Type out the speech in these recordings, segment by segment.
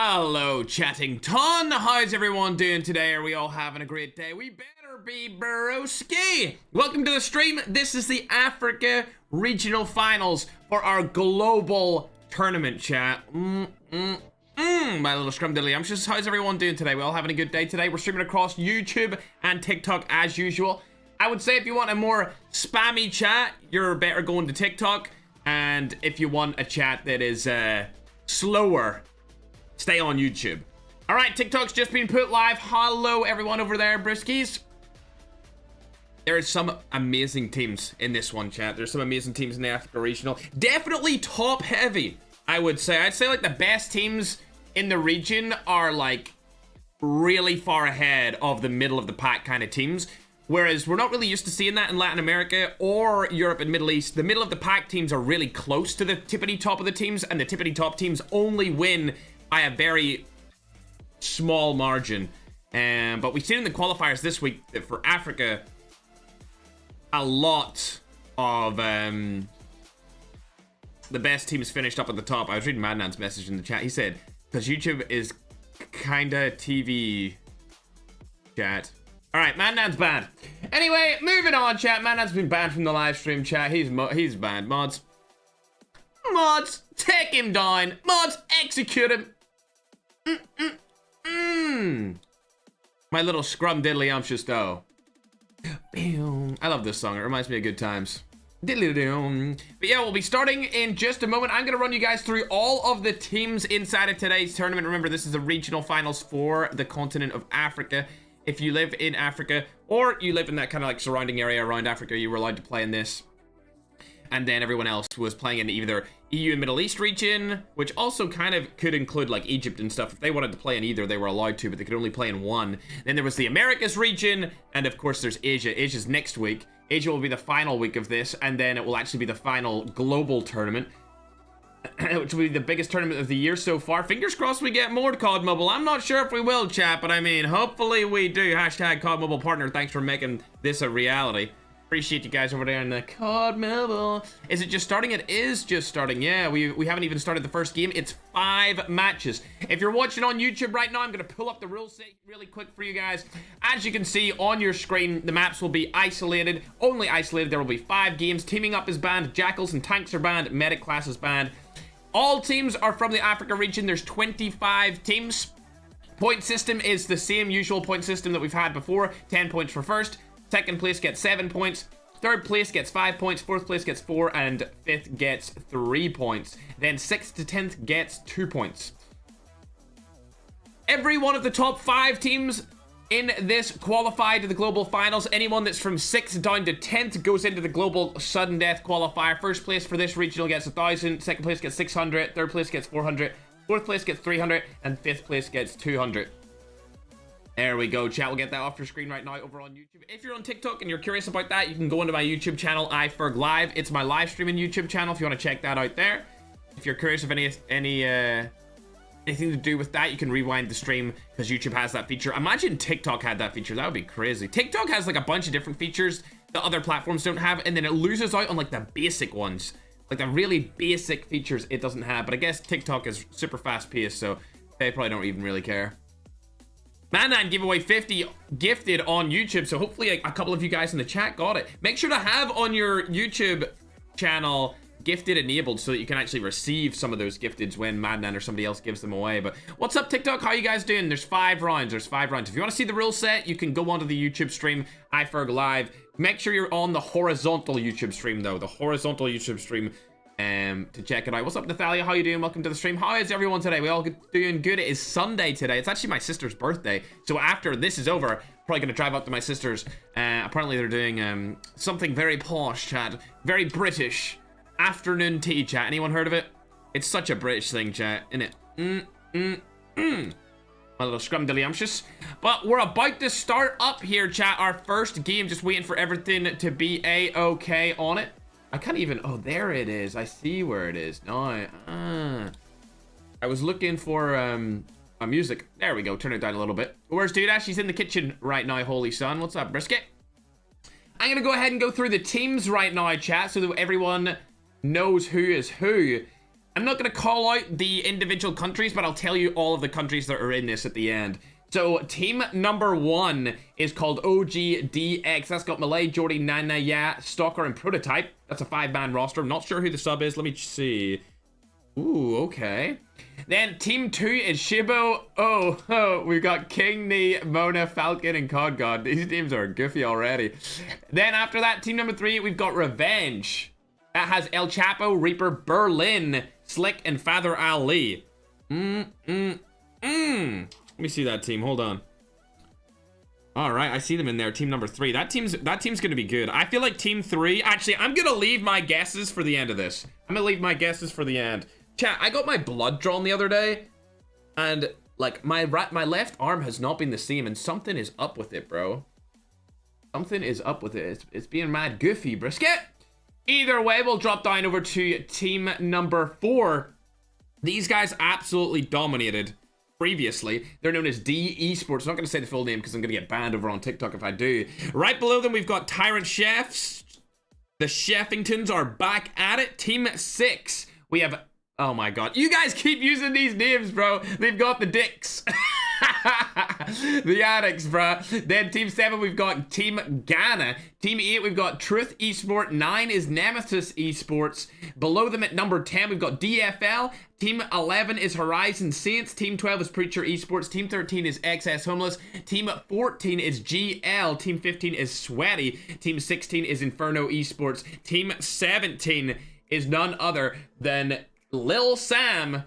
Hello, chatting ton. How's everyone doing today? Are we all having a great day? We better be, broski. Welcome to the stream. This is the Africa Regional Finals for our global tournament, chat. My little scrumdiddlyumptious. How's everyone doing today? We all having a good day today? We're streaming across YouTube and TikTok as usual. I would say if you want a more spammy chat, you're better going to TikTok. And if you want a chat that is slower, stay on YouTube. All right, TikTok's just been put live. Hello, everyone over there, briskies. There are some amazing teams in this one, chat. There's some amazing teams in the Africa Regional. Definitely top heavy, I would say. I'd say like the best teams in the region are like really far ahead of the middle of the pack kind of teams. Whereas we're not really used to seeing that in Latin America or Europe and Middle East. The middle of the pack teams are really close to the tippity top of the teams, and the tippity top teams only win by a very small margin. But we've seen in the qualifiers this week that for Africa, a lot of the best teams finished up at the top. I was reading Madnan's message in the chat. He said, because YouTube is kinda TV, chat. All right, Madnan's banned. Anyway, moving on, chat. Madnan's been banned from the live stream, chat. He's banned. Mods, take him down. Mods, execute him. My little scrumdiddlyumptious though. I love this song. It reminds me of good times. But yeah, we'll be starting in just a moment. I'm going to run you guys through all of the teams inside of today's tournament. Remember, this is the regional finals for the continent of Africa. If you live in Africa, or you live in that kind of like surrounding area around Africa, you were allowed to play in this. And then everyone else was playing in either EU and Middle East region, which also kind of could include like Egypt and stuff. If they wanted to play in either, they were allowed to, but they could only play in one. Then there was the Americas region, and of course there's Asia. Asia's next week. Asia will be the final week of this, and then it will actually be the final global tournament, which will be the biggest tournament of the year so far. Fingers crossed we get more COD Mobile. I'm not sure if we will, chat, but I mean, hopefully we do. Hashtag COD Mobile partner. Thanks for making this a reality. Appreciate you guys over there in the COD Mobile. Is it just starting? It is just starting. Yeah, we haven't even started the first game. It's 5 matches. If you're watching on YouTube right now, I'm going to pull up the rules really quick for you guys. As you can see on your screen, the maps will be isolated. Only isolated. There will be 5 games. Teaming up is banned. Jackals and tanks are banned. Medic class is banned. All teams are from the Africa region. There's 25 teams. Point system is the same usual point system that we've had before. 10 points for first. Second place gets 7 points. Third place gets 5 points. Fourth place gets 4. And fifth gets 3 points. Then 6th to 10th gets 2 points. Every one of the top 5 teams in this qualified to the global finals. Anyone that's from 6th down to 10th goes into the global sudden death qualifier. First place for this regional gets 1,000. Second place gets 600. Third place gets 400. Fourth place gets 300. And fifth place gets 200. There we go, chat. We'll get that off your screen right now over on YouTube. If you're on TikTok and you're curious about that, you can go into my YouTube channel, iFerg Live. It's my live streaming YouTube channel if you want to check that out there. If you're curious of anything to do with that, you can rewind the stream because YouTube has that feature. Imagine TikTok had that feature. That would be crazy. TikTok has like a bunch of different features that other platforms don't have, and then it loses out on like the basic ones, like the really basic features it doesn't have. But I guess TikTok is super fast paced, so they probably don't even really care. Man9 giveaway 50 gifted on YouTube, so hopefully a couple of you guys in the chat got it. Make sure to have on your YouTube channel gifted enabled so that you can actually receive some of those gifteds when Madnan or somebody else gives them away. But what's up, TikTok? How you guys doing? There's 5 rounds. There's 5 rounds. If you want to see the rule set, you can go onto the YouTube stream, iFerg Live. Make sure you're on the horizontal YouTube stream, though. The horizontal YouTube stream to check it out. What's up, Nathalia? How you doing? Welcome to the stream. How is everyone today? We all doing good. It is Sunday today. It's actually my sister's birthday. So after this is over, probably going to drive up to my sister's. Apparently they're doing something very posh, chat. Very British. Afternoon tea, chat. Anyone heard of it? It's such a British thing, chat, isn't it? My little scrumdiddlyumptious. But we're about to start up here, chat. Our first game. Just waiting for everything to be a-okay on it. I can't even... Oh, there it is. I see where it is. No, I was looking for a music. There we go. Turn it down a little bit. Where's Dudash? She's in the kitchen right now, holy son. What's up, brisket? I'm going to go ahead and go through the teams right now, chat, so that everyone knows who is who. I'm not going to call out the individual countries, but I'll tell you all of the countries that are in this at the end. So team number 1 is called OGDX. That's got Malay, Jordy, Nana, Ya, Stalker, and Prototype. That's a 5-man roster. I'm not sure who the sub is. Let me see. Ooh, okay. Then team 2 is Shibo. Oh, we've got King, Knee, Mona, Falcon, and COD God. These teams are goofy already. Then after that, team number 3, we've got Revenge. That has El Chapo, Reaper, Berlin, Slick, and Father Ali. Let me see that team. Hold on. All right, I see them in there. Team number 3. That team's gonna be good. I feel like team 3. Actually, I'm gonna leave my guesses for the end of this. I'm gonna leave my guesses for the end. Chat, I got my blood drawn the other day, and like my left arm has not been the same, and something is up with it, bro. Something is up with it. It's being mad goofy, brisket. Either way, we'll drop down over to team number 4. These guys absolutely dominated previously. They're known as D Esports. I'm not going to say the full name because I'm going to get banned over on TikTok if I do. Right below them, we've got Tyrant Chefs. The Sheffingtons are back at it. Team 6. We have... Oh my god. You guys keep using these names, bro. They've got the dicks. The addicts, bro. Then team 7, we've got Team Ghana. Team 8, we've got Truth Esport. 9 is Nemesis Esports. Below them at number 10, we've got DFL. Team 11 is Horizon Saints. Team 12 is Preacher Esports. Team 13 is XS Homeless. Team 14 is GL. Team 15 is Sweaty. Team 16 is Inferno Esports. Team 17 is none other than Lil Sam.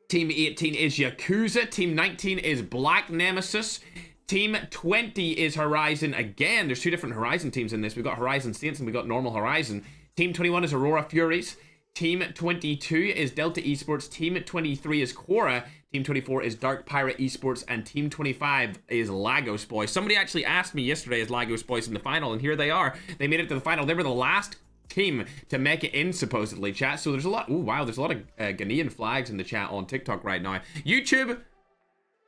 Team 18 is Yakuza. Team 19 is Black Nemesis. Team 20 is Horizon again. There's 2 different Horizon teams in this. We've got Horizon Saints and we've got normal Horizon. Team 21 is Aurora Furies. Team 22 is Delta Esports. Team 23 is Quora. Team 24 is Dark Pirate Esports. And Team 25 is Lagos Boys. Somebody actually asked me yesterday, is Lagos Boys in the final? And here they are. They made it to the final. They were the last team to make it in, supposedly, chat. So there's a lot... Ooh, wow, there's a lot of Ghanaian flags in the chat on TikTok right now. YouTube,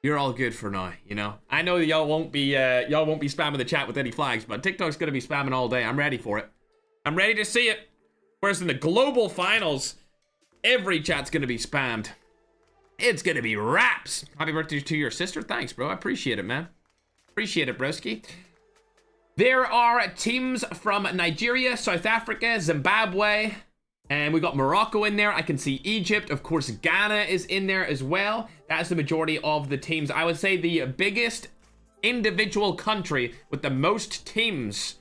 you're all good for now, you know? I know y'all won't be spamming the chat with any flags, but TikTok's gonna be spamming all day. I'm ready for it. I'm ready to see it. Whereas in the global finals, every chat's gonna be spammed. It's gonna be raps. Happy birthday to your sister. Thanks, bro. I appreciate it, man. Appreciate it, broski. There are teams from Nigeria, South Africa, Zimbabwe, and we've got Morocco in there. I can see Egypt. Of course, Ghana is in there as well. That's the majority of the teams. I would say the biggest individual country with the most teams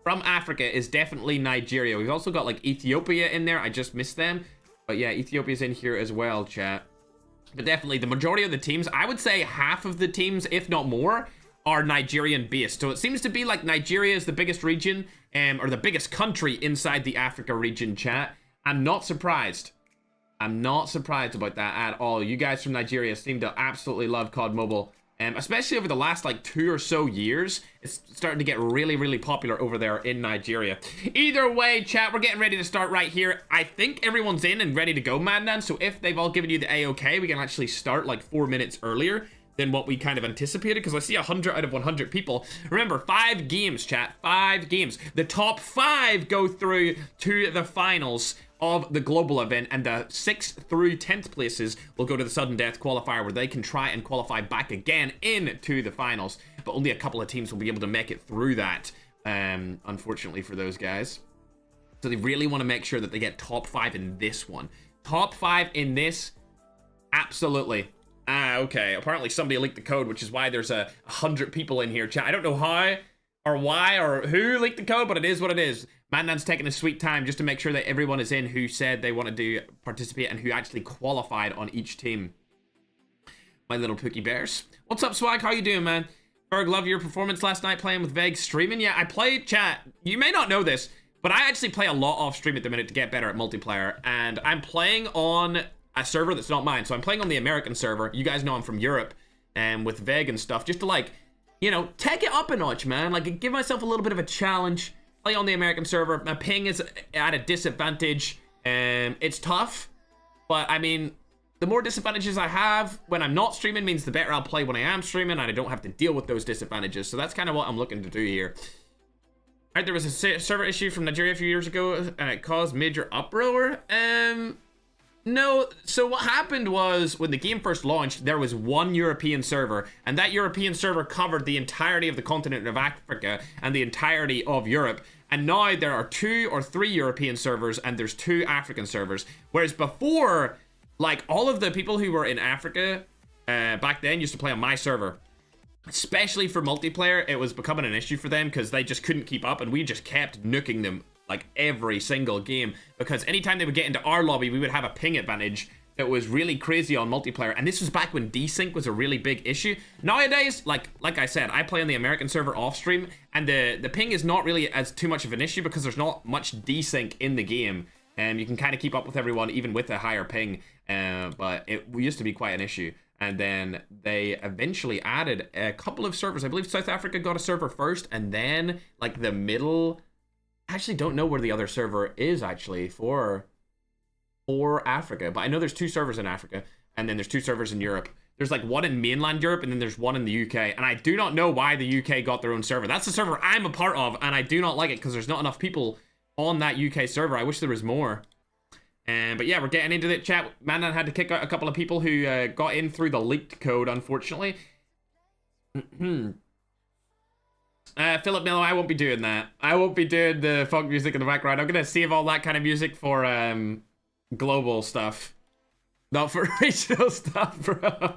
from Africa is definitely Nigeria. We've also got like Ethiopia in there. I just missed them. But yeah, Ethiopia's in here as well, chat. But definitely the majority of the teams, I would say half of the teams, if not more, are Nigerian based. So it seems to be like Nigeria is the biggest region, or the biggest country inside the Africa region, chat. I'm not surprised. I'm not surprised about that at all. You guys from Nigeria seem to absolutely love COD Mobile. Especially over the last like 2 or so years. It's starting to get really, really popular over there in Nigeria. Either way, chat, we're getting ready to start right here. I think everyone's in and ready to go, Mandan. So if they've all given you the A-OK, we can actually start like 4 minutes earlier than what we kind of anticipated, because I see 100 out of 100 people. Remember, 5 games, chat, 5 games. The top 5 go through to the finals of the global event, and the 6th through 10th places will go to the sudden death qualifier, where they can try and qualify back again into the finals, but only a couple of teams will be able to make it through that, unfortunately for those guys. So they really want to make sure that they get top 5 in this one. Top 5 in this, absolutely. Okay. Apparently somebody leaked the code, which is why there's 100 people in here, chat. I don't know how or why or who leaked the code, but it is what it is. Mandan's taking a sweet time just to make sure that everyone is in who said they wanted to participate and who actually qualified on each team. My little Pookie Bears. What's up, Swag? How you doing, man? Berg, love your performance last night playing with Veg streaming. Yeah, I played, chat. You may not know this, but I actually play a lot off stream at the minute to get better at multiplayer, and I'm playing on a server that's not mine. So I'm playing on the American server. You guys know I'm from Europe, and with Veg and stuff, just to like, you know, take it up a notch, man. Like, give myself a little bit of a challenge. Play on the American server. My ping is at a disadvantage. It's tough, but I mean, the more disadvantages I have when I'm not streaming means the better I'll play when I am streaming, and I don't have to deal with those disadvantages. So that's kind of what I'm looking to do here. All right, there was a server issue from Nigeria a few years ago, and it caused major uproar. No, so what happened was when the game first launched, there was one European server, and that European server covered the entirety of the continent of Africa and the entirety of Europe. And now there are 2 or 3 European servers, and there's 2 African servers. Whereas before, like, all of the people who were in Africa back then used to play on my server. Especially for multiplayer, it was becoming an issue for them because they just couldn't keep up, and we just kept nuking them like every single game, because anytime they would get into our lobby, we would have a ping advantage that was really crazy on multiplayer. And this was back when desync was a really big issue. Nowadays, like I said, I play on the American server off stream, and the ping is not really as too much of an issue because there's not much desync in the game, and you can kind of keep up with everyone even with a higher ping. But it used to be quite an issue. And then they eventually added a couple of servers. I believe South Africa got a server first, and then like the middle, I actually don't know where the other server is actually for Africa, but I know there's 2 servers in Africa, and then there's 2 servers in Europe. There's like one in mainland Europe, and then there's one in the UK, and I do not know why the UK got their own server. That's the server I'm a part of, and I do not like it because there's not enough people on that UK server. I wish there was more. But yeah, we're getting into the chat. Mandan had to kick out a couple of people who got in through the leaked code, unfortunately. Philip Miller, I won't be doing that. I won't be doing the funk music in the background. I'm gonna save all that kind of music for global stuff, not for regional stuff, bro.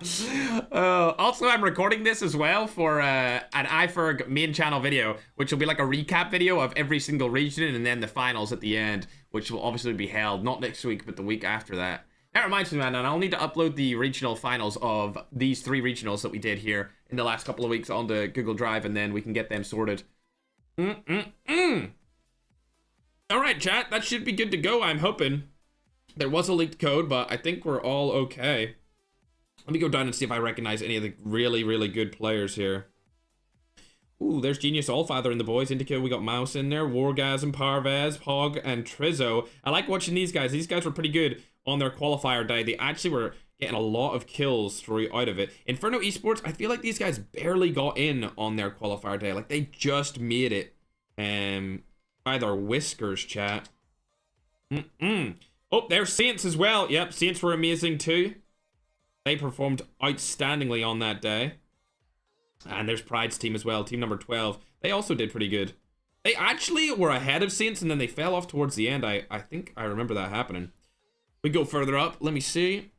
Also, I'm recording this as well for an iFerg main channel video, which will be like a recap video of every single region, and then the finals at the end, which will obviously be held not next week, but the week after that. That reminds me, man, and I'll need to upload the regional finals of these 3 regionals that we did here in the last couple of weeks onto Google Drive, and then we can get them sorted. All right, chat, that should be good to go, I'm hoping. There was a leaked code, but I think we're all okay. Let me go down and see if I recognize any of the really, really good players here. Ooh, there's Genius Allfather and the boys. Indica, we got Mouse in there. Wargasm, Parvez, Hog, and Trizzo. I like watching these guys. These guys were pretty good on their qualifier day. They actually were getting a lot of kills out of it. Inferno Esports, I feel like these guys barely got in on their qualifier day. Like, they just made it by their whiskers, chat. Oh, there's Saints as well. Yep, Saints were amazing too. They performed outstandingly on that day. And there's Pride's team as well, team number 12. They also did pretty good. They actually were ahead of Saints, and then they fell off towards the end. I think I remember that happening. We go further up. Let me see.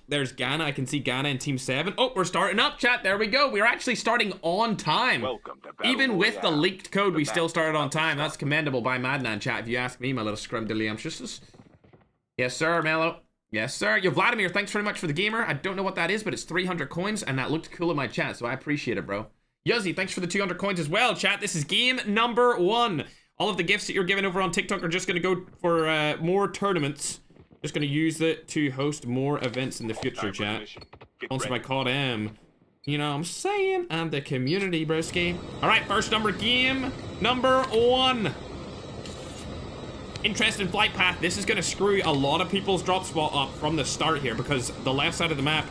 There's Ghana. I can see Ghana in team 7. Oh, we're starting up, chat. There we go. We're actually starting on time. Welcome to Battle Even with the Royale. leaked code, we still started on time. That's commendable by Madnan, chat, if you ask me, my little scrumdiddlyumptious. Yes, sir, Mello. Yes, sir. Yo, Vladimir, thanks very much for the gamer. I don't know what that is, but it's 300 coins, and that looked cool in my chat, so I appreciate it, bro. Yuzzy, thanks for the 200 coins as well, chat. This is game number 1. All of the gifts that you're giving over on TikTok are just going to go for more tournaments. Just going to use it to host more events in the future, chat. Sponsored by COD. You know what I'm saying? I'm the community, broski. All right, first game number 1. Interesting flight path. This is going to screw a lot of people's drop spot up from the start here, because the left side of the map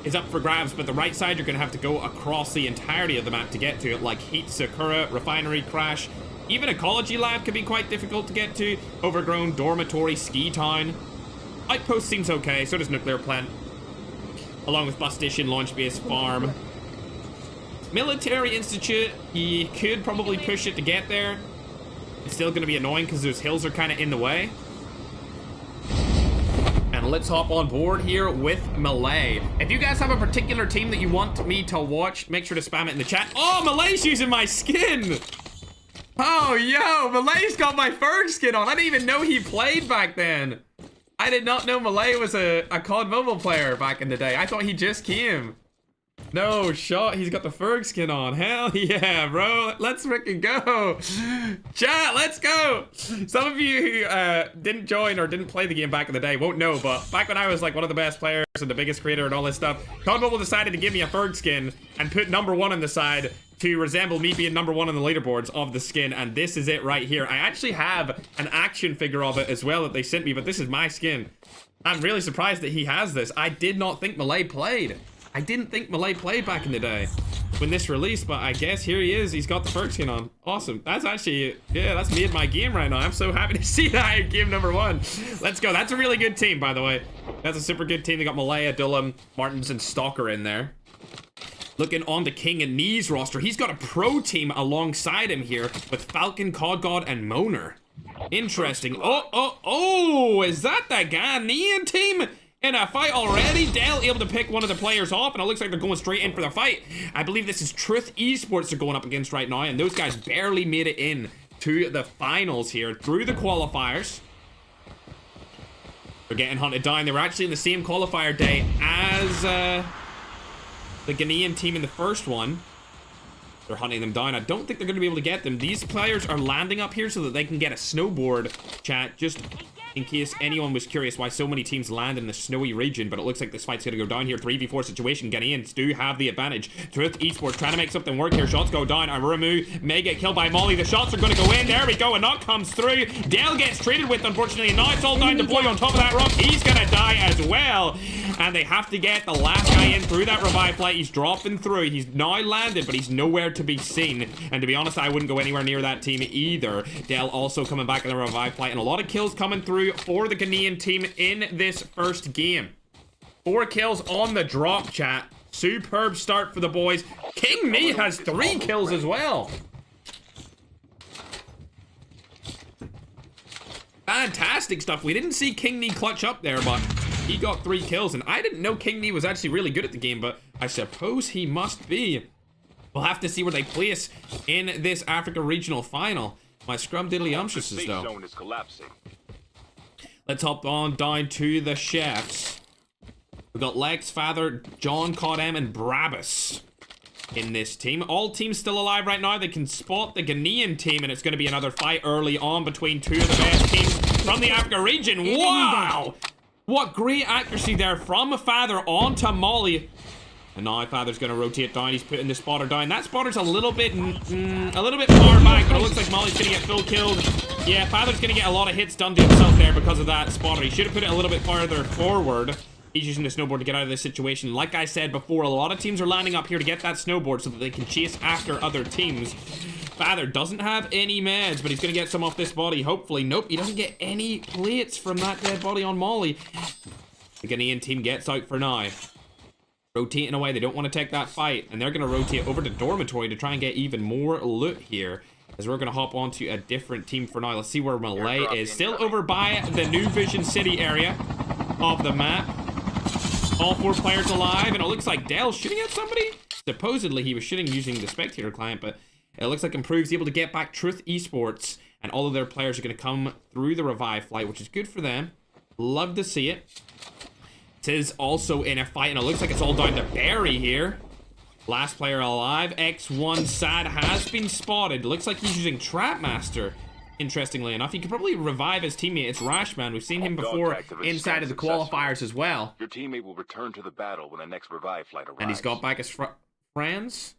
is up for grabs, but the right side you're going to have to go across the entirety of the map to get to it, like Heat, Sakura, Refinery, Crash. Even Ecology Lab can be quite difficult to get to. Overgrown, Dormitory, Ski Town. Outpost seems okay, so does Nuclear Plant. Along with Bus Station, Launch Base, Farm. Military Institute, you could probably push it to get there. It's still going to be annoying because those hills are kind of in the way. And let's hop on board here with Malay. If you guys have a particular team that you want me to watch, make sure to spam it in the chat. Oh, Malay's using my skin! Oh, yo, Malay's got my Ferg skin on. I didn't even know he played back then. I did not know Malay was a COD Mobile player back in the day. I thought he just came. No shot, he's got the Ferg skin on. Hell yeah, bro. Let's freaking go. Chat, let's go. Some of you who didn't join or didn't play the game back in the day won't know, but back when I was like one of the best players and the biggest creator and all this stuff, COD Mobile decided to give me a Ferg skin and put number 1 on the side to resemble me being number 1 on the leaderboards of the skin, and this is it right here. I actually have an action figure of it as well that they sent me, but this is my skin. I'm really surprised that he has this. I did not think Malay played. I didn't think Malay played back in the day. when this released, but I guess here he is. He's got the Ferg skin on. Awesome. That's actually, yeah, that's me in my game right now. I'm so happy to see that in game number 1. Let's go. That's a really good team, by the way. That's a super good team. They got Malaya, Dulham, Martins, and Stalker in there. Looking on the King and Knees roster, he's got a pro team alongside him here with Falcon, COD God, and Moner. Interesting. Oh, is that the Ghanaian team in a fight already? Dell able to pick one of the players off, and it looks like they're going straight in for the fight. I believe this is Truth Esports they're going up against right now, and those guys barely made it in to the finals here through the qualifiers. They're getting hunted down. They were actually in the same qualifier day as the Ghanaian team in the first one. They're hunting them down. I don't think they're going to be able to get them. These players are landing up here so that they can get a snowboard, chat, just in case anyone was curious why so many teams land in the snowy region. But it looks like this fight's going to go down here. 3v4 situation. Ghanaians do have the advantage. Truth Esports trying to make something work here. Shots go down. Aramu may get killed by Molly. The shots are going to go in. There we go. A knock comes through. Dell gets traded with, unfortunately. And now it's all down to Boy on top of that rock. He's going to die as well. And they have to get the last guy in through that revive flight. He's dropping through. He's now landed, but he's nowhere to be seen. And to be honest, I wouldn't go anywhere near that team either. Dell also coming back in the revive flight. And a lot of kills coming through for the Ghanaian team in this first game. 4 kills on the drop, chat. Superb start for the boys. King Me has 3 kills as well. Fantastic stuff. We didn't see King Knee clutch up there, but he got 3 kills. And I didn't know King Knee was actually really good at the game, but I suppose he must be. We'll have to see where they place in this Africa Regional Final. My scrum diddly umptious though. Zone is collapsing. Let's hop on down to the chefs. We've got Lex, Father, John, Codem, and Brabus in this team. All teams still alive right now. They can spot the Ghanaian team, and it's going to be another fight early on between 2 of the best teams from the Africa region. Wow! What great accuracy there from Father onto Molly. And now Father's going to rotate down. He's putting the spotter down. That spotter's a little bit far back, but it looks like Molly's going to get full killed. Yeah, Father's going to get a lot of hits done to himself there because of that spotter. He should have put it a little bit farther forward. He's using the snowboard to get out of this situation. Like I said before, a lot of teams are lining up here to get that snowboard so that they can chase after other teams. Father doesn't have any meds, but he's going to get some off this body, hopefully. Nope, he doesn't get any plates from that dead body on Molly. The Ghanaian team gets out for now. Rotating away, they don't want to take that fight, and they're going to rotate over to Dormitory to try and get even more loot here, as we're going to hop onto a different team for now. Let's see where Malay is. Still over by the New Vision City area of the map. All 4 players alive, and it looks like Dell's shooting at somebody. Supposedly he was shooting using the Spectator client, but it looks like Improve's able to get back Truth Esports, and all of their players are going to come through the revive flight, which is good for them. Love to see it. It is also in a fight, and it looks like it's all down to Barry here. Last player alive. X1 Sad has been spotted. Looks like he's using Trapmaster. Interestingly enough, he could probably revive his teammate. It's Rashman. We've seen him before inside of the qualifiers as well. Your teammate will return to the battle when the next revive flight arrives. And he's got back his friends.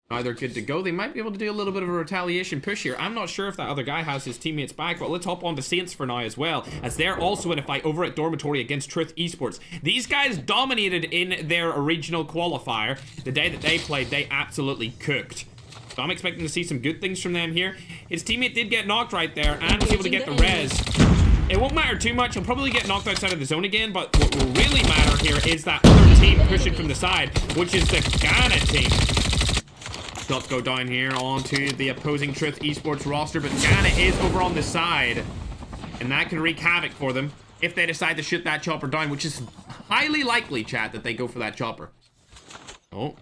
Now they're good to go. They might be able to do a little bit of a retaliation push here. I'm not sure if that other guy has his teammates back, but let's hop on to Saints for now as well, as they're also in a fight over at Dormitory against Truth Esports. These guys dominated in their regional qualifier. The day that they played, they absolutely cooked. So I'm expecting to see some good things from them here. His teammate did get knocked right there and was able to get the res. It won't matter too much. He'll probably get knocked outside of the zone again, but what will really matter here is that other team pushing from the side, which is the Ghana team. Shots go down here onto the opposing Truth Esports roster, but Ghana is over on the side, and that can wreak havoc for them if they decide to shoot that chopper down, which is highly likely, chat, that they go for that chopper. Oh,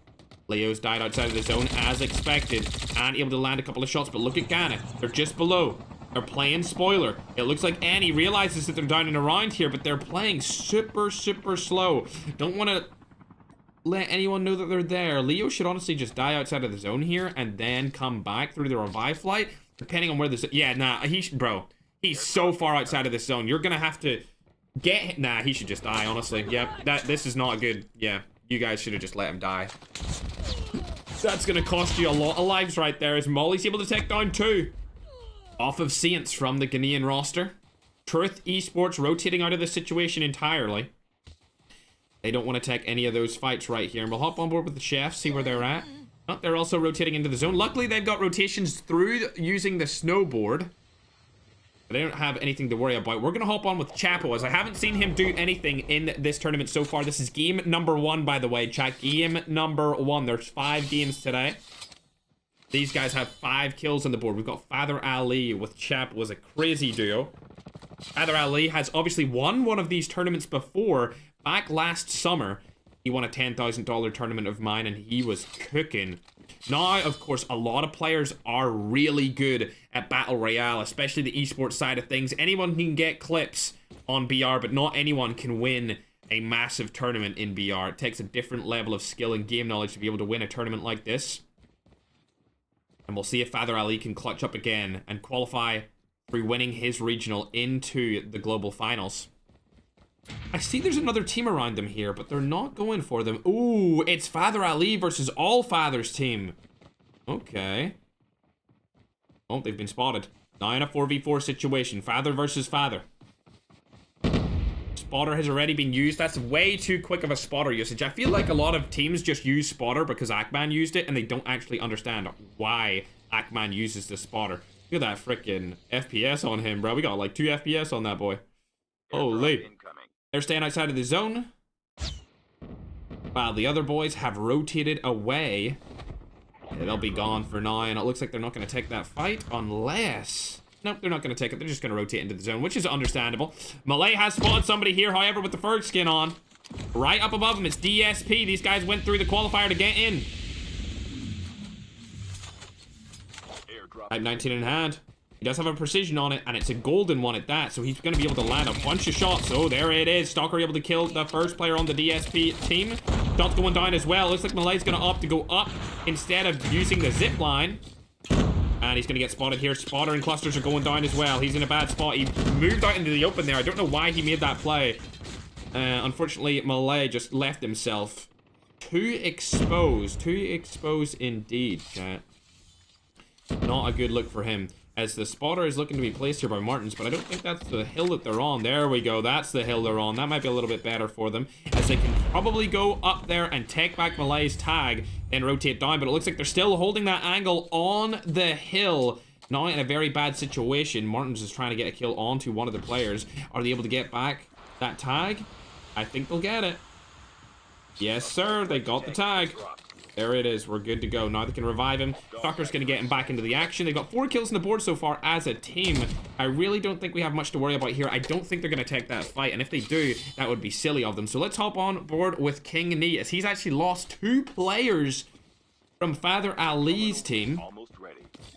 Leo's died outside of the zone as expected and able to land a couple of shots, but look at Ghana. They're just below. They're playing spoiler. It looks like Annie realizes that they're down and around here, but they're playing super slow. Don't want to let anyone know that they're there. Leo should honestly just die outside of the zone here and then come back through the revive flight, depending on where the... Yeah, nah, bro, he's so far outside of this zone. You're gonna have to get... Nah, he should just die, honestly. Yep, this is not good. Yeah, you guys should have just let him die. That's gonna cost you a lot of lives right there, as Molly's able to take down 2 off of Saints from the Ghanaian roster. Truth Esports rotating out of the situation entirely. They don't want to take any of those fights right here. And we'll hop on board with the chefs, see where they're at. Oh, they're also rotating into the zone. Luckily, they've got rotations through using the snowboard. They don't have anything to worry about. We're going to hop on with Chapo, as I haven't seen him do anything in this tournament so far. This is game number 1, by the way, chat. Game number 1. There's 5 games today. These guys have 5 kills on the board. We've got Father Ali with Chapo. Was a crazy duo. Father Ali has obviously won one of these tournaments before. Back last summer, he won a $10,000 tournament of mine, and he was cooking. Now, of course, a lot of players are really good at Battle Royale, especially the esports side of things. Anyone can get clips on BR, but not anyone can win a massive tournament in BR. It takes a different level of skill and game knowledge to be able to win a tournament like this. And we'll see if Father Ali can clutch up again and qualify through winning his regional into the global finals. I see there's another team around them here, but they're not going for them. Ooh, it's Father Ali versus All Father's team. Okay. Oh, they've been spotted. Now in a 4v4 situation. Father versus Father. Spotter has already been used. That's way too quick of a spotter usage. I feel like a lot of teams just use spotter because Akman used it, and they don't actually understand why Akman uses the spotter. Look at that freaking FPS on him, bro. We got like 2 FPS on that boy. Holy. They're staying outside of the zone. While the other boys have rotated away. Yeah, they'll be gone for now, and it looks like they're not going to take that fight unless... Nope, they're not going to take it. They're just going to rotate into the zone, which is understandable. Malay has spotted somebody here, however, with the Ferg skin on. Right up above him, it's DSP. These guys went through the qualifier to get in. Type 19 in hand. He does have a precision on it, and it's a golden one at that, so he's going to be able to land a bunch of shots. Oh, there it is. Stalker able to kill the first player on the DSP team. Shots going down as well. Looks like Malay's going to opt to go up instead of using the zip line. And he's going to get spotted here. Spotter and clusters are going down as well. He's in a bad spot. He moved out into the open there. I don't know why he made that play. Unfortunately, Malay just left himself too exposed. Too exposed indeed, chat. Not a good look for him. As the spotter is looking to be placed here by Martins, but I don't think that's the hill that they're on. There we go. That's the hill they're on. That might be a little bit better for them, as they can probably go up there and take back Malay's tag, then rotate down. But it looks like they're still holding that angle on the hill. Now in a very bad situation. Martins is trying to get a kill onto one of the players. Are they able to get back that tag? I think they'll get it. Yes, sir. They got the tag. There it is. We're good to go. Now they can revive him. Stalker's going to get him back into the action. They've got 4 kills on the board so far as a team. I really don't think we have much to worry about here. I don't think they're going to take that fight. And if they do, that would be silly of them. So let's hop on board with King Nee, as he's actually lost 2 players from Father Ali's team.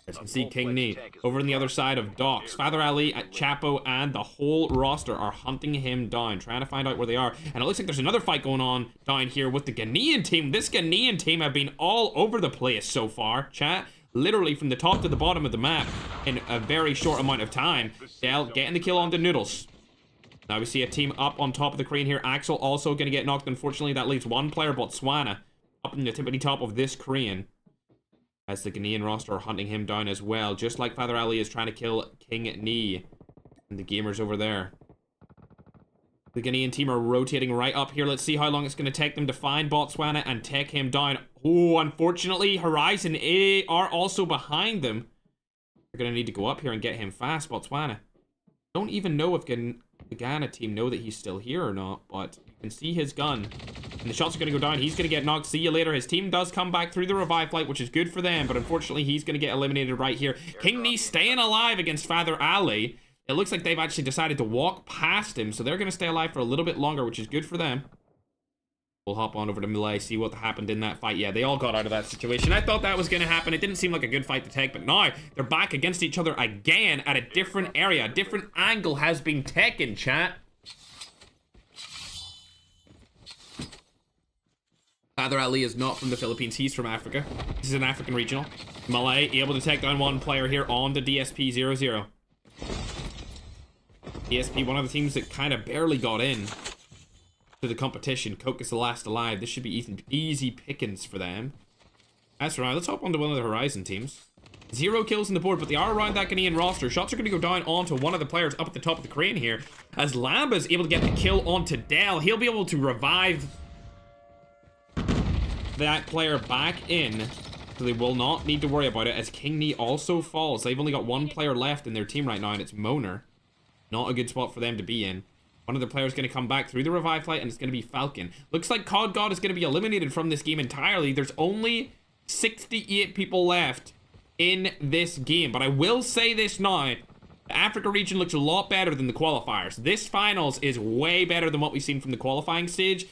As you can see, King Nee over on the other side of Docks. Father Ali, at Chapo, and the whole roster are hunting him down, trying to find out where they are. And it looks like there's another fight going on down here with the Ghanaian team. This Ghanaian team have been all over the place so far, chat. Literally from the top to the bottom of the map in a very short amount of time. Dell getting the kill onto Noodles. Now we see a team up on top of the crane here. Axel also going to get knocked. Unfortunately, that leaves 1 player, Botswana, up in the tippity top of this crane, as the Ghanaian roster are hunting him down as well, just like Father Ali is trying to kill King Nee and the gamers over there. The Ghanaian team are rotating right up here. Let's see how long it's going to take them to find Botswana and take him down. Oh, unfortunately, Horizon A are also behind them. They're going to need to go up here and get him fast, Botswana. Don't even know if the Ghana team know that he's still here or not, but you can see his gun. And the shots are going to go down. He's going to get knocked. See you later. His team does come back through the revive flight, which is good for them, but unfortunately, he's going to get eliminated right here. King Nee staying alive against Father Ali. It looks like they've actually decided to walk past him, so they're going to stay alive for a little bit longer, which is good for them. We'll hop on over to Malay, see what happened in that fight. Yeah, they all got out of that situation. I thought that was going to happen. It didn't seem like a good fight to take, but now they're back against each other again at a different area. A different angle has been taken, chat. Father Ali is not from the Philippines. He's from Africa. This is an African regional. Malay able to take down 1 player here on the DSP 0-0. DSP, one of the teams that kind of barely got in to the competition. Coke is the last alive. This should be easy pickings for them. That's right. Let's hop onto one of the Horizon teams. 0 kills on the board, but they are around that Ghanaian roster. Shots are going to go down onto one of the players up at the top of the crane here, as Lamba's able to get the kill onto Dell. He'll be able to revive that player back in So they will not need to worry about it as King Knee also falls. They've only got one player left in their team right now, and it's Moner. Not a good spot for them to be in. One of the players going to come back through the revive flight, and it's going to be Falcon. Looks like COD God is going to be eliminated from this game entirely. There's only 68 people left in this game. But I will say this now. The Africa region looks a lot better than the qualifiers. This finals is way better than what we've seen from the qualifying stage,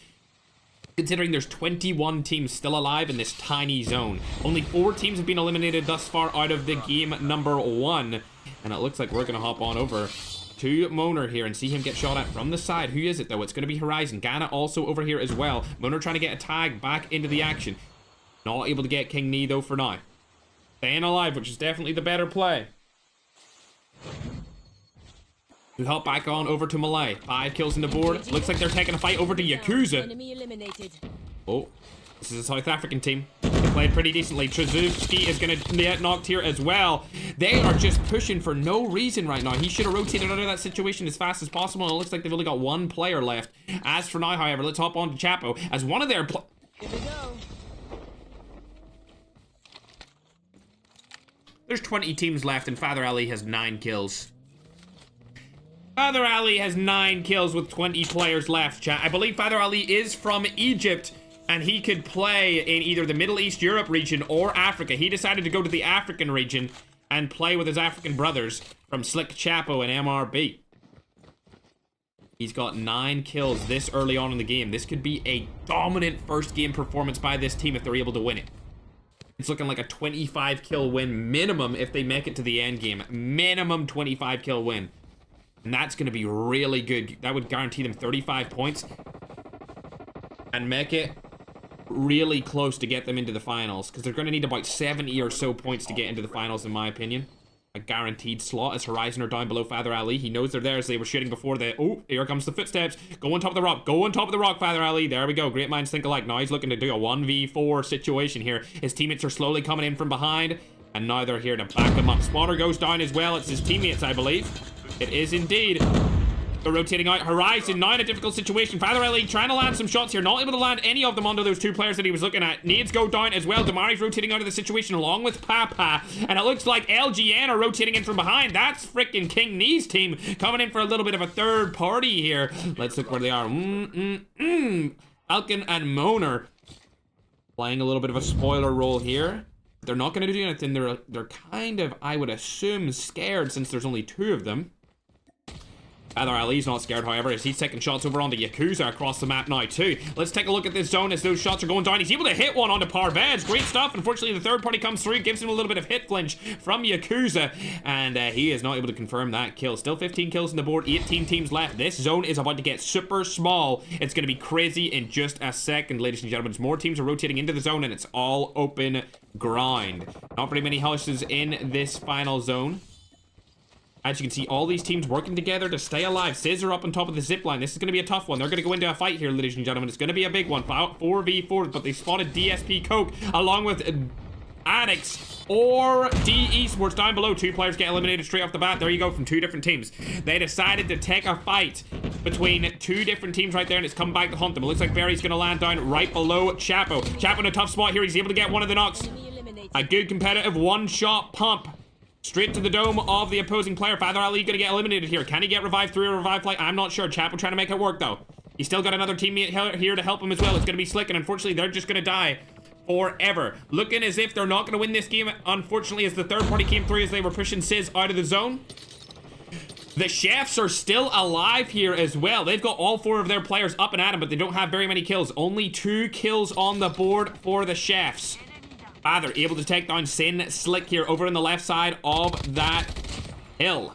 considering there's 21 teams still alive in this tiny zone. Only 4 teams have been eliminated thus far out of the game number 1. And it looks like we're going to hop on over to Moner here and see him get shot at from the side. Who is it, though? It's going to be Horizon. Ghana also over here as well. Moner trying to get a tag back into the action. Not able to get King Knee, though, for now. Staying alive, which is definitely the better play. We hop back on over to Malay. 5 kills on the board. Looks like they're taking a fight over to Yakuza. Oh, this is a South African team. They played pretty decently. Trzewski is going to get knocked here as well. They are just pushing for no reason right now. He should have rotated out of that situation as fast as possible. And it looks like they've only got 1 player left. As for now, however, let's hop on to Chapo as one of their... Here we go. There's 20 teams left and Father Ali has 9 kills. Father Ali has 9 kills with 20 players left, chat. I believe Father Ali is from Egypt, and he could play in either the Middle East Europe region or Africa. He decided to go to the African region and play with his African brothers from Slick Chapo and MRB. He's got 9 kills this early on in the game. This could be a dominant first game performance by this team if they're able to win it. It's looking like a 25 kill win minimum if they make it to the end game. Minimum 25 kill win. And that's going to be really good. That would guarantee them 35 points and make it really close to get them into the finals, because they're going to need about 70 or so points to get into the finals, in my opinion. A guaranteed slot as Horizon are down below Father Ali. He knows they're there as they were shooting before the... Oh, here comes the footsteps. Go on top of the rock. Go on top of the rock, Father Ali. There we go. Great minds think alike. Now he's looking to do a 1v4 situation here. His teammates are slowly coming in from behind, and now they're here to back him up. Spotter goes down as well. It's his teammates, I believe. It is indeed. They're rotating out. Horizon now in a difficult situation. Father Ali trying to land some shots here. Not able to land any of them onto those 2 players that he was looking at. Nades go down as well. Damari's rotating out of the situation along with Papa. And it looks like LGN are rotating in from behind. That's freaking King Knee's team coming in for a little bit of a third party here. Let's look where they are. Falcon and Moner playing a little bit of a spoiler role here. They're not going to do anything. They're kind of, I would assume, scared since there's only 2 of them. Father Ali's not scared, however, as he's taking shots over onto Yakuza across the map now, too. Let's take a look at this zone as those shots are going down. He's able to hit one onto Parvez. Great stuff. Unfortunately, the third party comes through, gives him a little bit of hit flinch from Yakuza, and he is not able to confirm that kill. Still 15 kills on the board, 18 teams left. This zone is about to get super small. It's going to be crazy in just a second, ladies and gentlemen. As more teams are rotating into the zone, and it's all open grind. Not very many houses in this final zone. As you can see, all these teams working together to stay alive. Scissor up on top of the zip line. This is going to be a tough one. They're going to go into a fight here, ladies and gentlemen. It's going to be a big one. 4v4, but they spotted DSP Coke along with Addicts or D Esports down below. 2 players get eliminated straight off the bat. There you go, from 2 different teams. They decided to take a fight between 2 different teams right there, and it's come back to hunt them. It looks like Barry's going to land down right below Chapo. Chapo in a tough spot here. He's able to get one of the knocks. A good competitive one-shot pump straight to the dome of the opposing player. Father Ali gonna get eliminated here. Can he get revived through a revive flight? I'm not sure. Chapo trying to make it work, though. He's still got another teammate here to help him as well. It's gonna be Slick, and unfortunately, they're just gonna die forever. Looking as if they're not gonna win this game, unfortunately, as the third party came through as they were pushing Sizz out of the zone. The Chefs are still alive here as well. They've got all 4 of their players up and at him, but they don't have very many kills. Only 2 kills on the board for the Chefs. Father able to take down Sin Slick here over on the left side of that hill.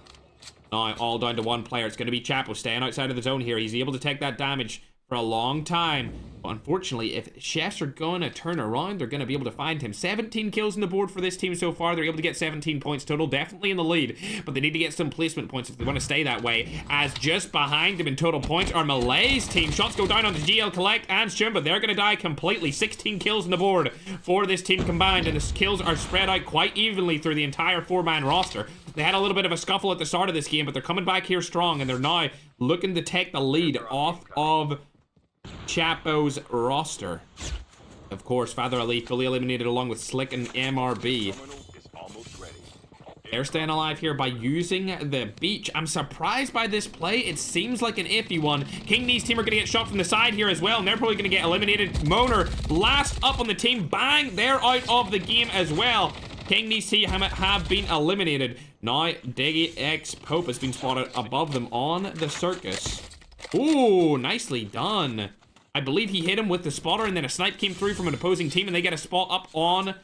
Now all down to 1 player. It's going to be Chapo staying outside of the zone here. He's able to take that damage for a long time. But unfortunately, if Chefs are going to turn around, they're going to be able to find him. 17 kills on the board for this team so far. They're able to get 17 points total. Definitely in the lead. But they need to get some placement points if they want to stay that way. As just behind them in total points are Malay's team. Shots go down on the GL Collect and Shumba. They're going to die completely. 16 kills on the board for this team combined. And the kills are spread out quite evenly through the entire 4-man roster. They had a little bit of a scuffle at the start of this game, but they're coming back here strong. And they're now looking to take the lead off of Chapo's roster. Of course, Father Ali fully eliminated along with Slick and MRB. Terminal is almost ready. They're staying alive here by using the beach. I'm surprised by this play. It seems like an iffy one. King Knee's team are going to get shot from the side here as well, and they're probably going to get eliminated. Moner last up on the team. Bang! They're out of the game as well. King Knee's team have been eliminated. Now, Diggy X Pope has been spotted above them on the circus. Ooh, nicely done. I believe he hit him with the spotter, and then a snipe came through from an opposing team, and they get a spot up on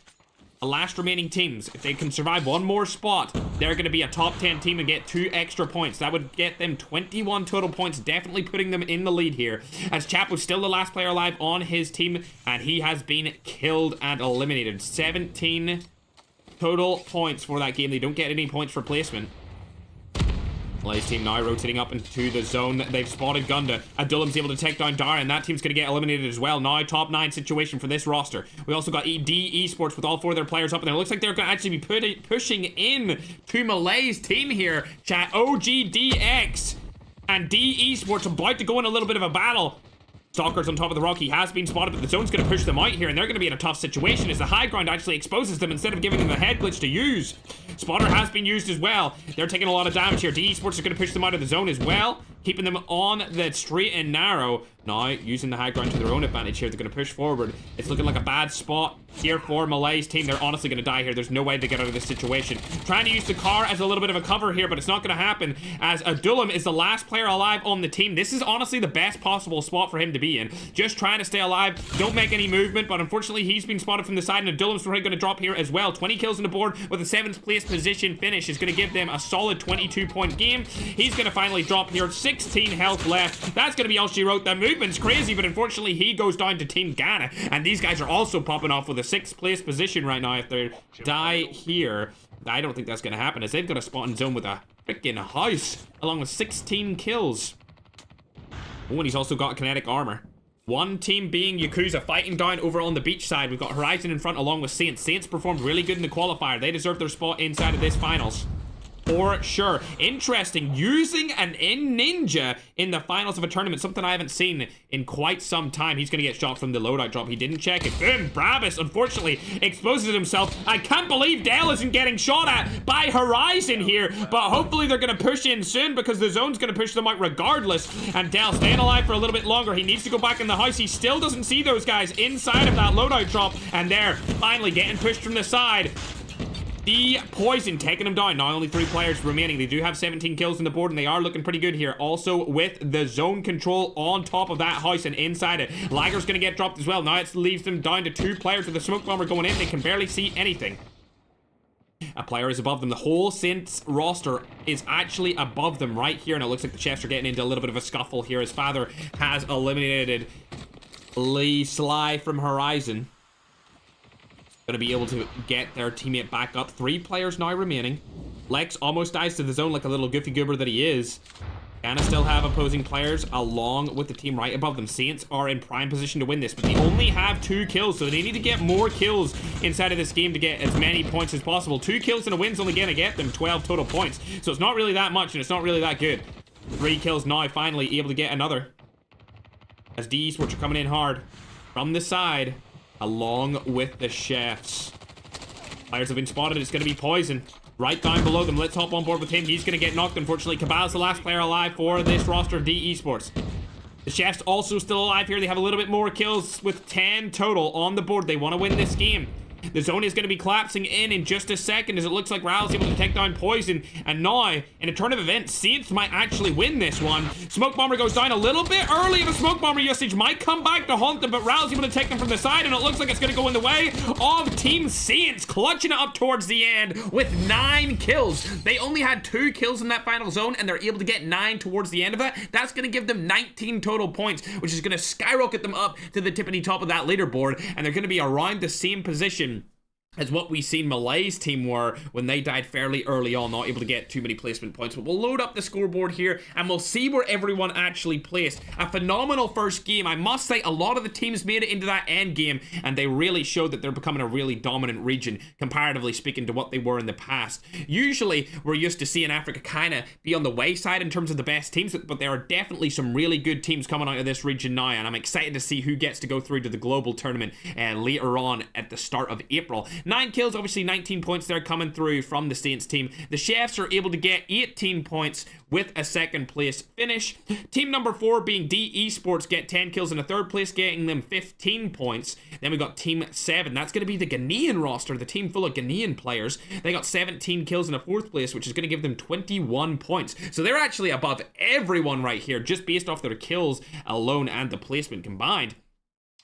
the last remaining teams. If they can survive one more spot, they're going to be a top 10 team and get 2 extra points. That would get them 21 total points, definitely putting them in the lead here. As Chap was still the last player alive on his team, and he has been killed and eliminated. 17 total points for that game. They don't get any points for placement. Malay's team now rotating up into the zone. They've spotted Gunda. Adulam's able to take down Dara, and that team's going to get eliminated as well. Now, top 9 situation for this roster. We also got D Esports with all 4 of their players up in there. It looks like they're going to actually be pushing in to Malay's team here. Chat, OGDX and D Esports about to go in a little bit of a battle. Stalker's on top of the rock. He has been spotted, but the zone's going to push them out here, and they're going to be in a tough situation as the high ground actually exposes them instead of giving them the head glitch to use. Spotter has been used as well. They're taking a lot of damage here. D Esports are going to push them out of the zone as well, keeping them on the straight and narrow. Now, using the high ground to their own advantage here, they're going to push forward. It's looking like a bad spot here for Malay's team. They're honestly going to die here. There's no way to get out of this situation. Trying to use the car as a little bit of a cover here, but it's not going to happen as Adulam is the last player alive on the team. This is honestly the best possible spot for him to be in. Just trying to stay alive. Don't make any movement, but unfortunately, he's been spotted from the side, and Adulam's probably going to drop here as well. 20 kills on the board with a 7th place position finish is going to give them a solid 22-point game. He's going to finally drop here. 16 health left. That's going to be all she wrote. The movement's crazy, but unfortunately, he goes down to Team Ghana, and these guys are also popping off with a 6th place position right now. If they die here, I don't think that's going to happen, as they've got a spot in zone with a freaking house, along with 16 kills. Oh, and he's also got kinetic armor. One team being Yakuza fighting down over on the beach side. We've got Horizon in front along with Saints. Saints performed really good in the qualifier. They deserve their spot inside of this finals. For sure. Interesting. Using an ninja in the finals of a tournament. Something I haven't seen in quite some time. He's going to get shot from the loadout drop. He didn't check it. Boom. Brabus, unfortunately, exposes himself. I can't believe Dell isn't getting shot at by Horizon here. But hopefully they're going to push in soon, because the zone's going to push them out regardless. And Dell staying alive for a little bit longer. He needs to go back in the house. He still doesn't see those guys inside of that loadout drop. And they're finally getting pushed from the side. The Poison taking him down. Now only 3 players remaining. They do have 17 kills on the board, and they are looking pretty good here. Also with the zone control on top of that house and inside it. Liger's going to get dropped as well. Now it leaves them down to 2 players with the smoke bomber going in. They can barely see anything. A player is above them. The whole Saints roster is actually above them right here, and it looks like the Chefs are getting into a little bit of a scuffle here as Father has eliminated Lee Sly from Horizon. Going to be able to get their teammate back up. 3 players now remaining. Lex almost dies to the zone like a little goofy goober that he is. Gonna still have opposing players along with the team right above them. Saints are in prime position to win this, but they only have 2 kills, so they need to get more kills inside of this game to get as many points as possible. 2 kills and a win's only going to get them 12 total points, so it's not really that much, and it's not really that good. 3 kills now, finally able to get another. As D Esports are coming in hard from the side, along with the Chefs. Players have been spotted. It's going to be Poison right down below them. Let's hop on board with him. He's going to get knocked, unfortunately. Cabal's the last player alive for this roster of D Esports. The Chefs also still alive here. They have a little bit more kills with 10 total on the board. They want to win this game. The zone is going to be collapsing in just a second, as it looks like Raul's able to take down Poison. And now, in a turn of events, Saints might actually win this one. Smoke Bomber goes down a little bit early. The Smoke Bomber usage might come back to haunt them, but Raul's able to take them from the side, and it looks like it's going to go in the way of Team Saints, clutching it up towards the end with 9 kills. They only had 2 kills in that final zone, and they're able to get 9 towards the end of it. That's going to give them 19 total points, which is going to skyrocket them up to the tippity top of that leaderboard, and they're going to be around the same position as what we seen Malay's team were when they died fairly early on, not able to get too many placement points. But we'll load up the scoreboard here and we'll see where everyone actually placed. A phenomenal first game. I must say, a lot of the teams made it into that end game, and they really showed that they're becoming a really dominant region, comparatively speaking to what they were in the past. Usually, we're used to seeing Africa kind of be on the wayside in terms of the best teams, but there are definitely some really good teams coming out of this region now, and I'm excited to see who gets to go through to the global tournament later on at the start of April. 9 kills, obviously 19 points there coming through from the Saints team. The Chefs are able to get 18 points with a second place finish. Team number 4 being D Esports get 10 kills in a third place, getting them 15 points. Then we got Team 7. That's going to be the Ghanaian roster, the team full of Ghanaian players. They got 17 kills in a fourth place, which is going to give them 21 points. So they're actually above everyone right here, just based off their kills alone and the placement combined.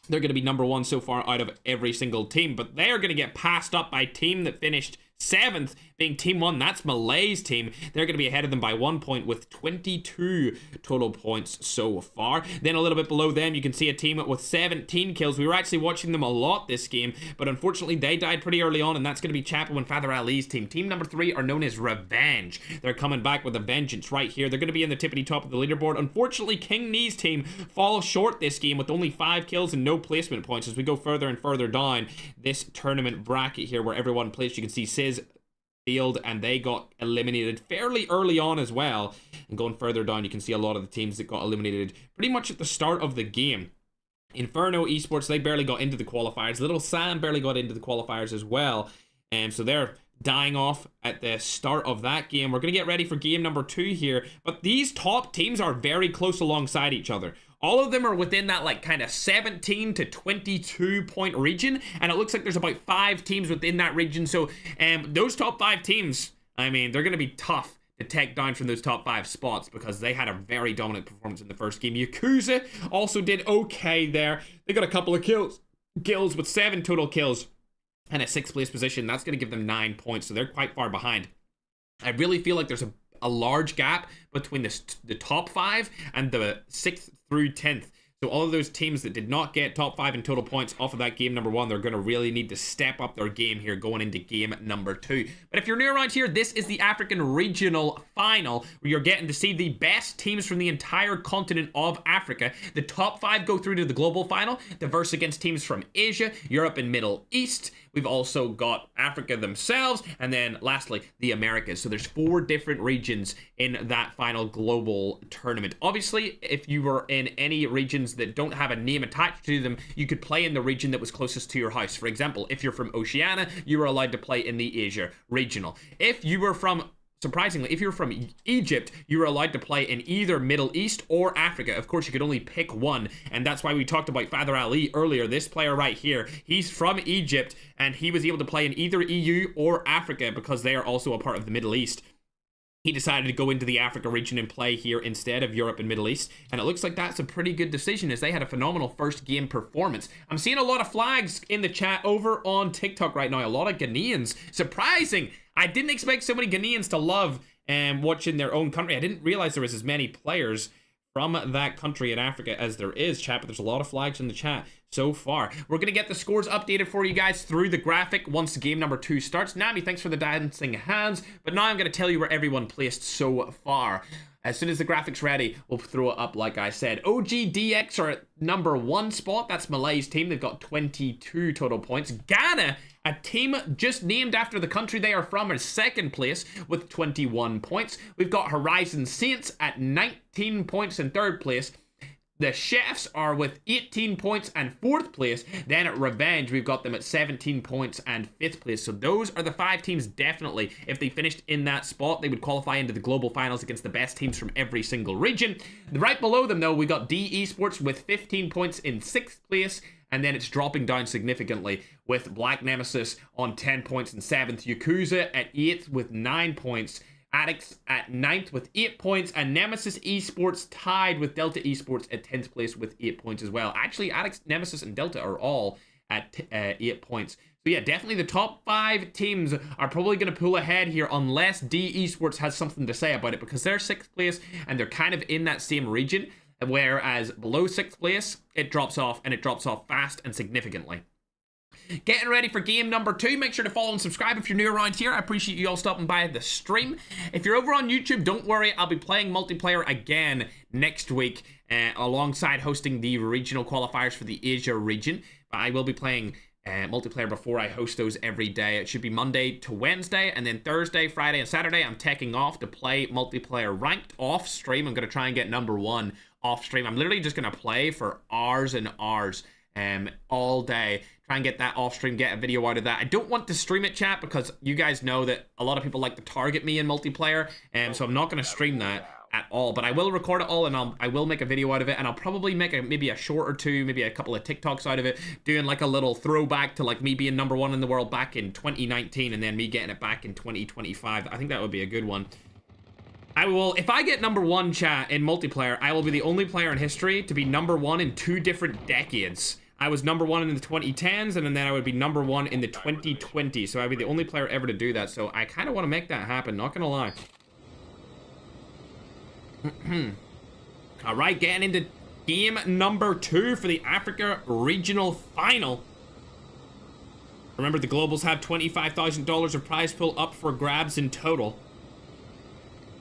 They're going to be number 1 so far out of every single team, but they're going to get passed up by a team that finished 7th, being Team 1. That's Malay's team. They're going to be ahead of them by 1 point with 22 total points so far. Then a little bit below them, you can see a team with 17 kills. We were actually watching them a lot this game, but unfortunately they died pretty early on, and that's going to be Chapo and Father Ali's team. Team number 3 are known as Revenge. They're coming back with a vengeance right here. They're going to be in the tippity top of the leaderboard. Unfortunately, King Knee's team falls short this game with only 5 kills and no placement points as we go further and further down this tournament bracket here where everyone plays. You can see Sizz, Field, and they got eliminated fairly early on as well. And going further down, you can see a lot of the teams that got eliminated pretty much at the start of the game. Inferno Esports, they barely got into the qualifiers. Little Sam barely got into the qualifiers as well. And so they're dying off at the start of that game. We're going to get ready for game number 2 here. But these top teams are very close alongside each other. All of them are within that like kind of 17 to 22 point region, and it looks like there's about 5 teams within that region. So those top 5 teams, I mean, they're going to be tough to take down from those top 5 spots because they had a very dominant performance in the first game. Yakuza also did okay there. They got a couple of kills with 7 total kills and a 6th place position. That's going to give them 9 points, so they're quite far behind. I really feel like there's a large gap between the top 5 and the 6th through 10th. So all of those teams that did not get top 5 in total points off of that game number 1, they're going to really need to step up their game here going into game number 2. But if you're new around here, this is the African Regional Final, where you're getting to see the best teams from the entire continent of Africa. The top 5 go through to the global final, diverse against teams from Asia, Europe, and Middle East. We've also got Africa themselves, and then lastly, the Americas. So there's 4 different regions in that final global tournament. Obviously, if you were in any regions that don't have a name attached to them, you could play in the region that was closest to your house. For example, if you're from Oceania, you were allowed to play in the Asia Regional. If you were from Surprisingly, if you're from Egypt, you were allowed to play in either Middle East or Africa. Of course, you could only pick one, and that's why we talked about Father Ali earlier. This player right here, he's from Egypt, and he was able to play in either EU or Africa because they are also a part of the Middle East. He decided to go into the Africa region and play here instead of Europe and Middle East, and it looks like that's a pretty good decision as they had a phenomenal first game performance. I'm seeing a lot of flags in the chat over on TikTok right now, a lot of Ghanaians. Surprising! I didn't expect so many Ghanaians to love watching their own country. I didn't realize there was as many players from that country in Africa as there is, chat, but there's a lot of flags in the chat so far. We're going to get the scores updated for you guys through the graphic once game number 2 starts. Nami, thanks for the dancing hands, but now I'm going to tell you where everyone placed so far. As soon as the graphic's ready, we'll throw it up like I said. OGDX are at number 1 spot. That's Malay's team. They've got 22 total points. Ghana, a team just named after the country they are from, is 2nd place with 21 points. We've got Horizon Saints at 19 points in 3rd place. The Chefs are with 18 points and 4th place. Then at Revenge, we've got them at 17 points and 5th place. So those are the 5 teams definitely. If they finished in that spot, they would qualify into the global finals against the best teams from every single region. Right below them, though, we got D Esports with 15 points in 6th place. And then it's dropping down significantly with Black Nemesis on 10 points in 7th. Yakuza at 8th with 9 points. Addicts at 9th with 8 points, and Nemesis Esports tied with Delta Esports at 10th place with 8 points as well. Actually, Addicts, Nemesis, and Delta are all at 8 points. So yeah, definitely the top 5 teams are probably going to pull ahead here unless D Esports has something to say about it, because they're 6th place and they're kind of in that same region, whereas below 6th place, it drops off, and it drops off fast and significantly. Getting ready for game number 2. Make sure to follow and subscribe if you're new around here. I appreciate you all stopping by the stream. If you're over on YouTube, don't worry. I'll be playing multiplayer again next week alongside hosting the regional qualifiers for the Asia region. But I will be playing multiplayer before I host those every day. It should be Monday to Wednesday, and then Thursday, Friday, and Saturday I'm taking off to play multiplayer ranked off stream. I'm going to try and get number 1 off stream. I'm literally just going to play for hours and hours all day. Try and get that off stream, get a video out of that. I don't want to stream it, chat, because you guys know that a lot of people like to target me in multiplayer, so I'm not going to stream that at all. But I will record it all, and I will make a video out of it, and I'll probably make maybe a short or two, maybe a couple of TikToks out of it, doing like a little throwback to like me being number 1 in the world back in 2019, and then me getting it back in 2025. I think that would be a good one. I will, if I get number 1, chat, in multiplayer, I will be the only player in history to be number 1 in 2 different decades. I was number 1 in the 2010s, and then I would be number 1 in the 2020s. So I'd be the only player ever to do that. So I kind of want to make that happen, not gonna lie. All right, getting into game number 2 for the Africa Regional Final. Remember, the Globals have $25,000 of prize pool up for grabs in total.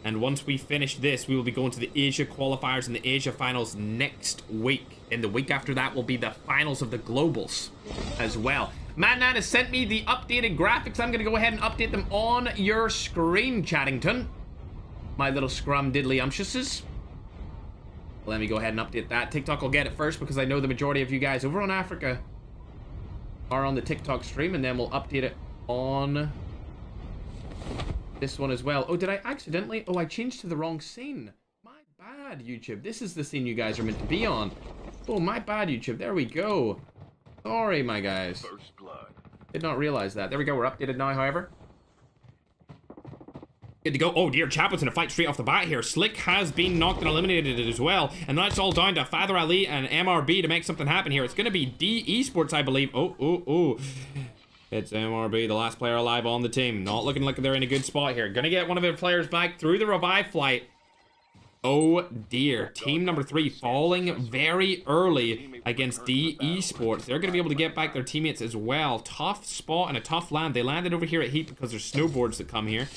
And once we finish this, we will be going to the Asia qualifiers and the Asia finals next week. And the week after that will be the finals of the Globals as well. Madnan has sent me the updated graphics. I'm going to go ahead and update them on your screen, Chattington. My little scrum diddly umptiouses. Let me go ahead and update that. TikTok will get it first because I know the majority of you guys over on Africa are on the TikTok stream. And then we'll update it on this one as well. Oh, did I accidentally? Oh, I changed to the wrong scene. My bad, YouTube. This is the scene you guys are meant to be on. Oh, my bad, YouTube. There we go. Sorry, my guys. First blood. Did not realize that. There we go. We're updated now, however. Good to go. Oh, dear. Chapel's in a fight straight off the bat here. Slick has been knocked and eliminated as well. And that's all down to Father Ali and MRB to make something happen here. It's going to be D Esports, I believe. Oh. It's MRB, the last player alive on the team. Not looking like they're in a good spot here. Gonna get one of their players back through the revive flight. Oh dear. Team number 3 falling very early against D Esports. They're gonna be able to get back their teammates as well. Tough spot and a tough land. They landed over here at Heat because there's snowboards that come here.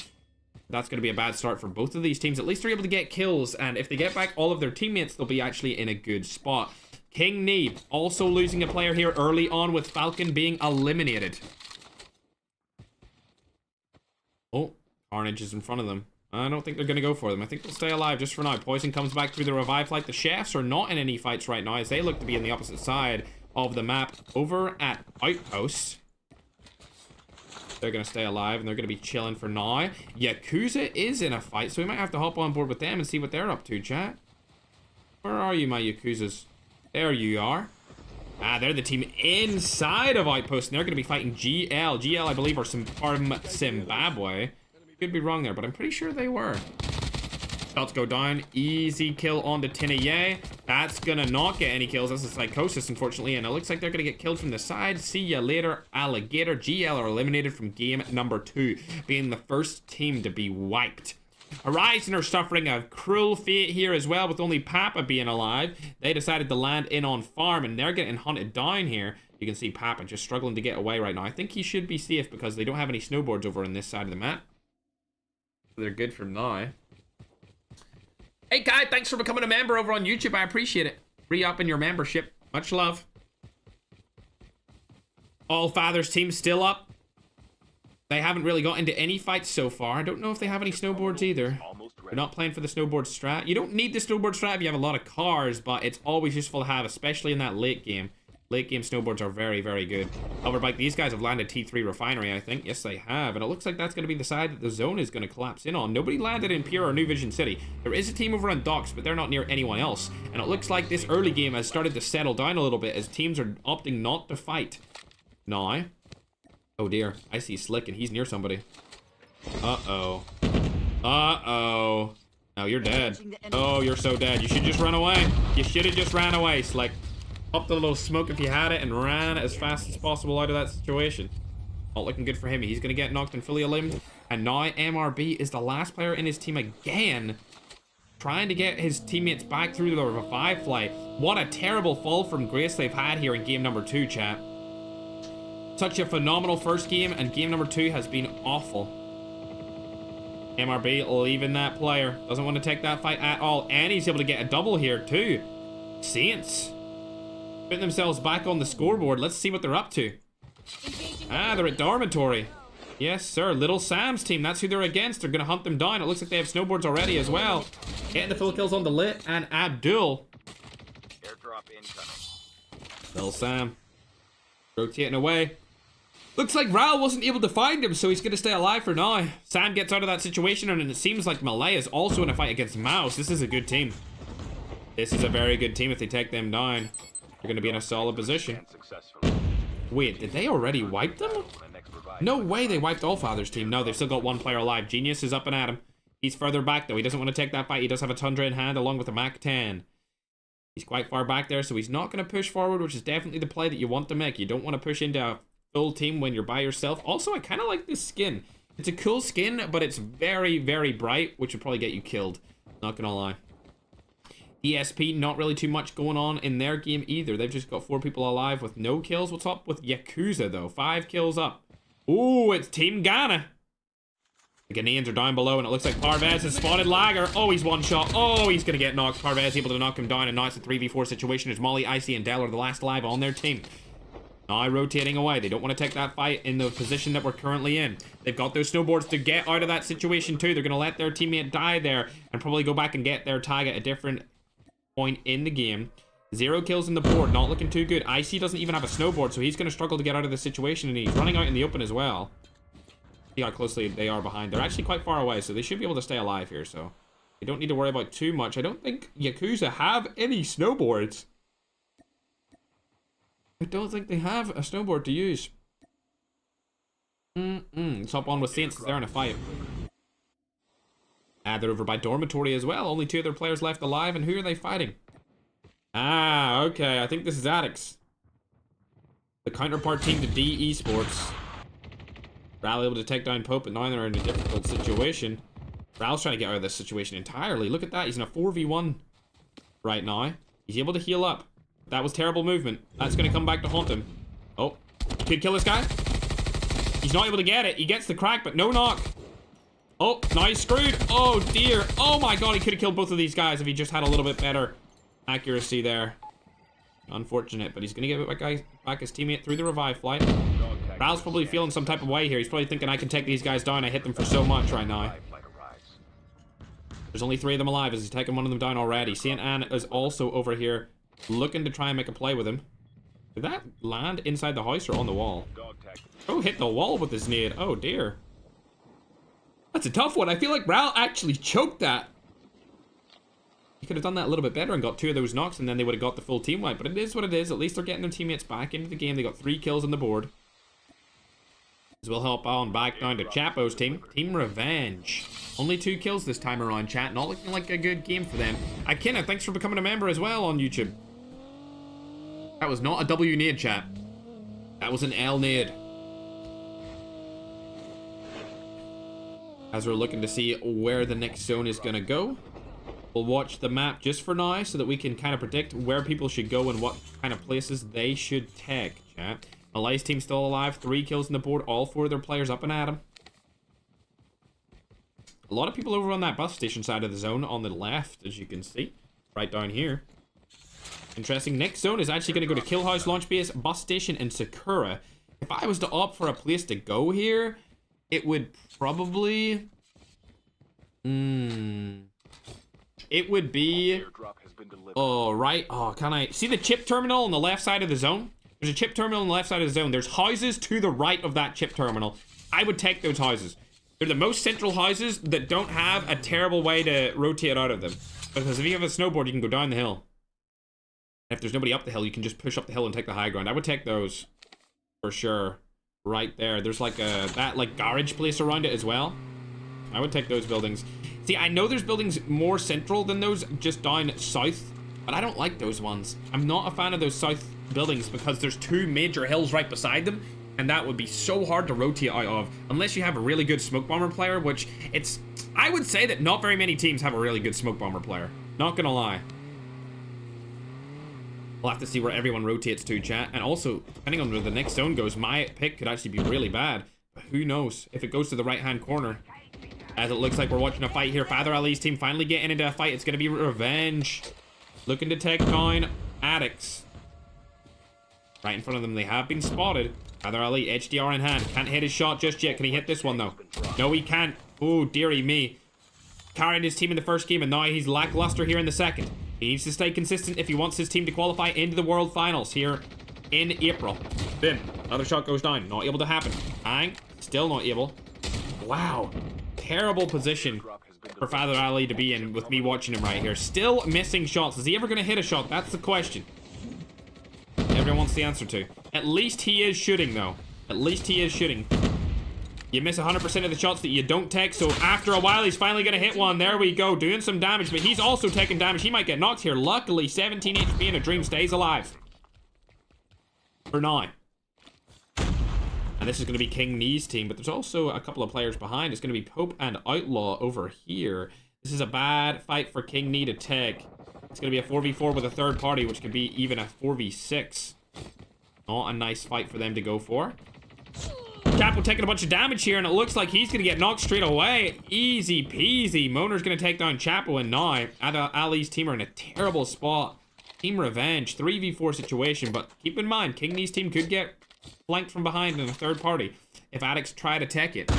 That's gonna be a bad start for both of these teams. At least they're able to get kills, and if they get back all of their teammates, they'll be actually in a good spot. King Knee also losing a player here early on with Falcon being eliminated. Oh, Carnage is in front of them. I don't think they're going to go for them. I think they'll stay alive just for now. Poison comes back through the revive flight. The Chefs are not in any fights right now as they look to be in the opposite side of the map over at Outpost. They're going to stay alive and they're going to be chilling for now. Yakuza is in a fight, so we might have to hop on board with them and see what they're up to, chat. Where are you, my Yakuzas? There you are. Ah, they're the team inside of Outpost, and they're going to be fighting GL. GL, I believe, are from Zimbabwe. Could be wrong there, but I'm pretty sure they were. Shots go down. Easy kill onto Tinaye. That's going to not get any kills. That's a Psychosis, unfortunately, and it looks like they're going to get killed from the side. See ya later, Alligator. GL are eliminated from game number 2, being the first team to be wiped. Horizon are suffering a cruel fate here as well, with only Papa being alive. They decided to land in on farm, and they're getting hunted down here. You can see Papa just struggling to get away right now. I think he should be safe because they don't have any snowboards over on this side of the map. They're good for now. Hey, Kai, thanks for becoming a member over on YouTube. I appreciate it. Re-upping your membership. Much love. All Fathers team still up. They haven't really got into any fights so far. I don't know if they have any snowboards either. They're not playing for the snowboard strat. You don't need the snowboard strat if you have a lot of cars, but it's always useful to have, especially in that late game. Late game snowboards are very, very good. Hoverbike, these guys have landed T3 Refinery, I think. Yes, they have. And it looks like that's going to be the side that the zone is going to collapse in on. Nobody landed in Pure or New Vision City. There is a team over on Docks, but they're not near anyone else. And it looks like this early game has started to settle down a little bit as teams are opting not to fight. Now. Oh dear, I see Slick and he's near somebody. Uh-oh. Uh-oh. No, you're dead. Oh, you're so dead. You should just run away. You should have just ran away, Slick. Popped a little smoke if you had it and ran as fast as possible out of that situation. Not looking good for him. He's going to get knocked and fully limbed. And now MRB is the last player in his team again, trying to get his teammates back through the revive flight. What a terrible fall from grace they've had here in game number 2, chat. Such a phenomenal first game, and game number 2 has been awful. MRB leaving that player. Doesn't want to take that fight at all. And he's able to get a double here too. Saints putting themselves back on the scoreboard. Let's see what they're up to. Ah, they're at Dormitory. Yes, sir. Little Sam's team. That's who they're against. They're going to hunt them down. It looks like they have snowboards already as well. Getting the full kills on the Lit and Abdul. Airdrop incoming. Little Sam rotating away. Looks like Ral wasn't able to find him, so he's going to stay alive for now. Sam gets out of that situation, and it seems like Malay is also in a fight against Mouse. This is a good team. This is a very good team if they take them down. They're going to be in a solid position. Wait, did they already wipe them? No way they wiped Allfather's team. No, they've still got one player alive. Genius is up and at him. He's further back, though. He doesn't want to take that fight. He does have a Tundra in hand, along with a Mac-10. He's quite far back there, so he's not going to push forward, which is definitely the play that you want to make. You don't want to push into a full team when you're by yourself. Also, I kind of like this skin. It's a cool skin, but it's very, very bright, which would probably get you killed. Not gonna lie. ESP, not really too much going on in their game either. They've just got 4 people alive with no kills. What's up with Yakuza, though? 5 kills up. Ooh, it's Team Ghana. The Ghanaians are down below, and it looks like Parvez has spotted Lager. Oh, he's one shot. Oh, he's gonna get knocked. Parvez able to knock him down, and now it's a 3v4 situation as Molly, Icy, and Dell are the last alive on their team. Now rotating away. They don't want to take that fight in the position that we're currently in. They've got those snowboards to get out of that situation too. They're going to let their teammate die there and probably go back and get their tag at a different point in the game. 0 kills in the board. Not looking too good. Icy doesn't even have a snowboard, so he's going to struggle to get out of the situation, and he's running out in the open as well. See how closely they are behind. They're actually quite far away, so they should be able to stay alive here, so you don't need to worry about too much. I don't think Yakuza have any snowboards. I don't think they have a snowboard to use. Let's hop on with Saints. They're in a fight. Ah, they're over by Dormitory as well. Only 2 of their players left alive, and who are they fighting? Ah, okay. I think this is Addicts. The counterpart team to D Esports. Ral able to take down Pope, but now they're in a difficult situation. Ral's trying to get out of this situation entirely. Look at that. He's in a 4v1 right now. He's able to heal up. That was terrible movement. That's going to come back to haunt him. Oh, could kill this guy. He's not able to get it. He gets the crack, but no knock. Oh, now he's screwed. Oh, dear. Oh, my God. He could have killed both of these guys if he just had a little bit better accuracy there. Unfortunate, but he's going to give it back his teammate through the revive flight. Ral's probably feeling some type of way here. He's probably thinking, I can take these guys down. I hit them for so much right now. There's only 3 of them alive as he's taken one of them down already. Saint Anne is also over here, looking to try and make a play with him. Did that land inside the house or on the wall? Oh, hit the wall with his nade. Oh, dear. That's a tough one. I feel like Ral actually choked that. He could have done that a little bit better and got 2 of those knocks, and then they would have got the full team wipe. But it is what it is. At least they're getting their teammates back into the game. They got 3 kills on the board. As we'll help on back down to Chapo's team. Team Revenge. Only 2 kills this time around, chat. Not looking like a good game for them. Akina, thanks for becoming a member as well on YouTube. That was not a W nade, chat. That was an L nade. As we're looking to see where the next zone is going to go, we'll watch the map just for now so that we can kind of predict where people should go and what kind of places they should take, chat. Malay's team still alive. 3 kills on the board. All 4 of their players up and at him. A lot of people over on that bus station side of the zone on the left, as you can see. Right down here. Interesting. Next zone is actually going to go to Killhouse, Launch Base, Bus Station, and Sakura. If I was to opt for a place to go here, it would probably... It would be... Oh, right. Oh, can I... See the chip terminal on the left side of the zone? There's a chip terminal on the left side of the zone. There's houses to the right of that chip terminal. I would take those houses. They're the most central houses that don't have a terrible way to rotate out of them. Because if you have a snowboard, you can go down the hill. If there's nobody up the hill, you can just push up the hill and take the high ground. I would take those for sure. Right there. There's like that like garage place around it as well. I would take those buildings. See, I know there's buildings more central than those just down south, but I don't like those ones. I'm not a fan of those south buildings because there's 2 major hills right beside them, and that would be so hard to rotate out of unless you have a really good smoke bomber player, which it's... I would say that not very many teams have a really good smoke bomber player. Not gonna lie. We'll have to see where everyone rotates to, chat. And also, depending on where the next zone goes, my pick could actually be really bad. But who knows if it goes to the right-hand corner. As it looks like we're watching a fight here. Father Ali's team finally getting into a fight. It's going to be revenge. Looking to take down Addicts. Right in front of them. They have been spotted. Father Ali, HDR in hand. Can't hit his shot just yet. Can he hit this one, though? No, he can't. Oh, dearie me. Carrying his team in the first game, and now he's lackluster here in the second. He needs to stay consistent if he wants his team to qualify into the World Finals here in April. Boom. Another shot goes down. Not able to happen. Bang. Still not able. Wow. Terrible position for Father Ali to be in with me watching him right here. Still missing shots. Is he ever going to hit a shot? That's the question. Everyone wants the answer to. At least he is shooting, though. At least he is shooting. You miss 100% of the shots that you don't take, so after a while, he's finally going to hit one. There we go, doing some damage, but he's also taking damage. He might get knocked here. Luckily, 17 HP and a dream stays alive. For now. And this is going to be King Knee's team, but there's also a couple of players behind. It's going to be Pope and Outlaw over here. This is a bad fight for King Knee to take. It's going to be a 4v4 with a third party, which could be even a 4v6. Not a nice fight for them to go for. Capo taking a bunch of damage here, and it looks like he's going to get knocked straight away. Easy peasy. Moner's going to take down Chapo, and now Ali's team are in a terrible spot. Team revenge, 3v4 situation, but keep in mind, King Knee's team could get flanked from behind in a third party if Addicts try to tech it.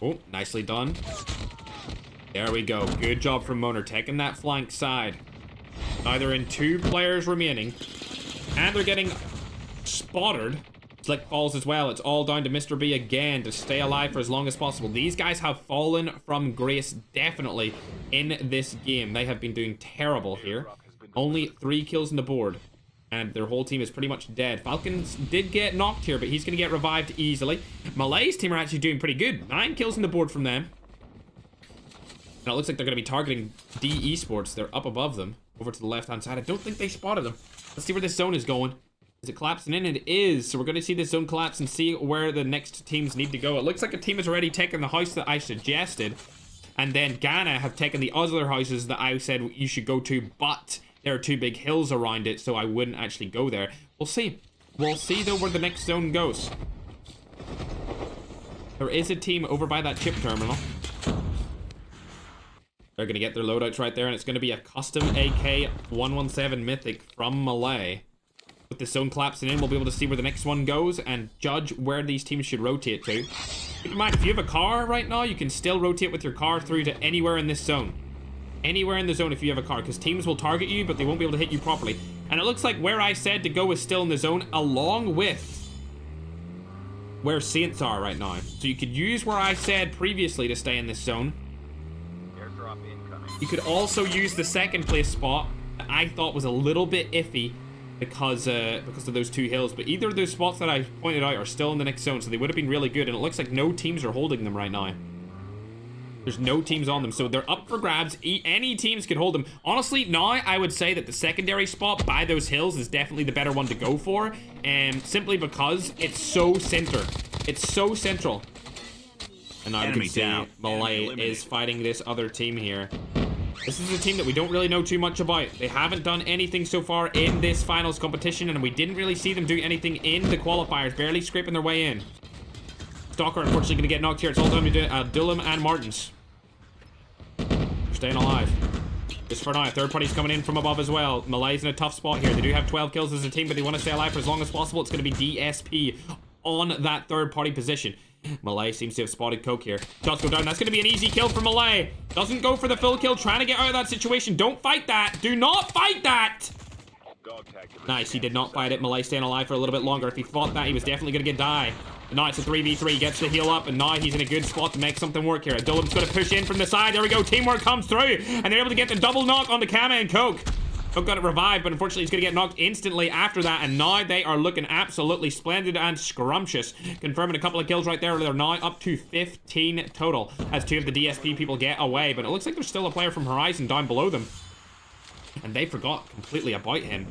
Oh, nicely done. There we go. Good job from Moner taking that flank side. Now they're in 2 players remaining, and they're getting spotted. Slick falls as well. It's all down to Mr. B again to stay alive for as long as possible. These guys have fallen from grace definitely in this game. They have been doing terrible here. Only 3 kills on the board, and their whole team is pretty much dead. Falcons did get knocked here, but he's going to get revived easily. Malay's team are actually doing pretty good. 9 kills on the board from them. And it looks like they're going to be targeting D Esports. They're up above them, over to the left-hand side. I don't think they spotted them. Let's see where this zone is going. Is it collapsing in? It is. So we're going to see this zone collapse and see where the next teams need to go. It looks like a team has already taken the house that I suggested. And then Ghana have taken the other houses that I said you should go to. But there are 2 big hills around it, so I wouldn't actually go there. We'll see. We'll see, though, where the next zone goes. There is a team over by that chip terminal. They're going to get their loadouts right there, and it's going to be a custom AK-117 Mythic from Malay. With the zone collapsing in, we'll be able to see where the next one goes and judge where these teams should rotate to. Keep in mind, if you have a car right now, you can still rotate with your car through to anywhere in this zone. Anywhere in the zone if you have a car, because teams will target you, but they won't be able to hit you properly. And it looks like where I said to go is still in the zone, along with where Saints are right now. So you could use where I said previously to stay in this zone. Airdrop incoming. You could also use the second place spot that I thought was a little bit iffy because of those 2 hills. But either of those spots that I pointed out are still in the next zone, so they would have been really good. And it looks like no teams are holding them right now. There's no teams on them, so they're up for grabs. Any teams can hold them. Honestly, now I would say that the secondary spot by those hills is definitely the better one to go for, simply because it's so center. It's so central. And now we can see Malay is fighting this other team here. This is a team that we don't really know too much about. They haven't done anything so far in this finals competition, and we didn't really see them do anything in the qualifiers, barely scraping their way in. Stalker, unfortunately, going to get knocked here. It's all down to Dillum and Martins. They're staying alive. Just for now, third party's coming in from above as well. Malay's in a tough spot here. They do have 12 kills as a team, but they want to stay alive for as long as possible. It's going to be DSP on that third party position. Malay seems to have spotted Coke here. Shots go down. That's going to be an easy kill for Malay. Doesn't go for the full kill. Trying to get out of that situation. Don't fight that. Do not fight that. Nice. He did not fight it. Malay staying alive for a little bit longer. If he fought that, he was definitely going to get die. And now it's a 3v3. Gets the heal up. And now he's in a good spot to make something work here. Dillum's going to push in from the side. There we go. Teamwork comes through. And they're able to get the double knock on the Kama and Coke. Coke got it revived, but unfortunately he's going to get knocked instantly after that, and now they are looking absolutely splendid and scrumptious. Confirming a couple of kills right there. They're now up to 15 total as 2 of the DSP people get away, but it looks like there's still a player from Horizon down below them, and they forgot completely about him.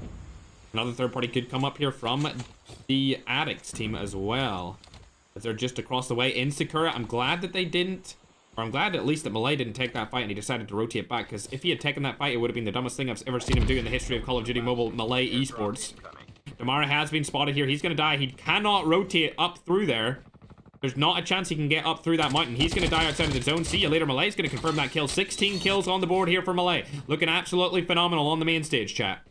Another third party could come up here from the Addicts team as well, as they're just across the way in Sakura. I'm glad that they didn't I'm glad at least that Malay didn't take that fight and he decided to rotate back, because if he had taken that fight, it would have been the dumbest thing I've ever seen him do in the history of Call of Duty Mobile Malay esports. Damara has been spotted here. He's going to die. He cannot rotate up through there. There's not a chance he can get up through that mountain. He's going to die outside of the zone. See you later, Malay. He's going to confirm that kill. 16 kills on the board here for Malay. Looking absolutely phenomenal on the main stage, chat.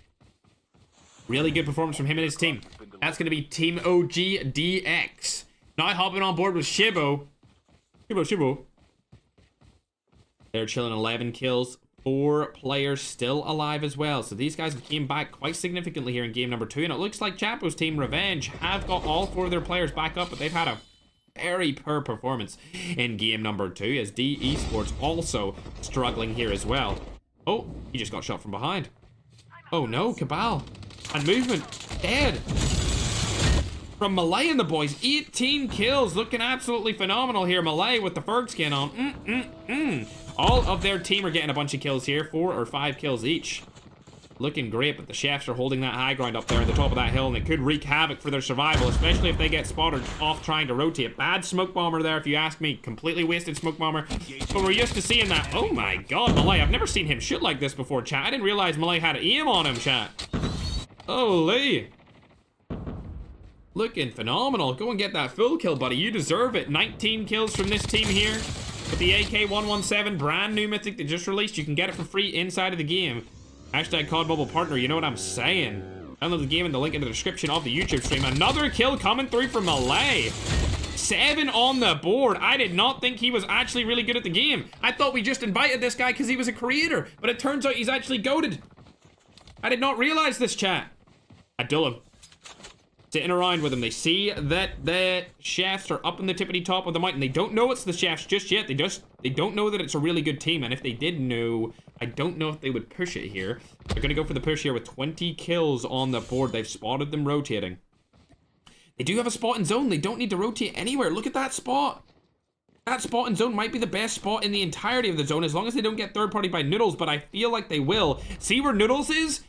Really good performance from him and his team. That's going to be Team OG DX. Now hopping on board with Shibo. Shibo. They're chilling 11 kills. 4 players still alive as well. So these guys came back quite significantly here in game number 2. And it looks like Chapo's team, Revenge, have got all 4 of their players back up. But they've had a very poor performance in game number 2. As D Esports also struggling here as well. Oh, he just got shot from behind. Oh no, Cabal. And movement. Dead. From Malay and the boys. 18 kills. Looking absolutely phenomenal here. Malay with the Ferg skin on. All of their team are getting a bunch of kills here. 4 or 5 kills each. Looking great, but the Chefs are holding that high ground up there at the top of that hill, and it could wreak havoc for their survival, especially if they get spotted off trying to rotate. Bad smoke bomber there, if you ask me. Completely wasted smoke bomber. But we're used to seeing that. Oh my god, Malay. I've never seen him shoot like this before, chat. I didn't realize Malay had aim on him, chat. Holy. Looking phenomenal. Go and get that full kill, buddy. You deserve it. 19 kills from this team here. With the AK-117, brand new mythic they just released. You can get it for free inside of the game. Hashtag COD Mobile partner, you know what I'm saying. Download the game in the link in the description of the YouTube stream. Another kill coming through from Malay. 7 on the board. I did not think he was actually really good at the game. I thought we just invited this guy because he was a creator. But it turns out he's actually goated. I did not realize this, chat. Adullam. Sitting around with him. They see that the Chefs are up in the tippity top of the mountain. They don't know it's the Chefs just yet. They don't know that it's a really good team. And if they did know, I don't know if they would push it here. They're going to go for the push here with 20 kills on the board. They've spotted them rotating. They do have a spot in zone. They don't need to rotate anywhere. Look at that spot. That spot in zone might be the best spot in the entirety of the zone, as long as they don't get third party by Noodles, but I feel like they will. See where Noodles is?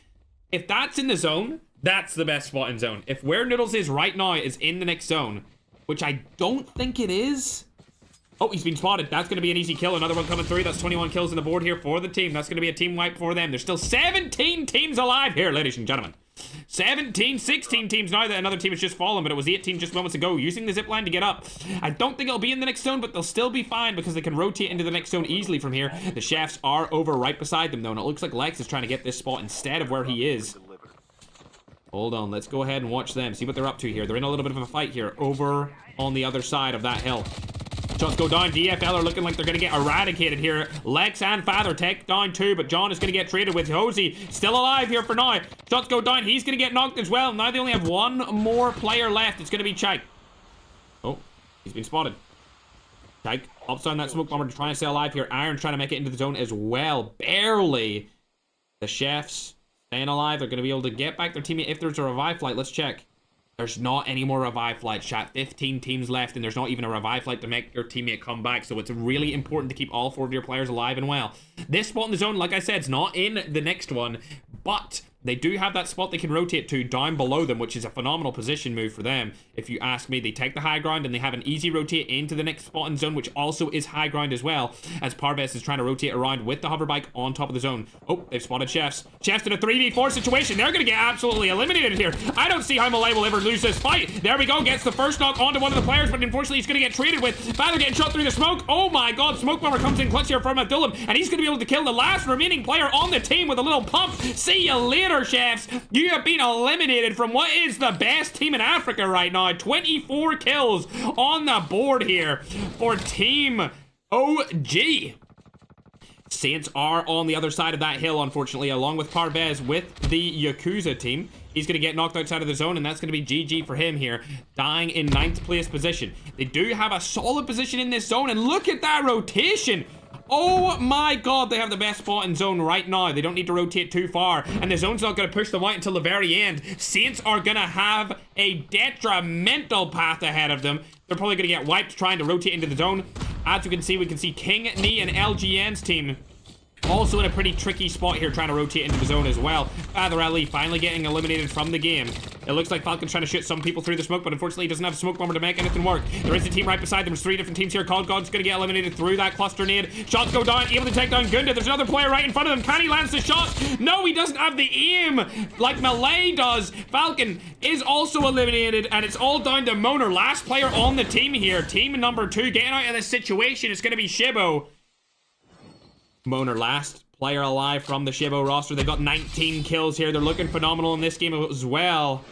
If that's in the zone, that's the best spot in zone. If where Noodles is right now is in the next zone, which I don't think it is. Oh, he's been spotted. That's going to be an easy kill. Another one coming through. That's 21 kills on the board here for the team. That's going to be a team wipe for them. There's still 17 teams alive here, ladies and gentlemen. 16 teams now that another team has just fallen, but it was 18 just moments ago, using the zip line to get up. I don't think it'll be in the next zone, but they'll still be fine because they can rotate into the next zone easily from here. The Chefs are over right beside them, though, and it looks like Lex is trying to get this spot instead of where he is. Hold on, let's go ahead and watch them, see what they're up to here. They're in a little bit of a fight here over on the other side of that hill. Shots go down. DFL are looking like they're going to get eradicated here. Lex and FatherTech down too, but John is going to get traded with Hosey. Still alive here for now. Shots go down. He's going to get knocked as well. Now they only have one more player left. It's going to be Chike. Oh, he's been spotted. Chike hops down that smoke bomber to try and stay alive here. Iron trying to make it into the zone as well. Barely. The Chefs staying alive. They're going to be able to get back their teammate if there's a revive flight. Let's check. There's not any more revive flights, chat. 15 teams left, and there's not even a revive flight to make your teammate come back. So it's really important to keep all 4 of your players alive and well. This spot in the zone, like I said, it's not in the next one, but they do have that spot they can rotate to down below them, which is a phenomenal position move for them. If you ask me, they take the high ground and they have an easy rotate into the next spot in zone, which also is high ground as well, as Parves is trying to rotate around with the hover bike on top of the zone. Oh, they've spotted Chefs. Chefs in a 3v4 situation. They're going to get absolutely eliminated here. I don't see how Malay will ever lose this fight. There we go. Gets the first knock onto one of the players, but unfortunately he's going to get traded with. Father getting shot through the smoke. Oh my god. Smoke bomber comes in clutch here from Abdullam, and he's going to be able to kill the last remaining player on the team with a little pump. See you later, Chefs. You have been eliminated from what is the best team in Africa right now. 24 kills on the board here for Team OG. Saints are on the other side of that hill, unfortunately, along with Parvez with the Yakuza team. He's going to get knocked outside of the zone, and that's going to be GG for him here, dying in 9th place position. They do have a solid position in this zone, and look at that rotation. Oh my god, they have the best spot in zone right now. They don't need to rotate too far, and the zone's not going to push them out until the very end. Saints are going to have a detrimental path ahead of them. They're probably going to get wiped trying to rotate into the zone. As you can see, we can see King, Nee, and LGN's team Also in a pretty tricky spot here, trying to rotate into the zone as well. Father Ali finally getting eliminated from the game. It looks like Falcon's trying to shoot some people through the smoke, but unfortunately he doesn't have a smoke bomber to make anything work. There is a team right beside them. There's 3 different teams here. COD God's gonna get eliminated through that cluster nade. Shots go down, able to take down Gunda. There's another player right in front of him. Can he land the shots? No, he doesn't have the aim like Malay does. Falcon is also eliminated, and it's all down to Moner. Last player on the team here. Team number 2 getting out of this situation. It's gonna be Shibo. Moner last player alive from the Shibo roster. They got 19 kills here. They're looking phenomenal in this game as well.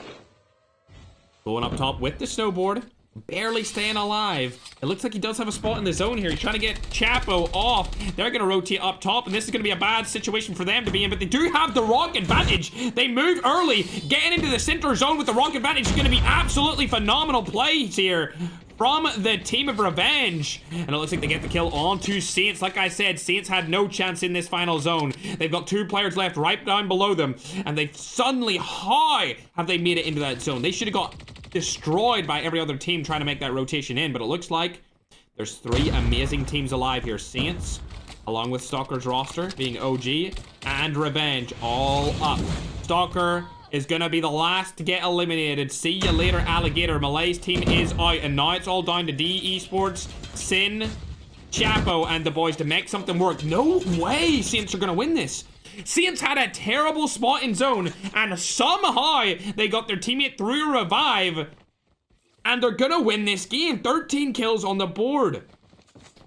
Going up top with the snowboard. Barely staying alive. It looks like he does have a spot in the zone here. He's trying to get Chapo off. They're going to rotate up top, and this is going to be a bad situation for them to be in, but they do have the rock advantage. They move early. Getting into the center zone with the rock advantage is going to be absolutely phenomenal plays here from the team of Revenge. And it looks like they get the kill onto Saints. Like I said, Saints had no chance in this final zone. They've got 2 players left right down below them, and they've suddenly, how have they made it into that zone? They should have got destroyed by every other team trying to make that rotation in, but it looks like there's 3 amazing teams alive here. Saints, along with Stalker's roster, being OG, and Revenge, all up. Stalker is gonna be the last to get eliminated. See you later, Alligator. Malay's team is out, and now it's all down to DE Esports, Sin, Chapo, and the boys to make something work. No way Saints are gonna win this. Saints had a terrible spot in zone, and somehow they got their teammate through a revive, and they're gonna win this game. 13 kills on the board.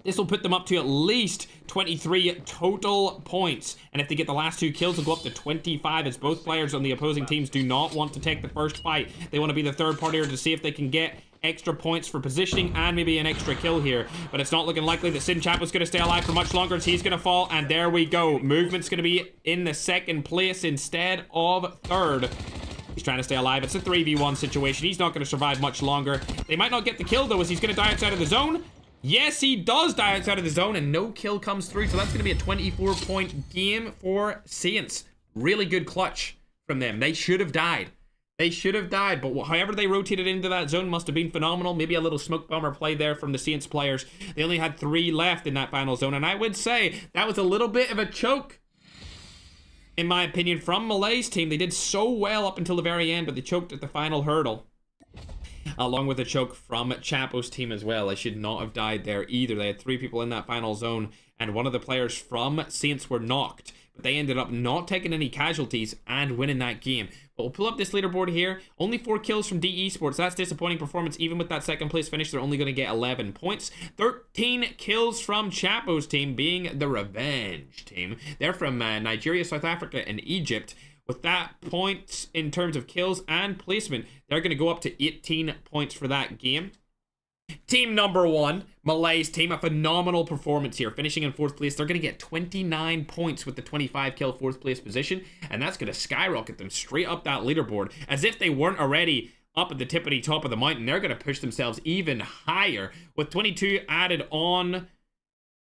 This will put them up to at least 23 total points. And if they get the last 2 kills, they'll go up to 25, as both players on the opposing teams do not want to take the first fight. They want to be the third partier to see if they can get extra points for positioning and maybe an extra kill here. But it's not looking likely that Sin Chapo's going to stay alive for much longer, as he's going to fall. And there we go. Movement's going to be in the 2nd place instead of 3rd. He's trying to stay alive. It's a 3v1 situation. He's not going to survive much longer. They might not get the kill, though, as he's going to die outside of the zone. Yes, he does die outside of the zone, and no kill comes through. So that's going to be a 24-point game for Saints. Really good clutch from them. They should have died. They should have died, but however they rotated into that zone must have been phenomenal. Maybe a little smoke bomber play there from the Saints players. They only had 3 left in that final zone, and I would say that was a little bit of a choke, in my opinion, from Malay's team. They did so well up until the very end, but they choked at the final hurdle. Along with a choke from Chapo's team as well. They should not have died there either. They had 3 people in that final zone, and one of the players from Saints were knocked, but they ended up not taking any casualties and winning that game. But we'll pull up this leaderboard here. Only 4 kills from DE Sports. That's disappointing performance. Even with that 2nd place finish, they're only going to get 11 points. 13 kills from Chapo's team, being the Revenge team. They're from Nigeria, South Africa, and Egypt. With that points in terms of kills and placement, they're going to go up to 18 points for that game. Team number 1, Malay's team, a phenomenal performance here, finishing in 4th place. They're going to get 29 points with the 25 kill 4th place position, and that's going to skyrocket them straight up that leaderboard. As if they weren't already up at the tippity top of the mountain, they're going to push themselves even higher with 22 added on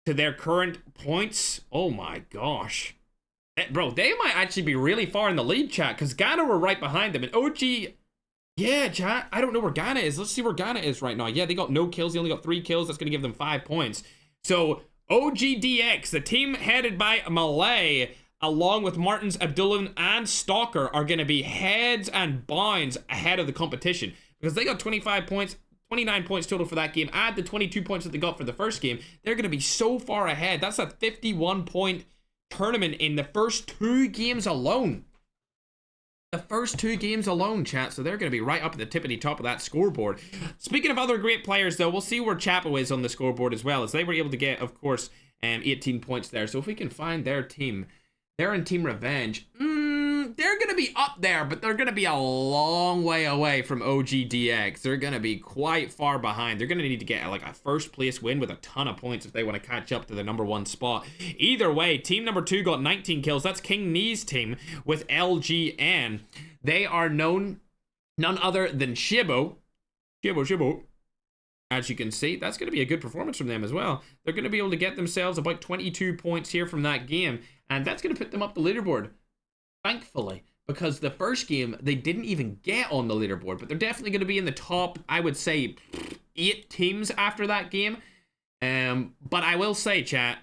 to their current points. Oh my gosh. Bro, they might actually be really far in the lead, chat, because Ghana were right behind them, and OG... Yeah, chat, I don't know where Ghana is. Let's see where Ghana is right now. Yeah, they got no kills. They only got 3 kills. That's going to give them 5 points. So, OGDX, the team headed by Malay, along with Martins, Abdullah, and Stalker, are going to be heads and bounds ahead of the competition, because they got 25 points, 29 points total for that game. Add the 22 points that they got for the first game. They're going to be so far ahead. That's a 51-point tournament in the first 2 games alone. The first 2 games alone, chat. So they're going to be right up at the tippity top of that scoreboard. Speaking of other great players, though, we'll see where Chapo is on the scoreboard as well, as they were able to get, of course, 18 points there. So if we can find their team, they're in Team Revenge. They're going to be up there, but they're going to be a long way away from OGDX. They're going to be quite far behind. They're going to need to get like a 1st place win with a ton of points if they want to catch up to the number 1 spot. Either way, team number 2 got 19 kills. That's King Knee's team with LGN. They are known none other than Shibo. Shibo. As you can see, that's going to be a good performance from them as well. They're going to be able to get themselves about 22 points here from that game, and that's going to put them up the leaderboard. Thankfully, because the first game, they didn't even get on the leaderboard, but they're definitely going to be in the top, I would say, 8 teams after that game. But I will say, chat,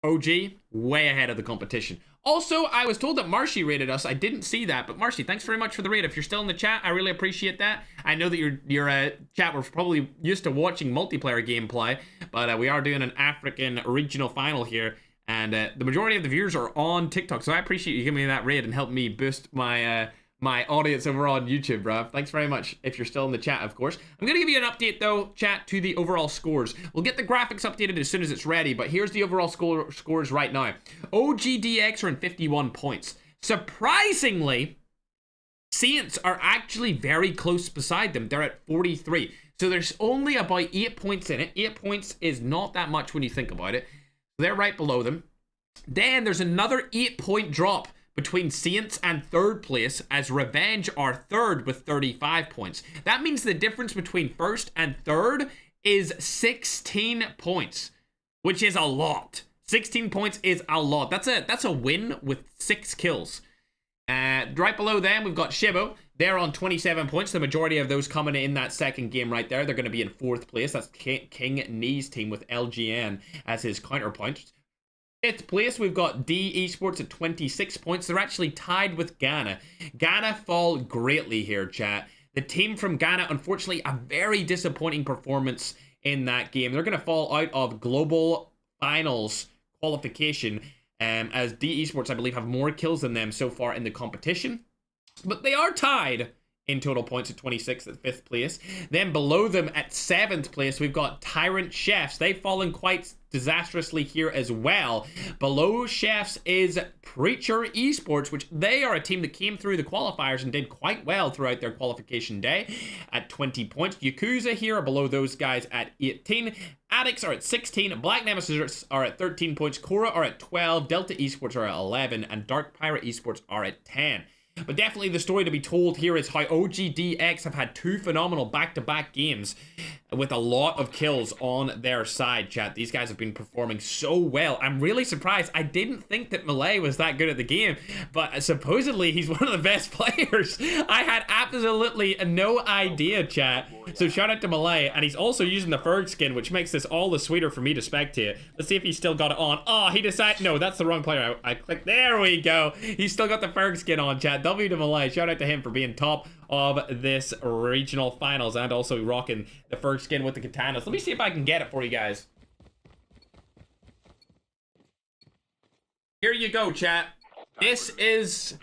OG, way ahead of the competition. Also, I was told that Marshy rated us. I didn't see that, but Marshy, thanks very much for the raid. If you're still in the chat, I really appreciate that. I know that your chat, we're probably used to watching multiplayer gameplay, but we are doing an African regional final here, and the majority of the viewers are on TikTok, so I appreciate you giving me that raid and help me boost my my audience over on YouTube, bro. Thanks very much if you're still in the chat, of course. I'm gonna give you an update though, chat, to the overall scores. We'll get the graphics updated as soon as it's ready, but here's the overall scores right now. OGDX are in 51 points. Surprisingly, Saints are actually very close beside them. They're at 43. So there's only about 8 points in it. 8 points is not that much when you think about it. They're right below them. Then there's another 8-point drop between Saints and third place, as Revenge are third with 35 points. That means the difference between first and third is 16 points, which is a lot. 16 points is a lot. That's a win with 6 kills. Right below them, we've got Shibo. They're on 27 points. The majority of those coming in that second game right there. They're going to be in 4th place. That's King Knee's team with LGN as his counterpoint. 5th place, we've got D Esports at 26 points. They're actually tied with Ghana. Ghana fall greatly here, chat. The team from Ghana, unfortunately, a very disappointing performance in that game. They're going to fall out of global finals qualification, as D Esports, I believe, have more kills than them so far in the competition. But they are tied in total points at 26 at 5th place. Then below them at 7th place, we've got Tyrant Chefs. They've fallen quite disastrously here as well. Below Chefs is Preacher Esports, which they are a team that came through the qualifiers and did quite well throughout their qualification day at 20 points. Yakuza here are below those guys at 18. Addicts are at 16. Black Nemesis are at 13 points. Cora are at 12. Delta Esports are at 11. And Dark Pirate Esports are at 10. But definitely the story to be told here is how OGDX have had 2 phenomenal back-to-back games with a lot of kills on their side, chat. These guys have been performing so well. I'm really surprised. I didn't think that Malay was that good at the game, but supposedly he's one of the best players. I had absolutely no idea, chat. So shout out to Malay, and he's also using the Ferg skin, which makes this all the sweeter for me to spectate. Let's see if he's still got it on. Oh, he decided, no, that's the wrong player. I clicked, there we go. He's still got the Ferg skin on, chat. W to Malay. Shout out to him for being top of this regional finals and also rocking the Ferg skin with the katanas. Let me see if I can get it for you guys. Here you go, chat. This is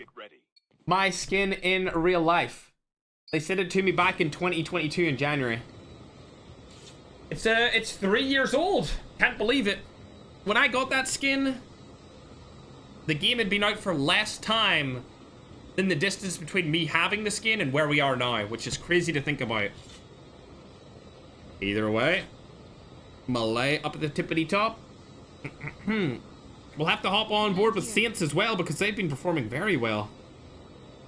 my skin in real life. They sent it to me back in 2022 in January. It's 3 years old. Can't believe it. When I got that skin, the game had been out for less time than the distance between me having the skin and where we are now, which is crazy to think about. Either way, Malay up at the tippity top. We'll have to hop on board with Saints as well, because they've been performing very well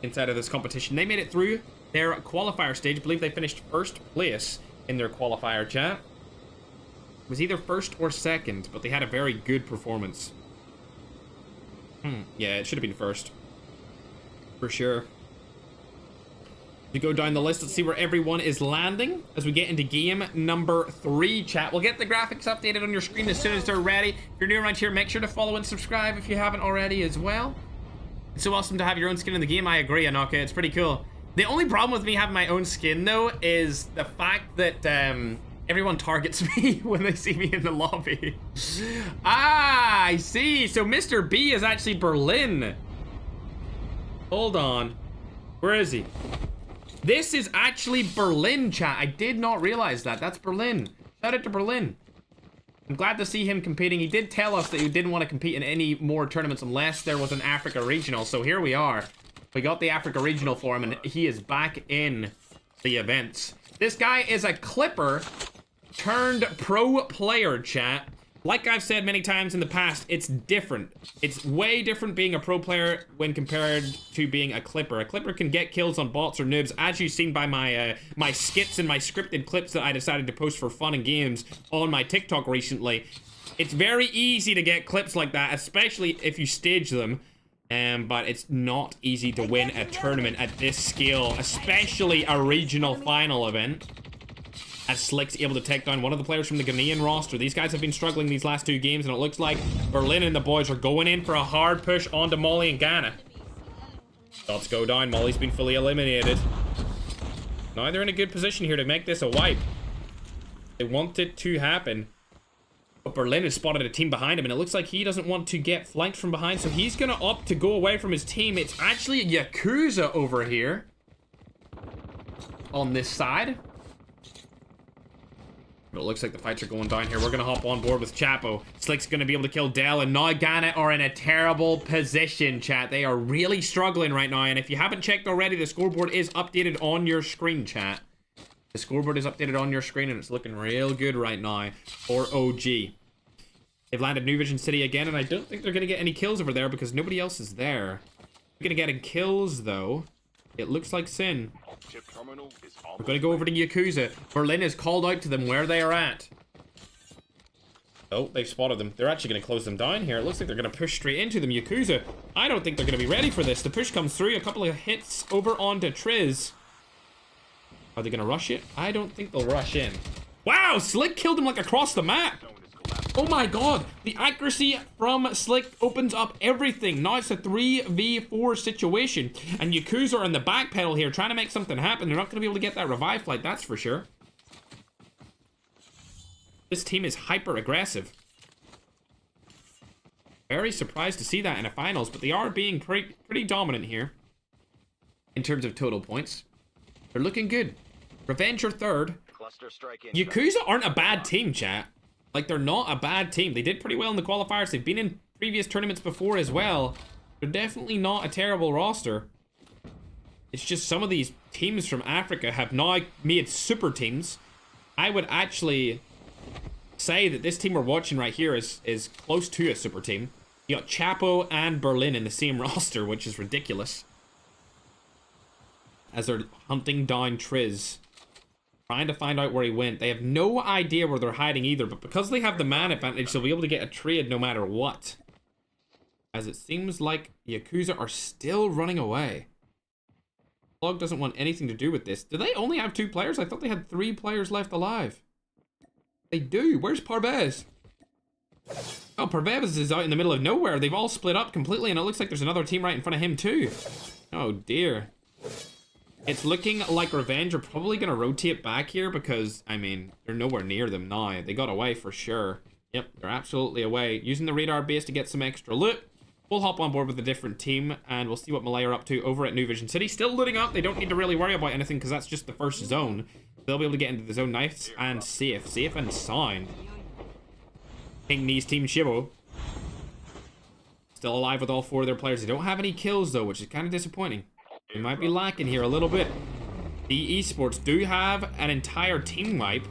inside of this competition. They made it through their qualifier stage. I believe they finished 1st place in their qualifier, chat. It was either 1st or 2nd, but they had a very good performance. Yeah, it should have been 1st. For sure. We go down the list, let's see where everyone is landing as we get into game number 3, chat. We'll get the graphics updated on your screen as soon as they're ready. If you're new around here, make sure to follow and subscribe if you haven't already as well. It's so awesome to have your own skin in the game. I agree, Anaka. It's pretty cool. The only problem with me having my own skin, though, is the fact that everyone targets me when they see me in the lobby. Ah, I see. So Mr. B is actually Berlin. Hold on. Where is he? This is actually Berlin, chat. I did not realize that. That's Berlin. Shout out to Berlin. I'm glad to see him competing. He did tell us that he didn't want to compete in any more tournaments unless there was an Africa Regional. So here we are. We got the Africa Regional for him, and he is back in the events. This guy is a Clipper turned pro player, chat. Like I've said many times in the past, it's different. It's way different being a pro player when compared to being a Clipper. A Clipper can get kills on bots or noobs, as you've seen by my my skits and my scripted clips that I decided to post for fun and games on my TikTok recently. It's very easy to get clips like that, especially if you stage them. But it's not easy to win a tournament at this scale, especially a regional final event. as Slick's able to take down one of the players from the Ghanaian roster. These guys have been struggling these last 2 games, and it looks like Berlin and the boys are going in for a hard push onto Molly and Ghana. Shots go down. Molly's been fully eliminated. Now they're in a good position here to make this a wipe. They want it to happen. But Berlin has spotted a team behind him, and it looks like he doesn't want to get flanked from behind, so he's going to opt to go away from his team. It's actually a Yakuza over here on this side. But it looks like the fights are going down here. We're going to hop on board with Chapo. Slick's going to be able to kill Dell, and now Ghana are in a terrible position, chat. They are really struggling right now, and if you haven't checked already, the scoreboard is updated on your screen, chat. The scoreboard is updated on your screen, and it's looking real good right now for OG. They've landed New Vision City again, and I don't think they're going to get any kills over there because nobody else is there. We're going to get kills, though. It looks like Sin. We're going to go over to Yakuza. Berlin has called out to them where they are at. Oh, they've spotted them. They're actually going to close them down here. It looks like they're going to push straight into them. Yakuza, I don't think they're going to be ready for this. The push comes through. A couple of hits over onto Triz. Are they going to rush it? I don't think they'll rush in. Wow, Slick killed him like across the map. Oh my god, the accuracy from Slick opens up everything. Now it's a 3v4 situation, and Yakuza are in the back pedal here trying to make something happen. They're not going to be able to get that revive flight, that's for sure. This team is hyper aggressive. Very surprised to see that in a finals, but they are being pretty dominant here in terms of total points. They're looking good. Revenge are third. Yakuza aren't a bad team, chat. Like, they're not a bad team. They did pretty well in the qualifiers. They've been in previous tournaments before as well. They're definitely not a terrible roster. It's just some of these teams from Africa have now made super teams. I would actually say that this team we're watching right here is close to a super team. You got Chapo and Berlin in the same roster, which is ridiculous. As they're hunting down Triz. Trying to find out where he went. They have no idea where they're hiding either, but because they have the man advantage, they'll be able to get a trade no matter what. As it seems like Yakuza are still running away. Plug doesn't want anything to do with this. Do they only have 2 players? I thought they had 3 players left alive. They do. Where's Parvez? Oh, Parvez is out in the middle of nowhere. They've all split up completely, and it looks like there's another team right in front of him too. Oh dear. It's looking like Revenge are probably going to rotate back here because, I mean, they're nowhere near them now. They got away for sure. Yep, they're absolutely away. Using the radar base to get some extra loot. We'll hop on board with a different team and we'll see what Malay are up to over at New Vision City. Still looting up. They don't need to really worry about anything because that's just the first zone. They'll be able to get into the zone nice and safe. Safe and sound. King Knees Team Shibo. Still alive with all 4 of their players. They don't have any kills though, which is kind of disappointing. They might be lacking here a little bit. The esports do have an entire team wipe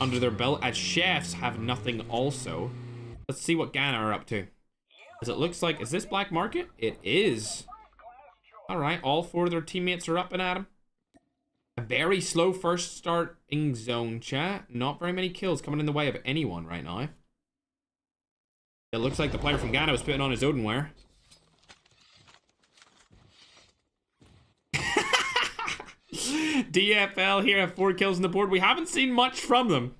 under their belt, as Chefs have nothing also. Let's see what Ghana are up to. As it looks like, is this Black Market? It is. Alright, all 4 of their teammates are up and at 'em. A very slow first starting zone, chat. Not very many kills coming in the way of anyone right now. It looks like the player from Ghana was putting on his Odinware. DFL here have 4 kills on the board. We haven't seen much from them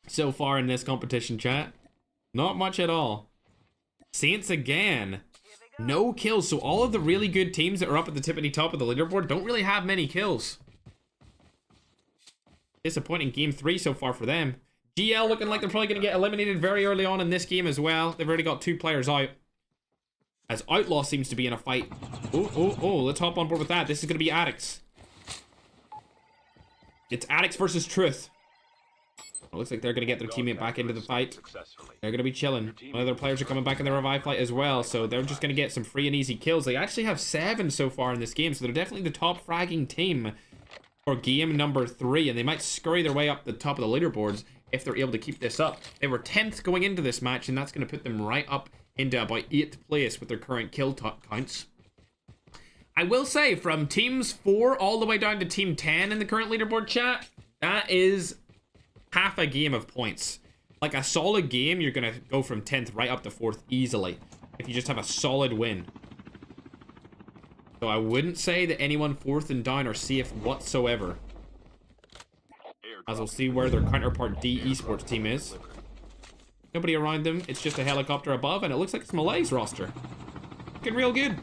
so far in this competition, chat. Not much at all. Saints again. No kills. So all of the really good teams that are up at the tippity top of the leaderboard don't really have many kills. Disappointing game 3 so far for them. GL looking like they're probably going to get eliminated very early on in this game as well. They've already got 2 players out. As Outlaw seems to be in a fight. Oh, let's hop on board with that. This is going to be Addicts. It's Addicts versus Truth. It looks like they're going to get their teammate back into the fight. They're going to be chilling. One of their players are coming back in the revive flight as well, so they're just going to get some free and easy kills. They actually have 7 so far in this game, so they're definitely the top fragging team for game number 3, and they might scurry their way up the top of the leaderboards if they're able to keep this up. They were 10th going into this match, and that's going to put them right up into about 8th place with their current kill counts. I will say, from teams 4 all the way down to team 10 in the current leaderboard, chat, that is half a game of points. Like a solid game, you're going to go from 10th right up to 4th easily if you just have a solid win. So I wouldn't say that anyone 4th and down are safe whatsoever. as we'll see where their counterpart D esports team is. Nobody around them. It's just a helicopter above, and it looks like it's Malay's roster. Looking real good.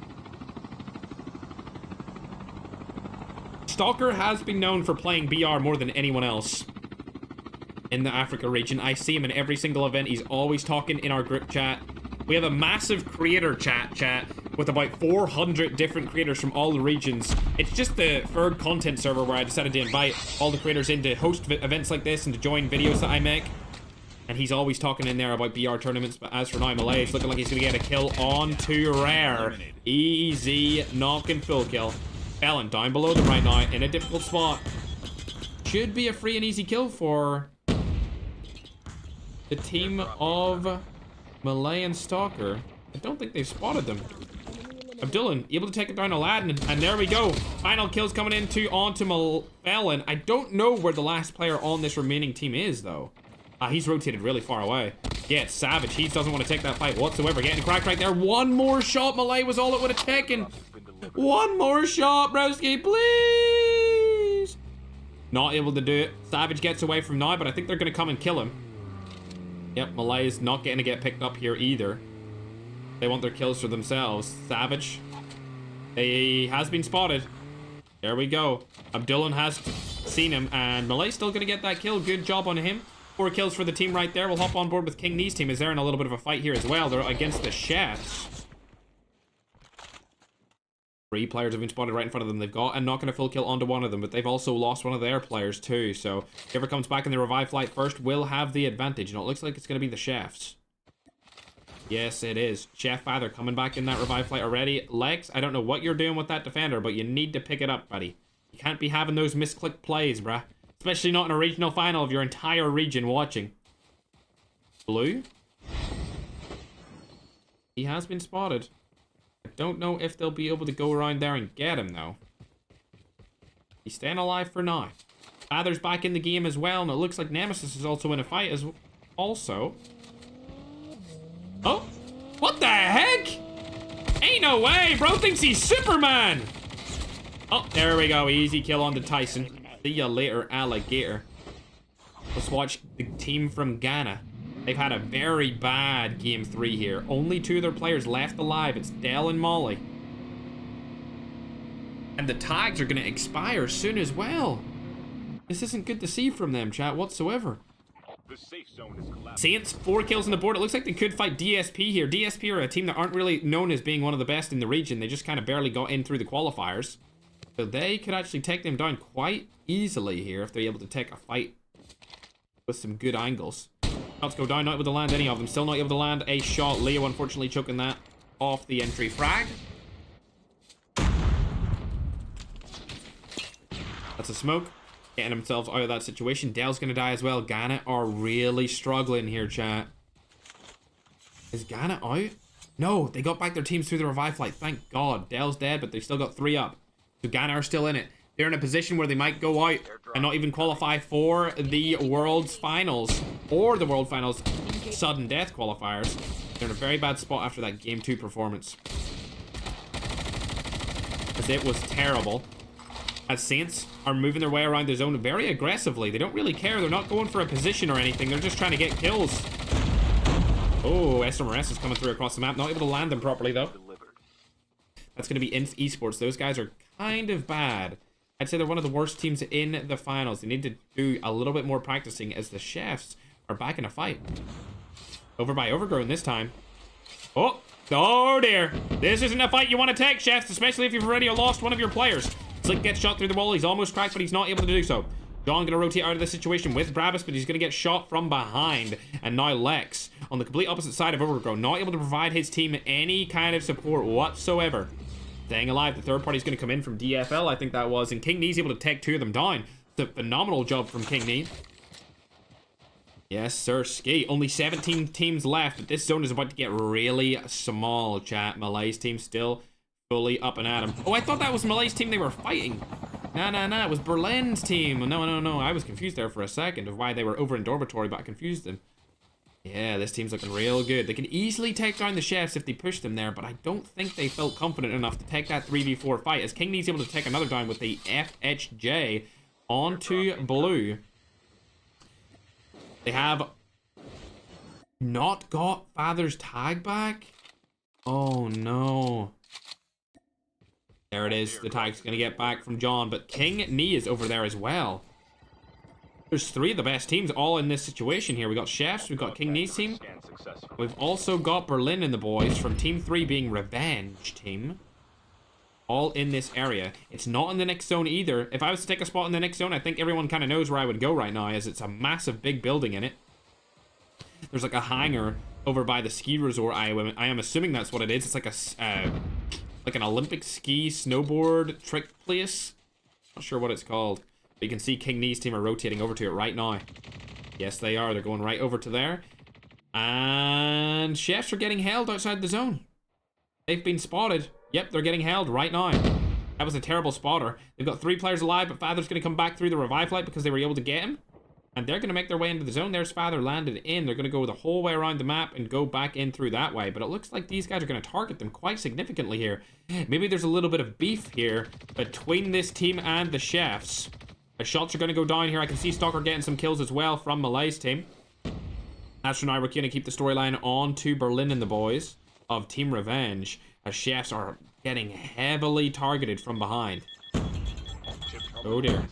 Stalker has been known for playing BR more than anyone else in the Africa region. I see him in every single event. He's always talking in our group chat. We have a massive creator chat with about 400 different creators from all the regions. It's just the Ferg content server where I decided to invite all the creators in to host events like this and to join videos that I make. And he's always talking in there about BR tournaments. But as for now, Malay, it's looking like he's going to get a kill on to Rare. Easy, knocking full kill. Felon down below them right now in a difficult spot. Should be a free and easy kill for the team of Malay and Stalker. I don't think they've spotted them. Abdullah able to take it down Aladdin, and there we go. Final kills coming into onto Felon. I don't know where the last player on this remaining team is though. He's rotated really far away. Yeah, it's Savage. He doesn't want to take that fight whatsoever. Getting cracked right there. One more shot, Malay, was all it would have taken. One more shot, broski, please. Not able to do it. Savage gets away from now, but I think they're going to come and kill him. Yep, Malay is not getting to get picked up here either. They want their kills for themselves. Savage. He has been spotted. There we go. Abdullah has seen him, and Malay's still going to get that kill. Good job on him. 4 kills for the team right there. We'll hop on board with King Knee's team as they're in a little bit of a fight here as well. They're against the Chefs. 3 players have been spotted right in front of them. They've got a knock and a full kill onto one of them, but they've also lost one of their players too. So whoever comes back in the revive flight first will have the advantage. And it looks like it's going to be the Chefs. Yes, it is. Chef Father coming back in that revive flight already. Lex, I don't know what you're doing with that defender, but you need to pick it up, buddy. You can't be having those misclick plays, bruh. Especially not in a regional final of your entire region watching. Blue. He has been spotted. I don't know if they'll be able to go around there and get him, though. He's staying alive for now. Father's back in the game as well, and it looks like Nemesis is also in a fight as also. Oh, what the heck? Ain't no way, bro thinks he's Superman. Oh, there we go, easy kill onto Tyson. See ya later, alligator. Let's watch the team from Ghana. They've had a very bad game 3 here. Only 2 of their players left alive. It's Dell and Molly. And the tags are going to expire soon as well. This isn't good to see from them, chat, whatsoever. The safe zone is collapsed. Saints, 4 kills on the board. It looks like they could fight DSP here. DSP are a team that aren't really known as being one of the best in the region. They just kind of barely got in through the qualifiers. So they could actually take them down quite easily here if they're able to take a fight with some good angles. Shots go down, not able to land any of them. Still not able to land a shot. Leo unfortunately choking that off the entry frag. That's a smoke. Getting themselves out of that situation. Dell's going to die as well. Ghana are really struggling here, chat. Is Ghana out? No, they got back their teams through the revive flight. Thank God. Dell's dead, but they've still got 3 up. So Ghana are still in it. They're in a position where they might go out and not even qualify for the World's Finals or the World Finals sudden death qualifiers. They're in a very bad spot after that Game 2 performance. As it was terrible. As Saints are moving their way around the zone very aggressively. They don't really care. They're not going for a position or anything. They're just trying to get kills. Oh, SMRS is coming through across the map. Not able to land them properly, though. That's going to be Inf Esports. Those guys are kind of bad. I'd say they're one of the worst teams in the finals. They need to do a little bit more practicing as the Chefs are back in a fight. Over by Overgrown this time. Oh, oh dear. This isn't a fight you want to take, Chefs, especially if you've already lost one of your players. Slick gets shot through the wall. He's almost cracked, but he's not able to do so. John going to rotate out of the situation with Brabus, but he's going to get shot from behind. And now Lex on the complete opposite side of Overgrown, not able to provide his team any kind of support whatsoever. Staying alive, the third party's going to come in from DFL, I think that was, and King Knee's able to take 2 of them down. It's a phenomenal job from King Knee. Yes, sir, ski. Only 17 teams left, but this zone is about to get really small, chat. Malay's team still fully up and at him. Oh, I thought that was Malay's team they were fighting. Nah, it was Berlin's team. No, I was confused there for a second of why they were over in Dormitory, but I confused them. Yeah, this team's looking real good. They can easily take down the Chefs if they push them there, but I don't think they felt confident enough to take that 3v4 fight, as King Knee's able to take another down with the FHJ onto Blue. They have not got Father's tag back. Oh no. There it is. The tag's gonna get back from John, but King Nee is over there as well. There's three of the best teams all in this situation here. We got Chefs, we've got King Nee's team. We've also got Berlin and the boys from Team 3 being Revenge Team. All in this area. It's not in the next zone either. If I was to take a spot in the next zone, I think everyone kind of knows where I would go right now, as it's a massive big building in it. There's like a hangar over by the ski resort. I am assuming that's what it is. It's like a like an Olympic ski snowboard trick place. Not sure what it's called. But you can see King Nee's team are rotating over to it right now. Yes, they are. They're going right over to there. And Chefs are getting held outside the zone. They've been spotted. Yep, they're getting held right now. That was a terrible spotter. They've got 3 players alive, but Father's going to come back through the revive flight because they were able to get him. And they're going to make their way into the zone. There's Father landed in. They're going to go the whole way around the map and go back in through that way. But it looks like these guys are going to target them quite significantly here. Maybe there's a little bit of beef here between this team and the Chefs. The shots are going to go down here. I can see Stalker getting some kills as well from Malay's team. As for now, we're going to keep the storyline on to Berlin and the boys of Team Revenge, as Chefs are getting heavily targeted from behind. Oh dear.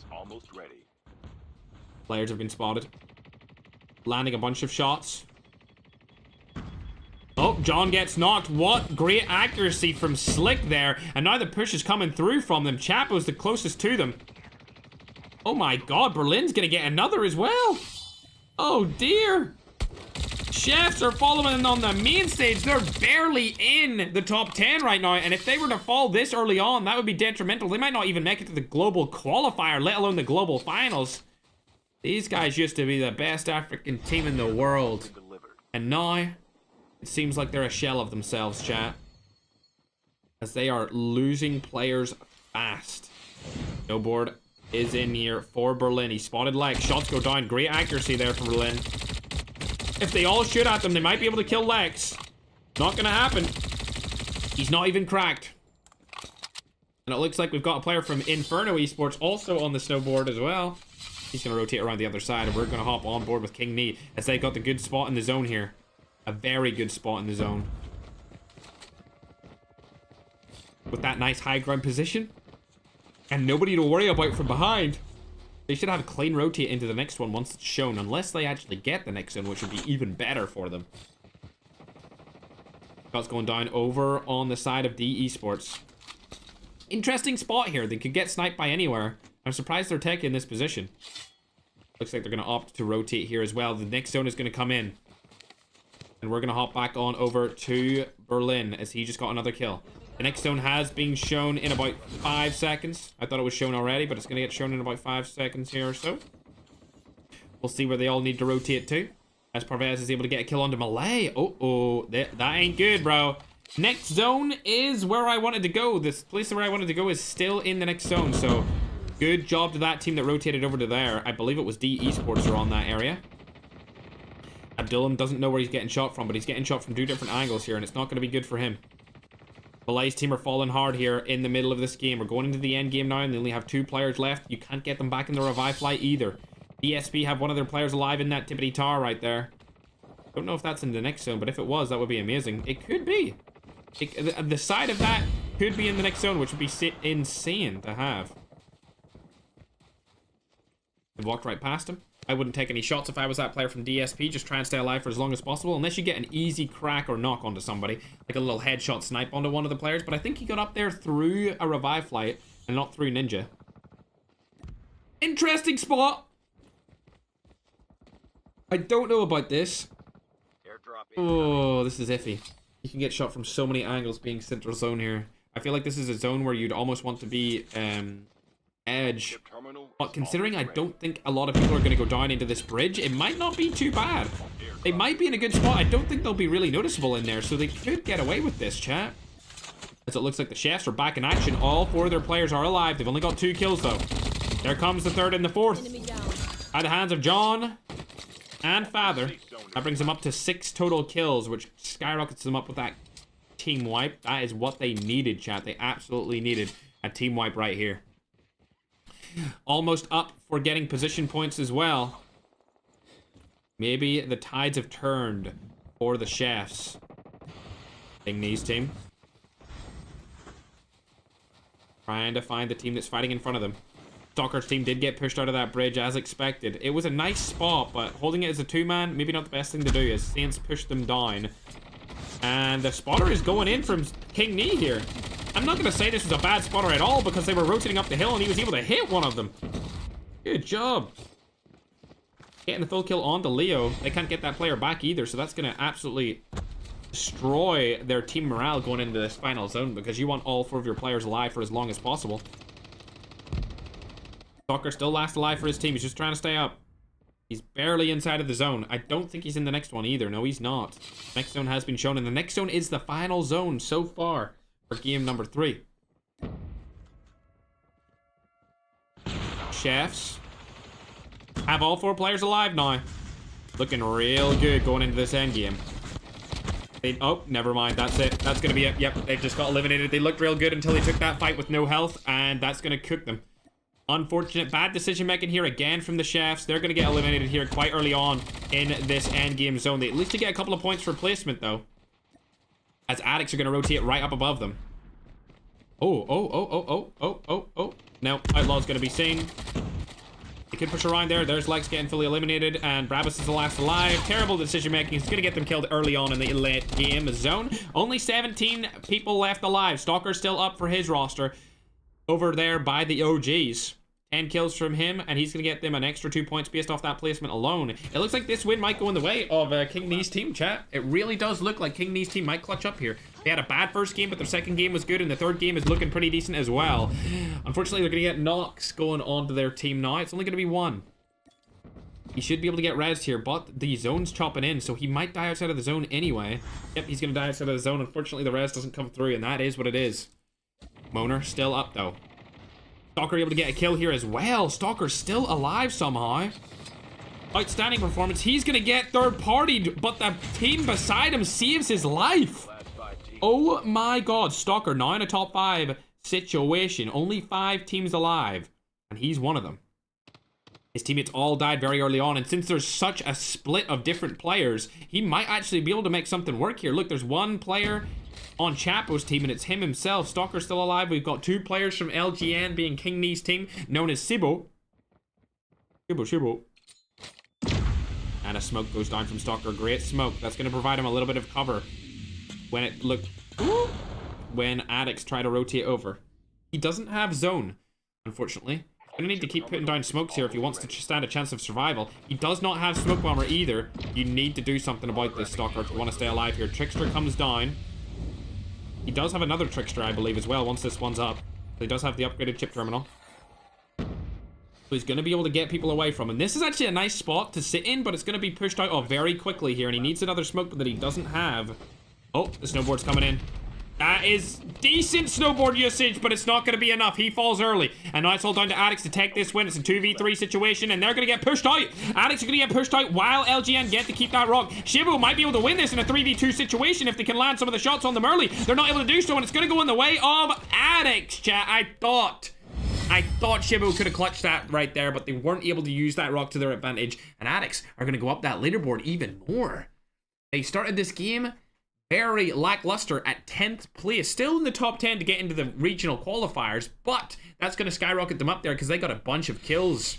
Players have been spotted. Landing a bunch of shots. Oh, John gets knocked. What great accuracy from Slick there. And now the push is coming through from them. Chapo's the closest to them. Oh my god, Berlin's gonna get another as well. Oh dear. Chefs are following on the main stage. They're barely in the top 10 right now. And if they were to fall this early on, that would be detrimental. They might not even make it to the global qualifier, let alone the global finals. These guys used to be the best African team in the world. And now, it seems like they're a shell of themselves, chat. As they are losing players fast. Snowboard is in here for Berlin. He spotted Lex. Shots go down. Great accuracy there from Berlin. If they all shoot at them, they might be able to kill Lex. Not gonna happen. He's not even cracked. And it looks like we've got a player from Inferno Esports also on the snowboard as well. He's gonna rotate around the other side, and we're gonna hop on board with King Nee, as they got the good spot in the zone here. A very good spot in the zone. With that nice high ground position. And nobody to worry about from behind. They should have a clean rotate into the next one once it's shown, unless they actually get the next one, which would be even better for them. Shots going down over on the side of D Esports. Interesting spot here. They could get sniped by anywhere. I'm surprised they're taking this position. Looks like they're going to opt to rotate here as well. The next zone is going to come in. And we're going to hop back on over to Berlin, as he just got another kill. The next zone has been shown in about 5 seconds. I thought it was shown already, but it's going to get shown in about 5 seconds here or so. We'll see where they all need to rotate to. As Parvez is able to get a kill onto Malay. Oh, that ain't good, bro. Next zone is where I wanted to go. This place where I wanted to go is still in the next zone, so good job to that team that rotated over to there. I believe it was D Esports are on that area. Abdullam doesn't know where he's getting shot from, but he's getting shot from 2 different angles here, and it's not going to be good for him. Malay's team are falling hard here in the middle of this game. We're going into the end game now, and they only have 2 players left. You can't get them back in the revive flight either. DSP have one of their players alive in that tippity tower right there. Don't know if that's in the next zone, but if it was, that would be amazing. It could be. The side of that could be in the next zone, which would be insane to have. They walked right past him. I wouldn't take any shots if I was that player from DSP. Just try and stay alive for as long as possible. Unless you get an easy crack or knock onto somebody. Like a little headshot snipe onto one of the players. But I think he got up there through a revive flight and not through Ninja. Interesting spot. I don't know about this. Oh, this is iffy. You can get shot from so many angles being central zone here. I feel like this is a zone where you'd almost want to be edge. But considering I don't think a lot of people are going to go down into this bridge, it might not be too bad. They might be in a good spot. I don't think they'll be really noticeable in there, so they could get away with this, chat. As it looks like the Chefs are back in action. All 4 of their players are alive. They've only got 2 kills, though. There comes the 3rd and the 4th. By the hands of John and Father. That brings them up to 6 total kills, which skyrockets them up with that team wipe. That is what they needed, chat. They absolutely needed a team wipe right here. Almost up for getting position points as well. Maybe the tides have turned for the chefs. Knees team. Trying to find the team that's fighting in front of them. Stalker's team did get pushed out of that bridge as expected. It was a nice spot, but holding it as a two-man, maybe not the best thing to do, as Saints pushed them down. And the spotter is going in from King Knee here. I'm not going to say this was a bad spotter at all, because they were rotating up the hill and he was able to hit one of them. Good job. Getting the full kill onto Leo. They can't get that player back either, so that's going to absolutely destroy their team morale going into this final zone, because you want all 4 of your players alive for as long as possible. Stalker still last alive for his team. He's just trying to stay up. He's barely inside of the zone. I don't think he's in the next one either. No, he's not. Next zone has been shown, and the next zone is the final zone so far for game number 3. Chefs have all 4 players alive now. Looking real good going into this endgame. Oh, never mind. That's it. That's going to be it. Yep, they just got eliminated. They looked real good until they took that fight with no health, and that's going to cook them. Unfortunate. Bad decision making here again from the chefs. They're going to get eliminated here quite early on in this endgame zone. They at least get a couple of points for placement, though, as addicts are going to rotate right up above them. Oh. No, Outlaw's going to be seen. He could push around there. There's Lex getting fully eliminated, and Brabus is the last alive. Terrible decision making. He's going to get them killed early on in the late game zone. Only 17 people left alive. Stalker's still up for his roster over there by the OGs. 10 kills from him, and he's going to get them an extra 2 points based off that placement alone. It looks like this win might go in the way of King Knee's team, chat. It really does look like King Knee's team might clutch up here. They had a bad first game, but their second game was good, and the third game is looking pretty decent as well. Unfortunately, they're going to get Nox going onto their team now. It's only going to be 1. He should be able to get rezzed here, but the zone's chopping in, so he might die outside of the zone anyway. Yep, he's going to die outside of the zone. Unfortunately, the res doesn't come through, and that is what it is. Moner still up, though. Stalker able to get a kill here as well. Stalker's still alive somehow. Outstanding performance. He's going to get third-partied, but the team beside him saves his life. Oh my god. Stalker now in a top 5 situation. Only 5 teams alive, and he's one of them. His teammates all died very early on, and since there's such a split of different players, he might actually be able to make something work here. Look, there's one player on Chapo's team, and it's him himself. Stalker's still alive. We've got 2 players from LGN being King Knee's team, known as Sibo. Shibo. And a smoke goes down from Stalker. Great smoke. That's going to provide him a little bit of cover when it looked... when addicts try to rotate over. He doesn't have zone, unfortunately. Gonna need to keep putting down smokes here if he wants to stand a chance of survival. He does not have smoke bomber either. You need to do something about this, Stalker, if you want to stay alive here. Trickster comes down. He does have another Trickster, I believe, as well, once this one's up. He does have the upgraded chip terminal. So he's going to be able to get people away from him. This is actually a nice spot to sit in, but it's going to be pushed out very quickly here, and he needs another smoke that he doesn't have. Oh, the snowboard's coming in. That is decent snowboard usage, but it's not going to be enough. He falls early. And now it's all down to Addicts to take this win. It's a 2v3 situation, and they're going to get pushed out. Addicts are going to get pushed out while LGN get to keep that rock. Shibu might be able to win this in a 3v2 situation if they can land some of the shots on them early. They're not able to do so, and it's going to go in the way of Addicts, chat. I thought Shibu could have clutched that right there, but they weren't able to use that rock to their advantage. And Addicts are going to go up that leaderboard even more. They started this game very lackluster at 10th place, still in the top 10 to get into the regional qualifiers, but that's going to skyrocket them up there because they got a bunch of kills.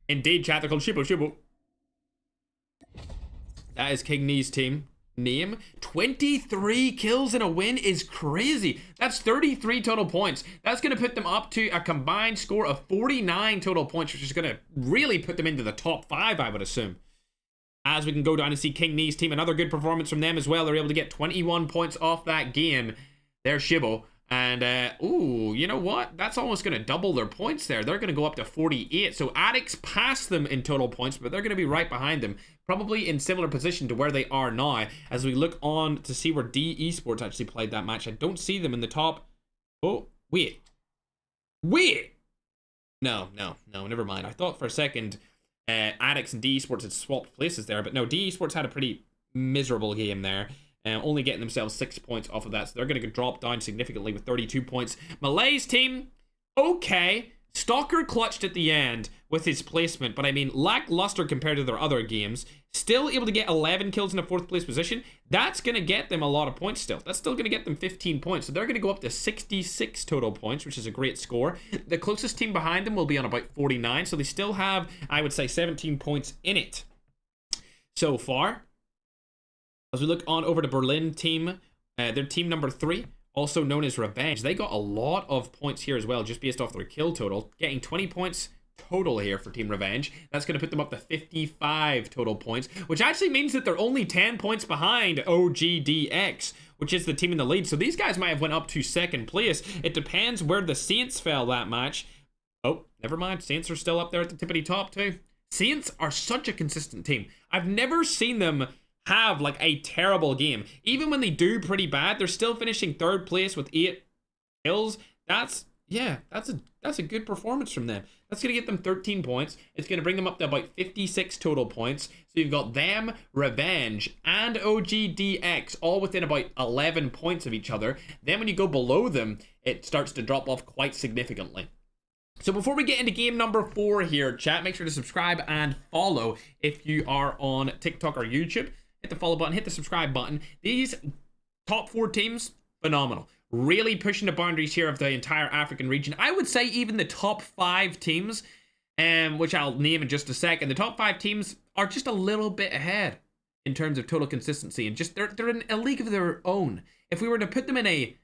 Indeed, chat, they're called Shibu. That is King Knee's team name. 23 kills in a win is crazy. That's 33 total points. That's going to put them up to a combined score of 49 total points, which is going to really put them into the top 5, I would assume. As we can go down and see King Knee's team, another good performance from them as well. They're able to get 21 points off that game. There's Shibo. And, ooh, you know what? That's almost going to double their points there. They're going to go up to 48. So Addicts pass them in total points, but they're going to be right behind them. Probably in similar position to where they are now. As we look on to see where D Esports actually played that match. I don't see them in the top. Oh, wait. No, never mind. I thought for a second Addicts and D Esports had swapped places there, but no, D Esports had a pretty miserable game there, only getting themselves 6 points off of that, so they're going to drop down significantly with 32 points. Malay's team, okay, Stalker clutched at the end, with his placement, but I mean, lackluster compared to their other games. Still able to get 11 kills in a 4th place position. That's going to get them a lot of points still. That's still going to get them 15 points. So they're going to go up to 66 total points, which is a great score. The closest team behind them will be on about 49. So they still have, I would say, 17 points in it so far. As we look on over to Berlin team, their team number 3, also known as Revenge. They got a lot of points here as well, just based off their kill total. Getting 20 points total here for Team Revenge. That's going to put them up to 55 total points, which actually means that they're only 10 points behind OGDX, which is the team in the lead. So these guys might have went up to 2nd place. It depends where the Saints fell that match. Oh, never mind. Saints are still up there at the tippity top too. Saints are such a consistent team. I've never seen them have like a terrible game. Even when they do pretty bad, they're still finishing 3rd place with 8 kills. That's a good performance from them. That's going to get them 13 points. It's going to bring them up to about 56 total points. So you've got them, Revenge, and OGDX all within about 11 points of each other. Then when you go below them, it starts to drop off quite significantly. So before we get into game number 4 here, chat, make sure to subscribe and follow if you are on TikTok or YouTube. Hit the follow button, hit the subscribe button. These top 4 teams, phenomenal. Really pushing the boundaries here of the entire African region. I would say even the top 5 teams, which I'll name in just a second, the top 5 teams are just a little bit ahead in terms of total consistency, and just they're in a league of their own. If we were to put them in a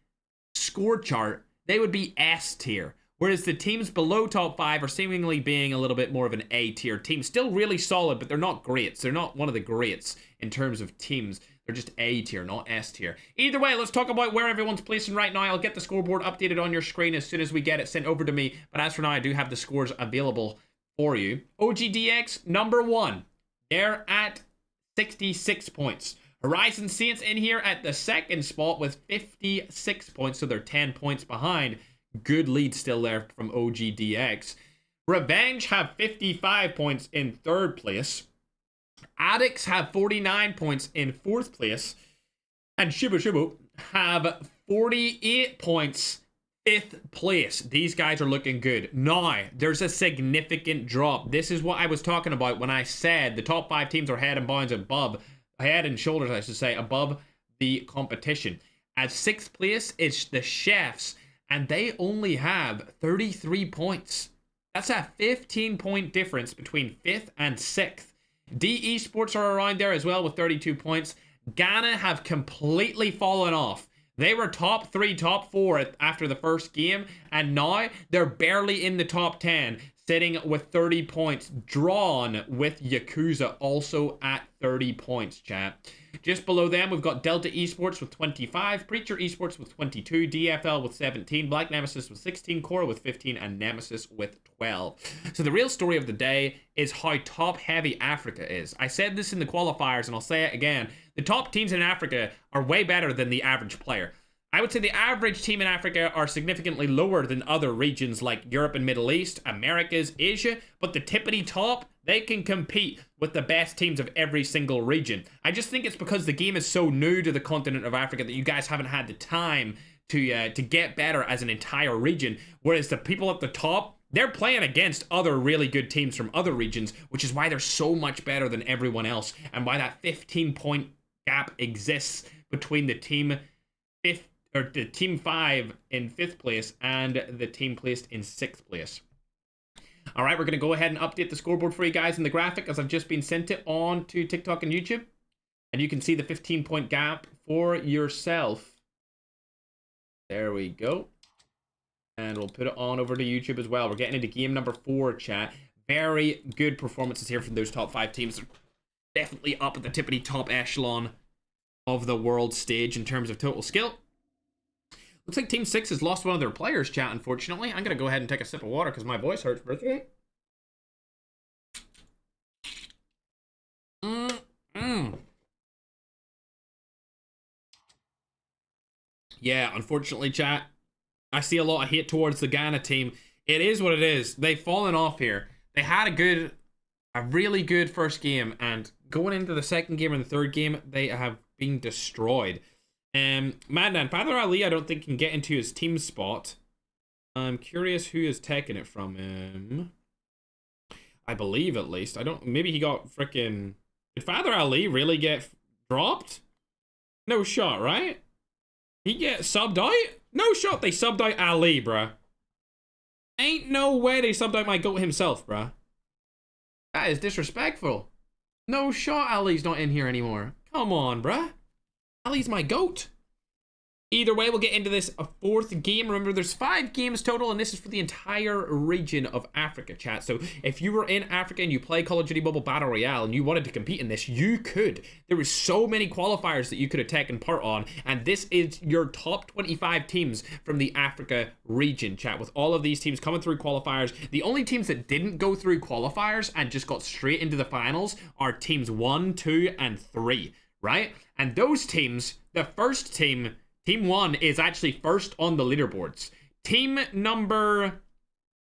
score chart, they would be S tier. Whereas the teams below top 5 are seemingly being a little bit more of an A tier team. Still really solid, but they're not greats. They're not one of the greats in terms of teams. They're just A tier, not S tier. Either way, let's talk about where everyone's placing right now. I'll get the scoreboard updated on your screen as soon as we get it sent over to me. But as for now, I do have the scores available for you. OGDX, number 1. They're at 66 points. Horizon Saints in here at the 2nd spot with 56 points. So they're 10 points behind. Good lead still there from OGDX. Revenge have 55 points in 3rd place. Addicts have 49 points in 4th place. And Shibu Shibu have 48 points, 5th place. These guys are looking good. Now, there's a significant drop. This is what I was talking about when I said the top 5 teams are head and bounds above, head and shoulders, I should say, above the competition. At 6th place, it's the Chefs, and they only have 33 points. That's a 15-point difference between 5th and 6th. D Esports are around there as well with 32 points. Ghana have completely fallen off. They were top 3, top 4 after the first game, and now they're barely in the top 10, sitting with 30 points, drawn with Yakuza also at 30 points, chat. Just below them, we've got Delta Esports with 25, Preacher Esports with 22, DFL with 17, Black Nemesis with 16, Cora with 15, and Nemesis with 12. So the real story of the day is how top-heavy Africa is. I said this in the qualifiers, and I'll say it again. The top teams in Africa are way better than the average player. I would say the average team in Africa are significantly lower than other regions like Europe and Middle East, Americas, Asia, but the tippity top, they can compete with the best teams of every single region. I just think it's because the game is so new to the continent of Africa that you guys haven't had the time to get better as an entire region, whereas the people at the top, they're playing against other really good teams from other regions, which is why they're so much better than everyone else, and why that 15-point gap exists between the team 5 in 5th place and the team placed in 6th place. All right, we're going to go ahead and update the scoreboard for you guys in the graphic as I've just been sent it on to TikTok and YouTube. And you can see the 15-point gap for yourself. There we go. And we'll put it on over to YouTube as well. We're getting into game number 4, chat. Very good performances here from those top 5 teams. They're definitely up at the tippity top echelon of the world stage in terms of total skill. Looks like Team 6 has lost one of their players, chat, unfortunately. I'm going to go ahead and take a sip of water because my voice hurts for a second. Yeah, unfortunately, chat, I see a lot of hate towards the Ghana team. It is what it is. They've fallen off here. They had a really good first game, and going into the second game and the third game, they have been destroyed. Madman, Father Ali, I don't think can get into his team spot. I'm curious who is taking it from him. I believe, at least. I don't... Maybe he got freaking... Did Father Ali really get dropped? No shot, right? He get subbed out? No shot, they subbed out Ali, bruh. Ain't no way they subbed out my GOAT himself, bruh. That is disrespectful. No shot Ali's not in here anymore. Come on, bruh. Ali's my GOAT. Either way, we'll get into this fourth game. Remember, there's 5 games total, and this is for the entire region of Africa, chat. So if you were in Africa and you play Call of Duty Mobile Battle Royale and you wanted to compete in this, you could. There was so many qualifiers that you could have taken part on, and this is your top 25 teams from the Africa region, chat. With all of these teams coming through qualifiers, the only teams that didn't go through qualifiers and just got straight into the finals are teams 1, 2, and 3, right? And those teams, the first team... Team 1 is actually first on the leaderboards. Team number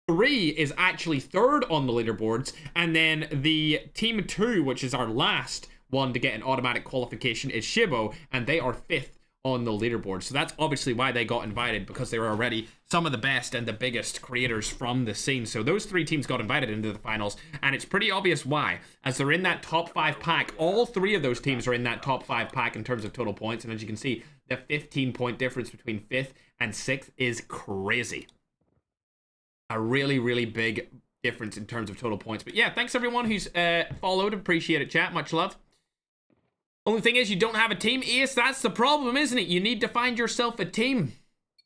3 is actually third on the leaderboards. And then the Team 2, which is our last one to get an automatic qualification, is Shibo. And they are 5th on the leaderboard. So that's obviously why they got invited, because they were already some of the best and the biggest creators from the scene. So those 3 teams got invited into the finals, and it's pretty obvious why. As they're in that top 5 pack, all 3 of those teams are in that top 5 pack in terms of total points. And as you can see, the 15-point difference between 5th and 6th is crazy. A really, really big difference in terms of total points. But yeah, thanks everyone who's followed. Appreciate it, chat. Much love. Only thing is, you don't have a team, Ace. That's the problem, isn't it? You need to find yourself a team.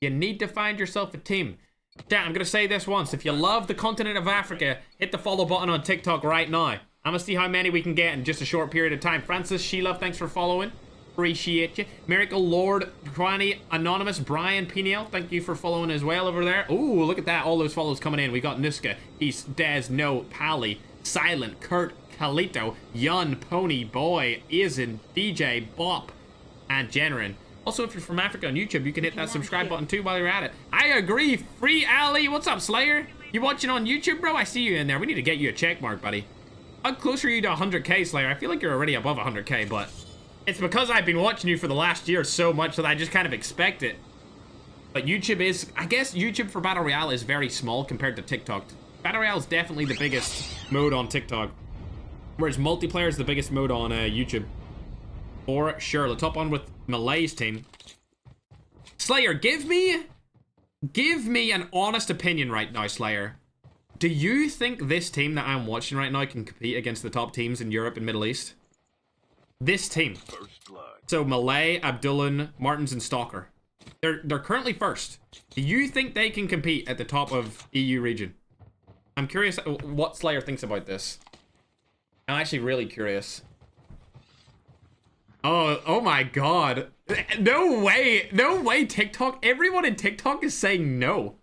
You need to find yourself a team. Chat, I'm going to say this once. If you love the continent of Africa, hit the follow button on TikTok right now. I'm going to see how many we can get in just a short period of time. Francis, Sheila, thanks for following. Appreciate you. Miracle, Lord, Kwani, Anonymous, Brian, Peniel, thank you for following as well over there. Ooh, look at that. All those follows coming in. We got Nuska, East, Des, No, Pally, Silent, Kurt, Kalito, Yun, Pony, Boy, Izin, DJ, Bop, and Generin. Also, if you're from Africa on YouTube, you can hit that subscribe button too while you're at it. I agree. Free Ali. What's up, Slayer? You watching on YouTube, bro? I see you in there. We need to get you a check mark, buddy. How close are you to 100k, Slayer? I feel like you're already above 100k, but it's because I've been watching you for the last year so much that I just kind of expect it. But YouTube is, I guess YouTube for Battle Royale is very small compared to TikTok. Battle Royale is definitely the biggest mode on TikTok, whereas multiplayer is the biggest mode on YouTube. For sure. Let's hop on with Malay's team. Slayer, give me an honest opinion right now, Slayer. Do you think this team that I'm watching right now can compete against the top teams in Europe and Middle East? This team. So Malay, Abdullah, Martins, and Stalker. They're currently first. Do you think they can compete at the top of EU region? I'm curious what Slayer thinks about this. I'm actually really curious. Oh my god. No way, TikTok. Everyone in TikTok is saying no.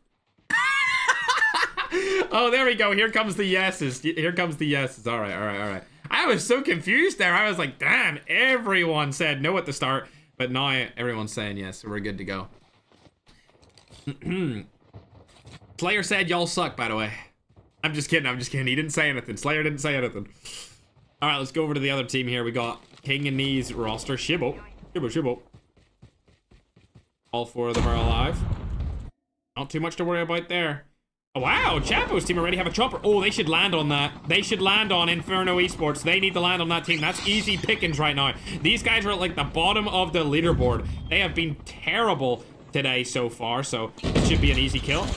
Oh, there we go. Here comes the yeses. Here comes the yeses. All right. I was so confused there. I was like, damn, everyone said no at the start, but now everyone's saying yes, so we're good to go. Slayer said y'all suck, by the way. I'm just kidding. He didn't say anything. Slayer didn't say anything. All right, let's go over to the other team here. We got King and Knees roster. Shibo. All 4 of them are alive. Not too much to worry about there. Oh, wow, Chapo's team already have a chopper. Oh, they should land on that. They should land on Inferno Esports. They need to land on that team. That's easy pickings right now. These guys are at like the bottom of the leaderboard. They have been terrible today so far, so it should be an easy kill.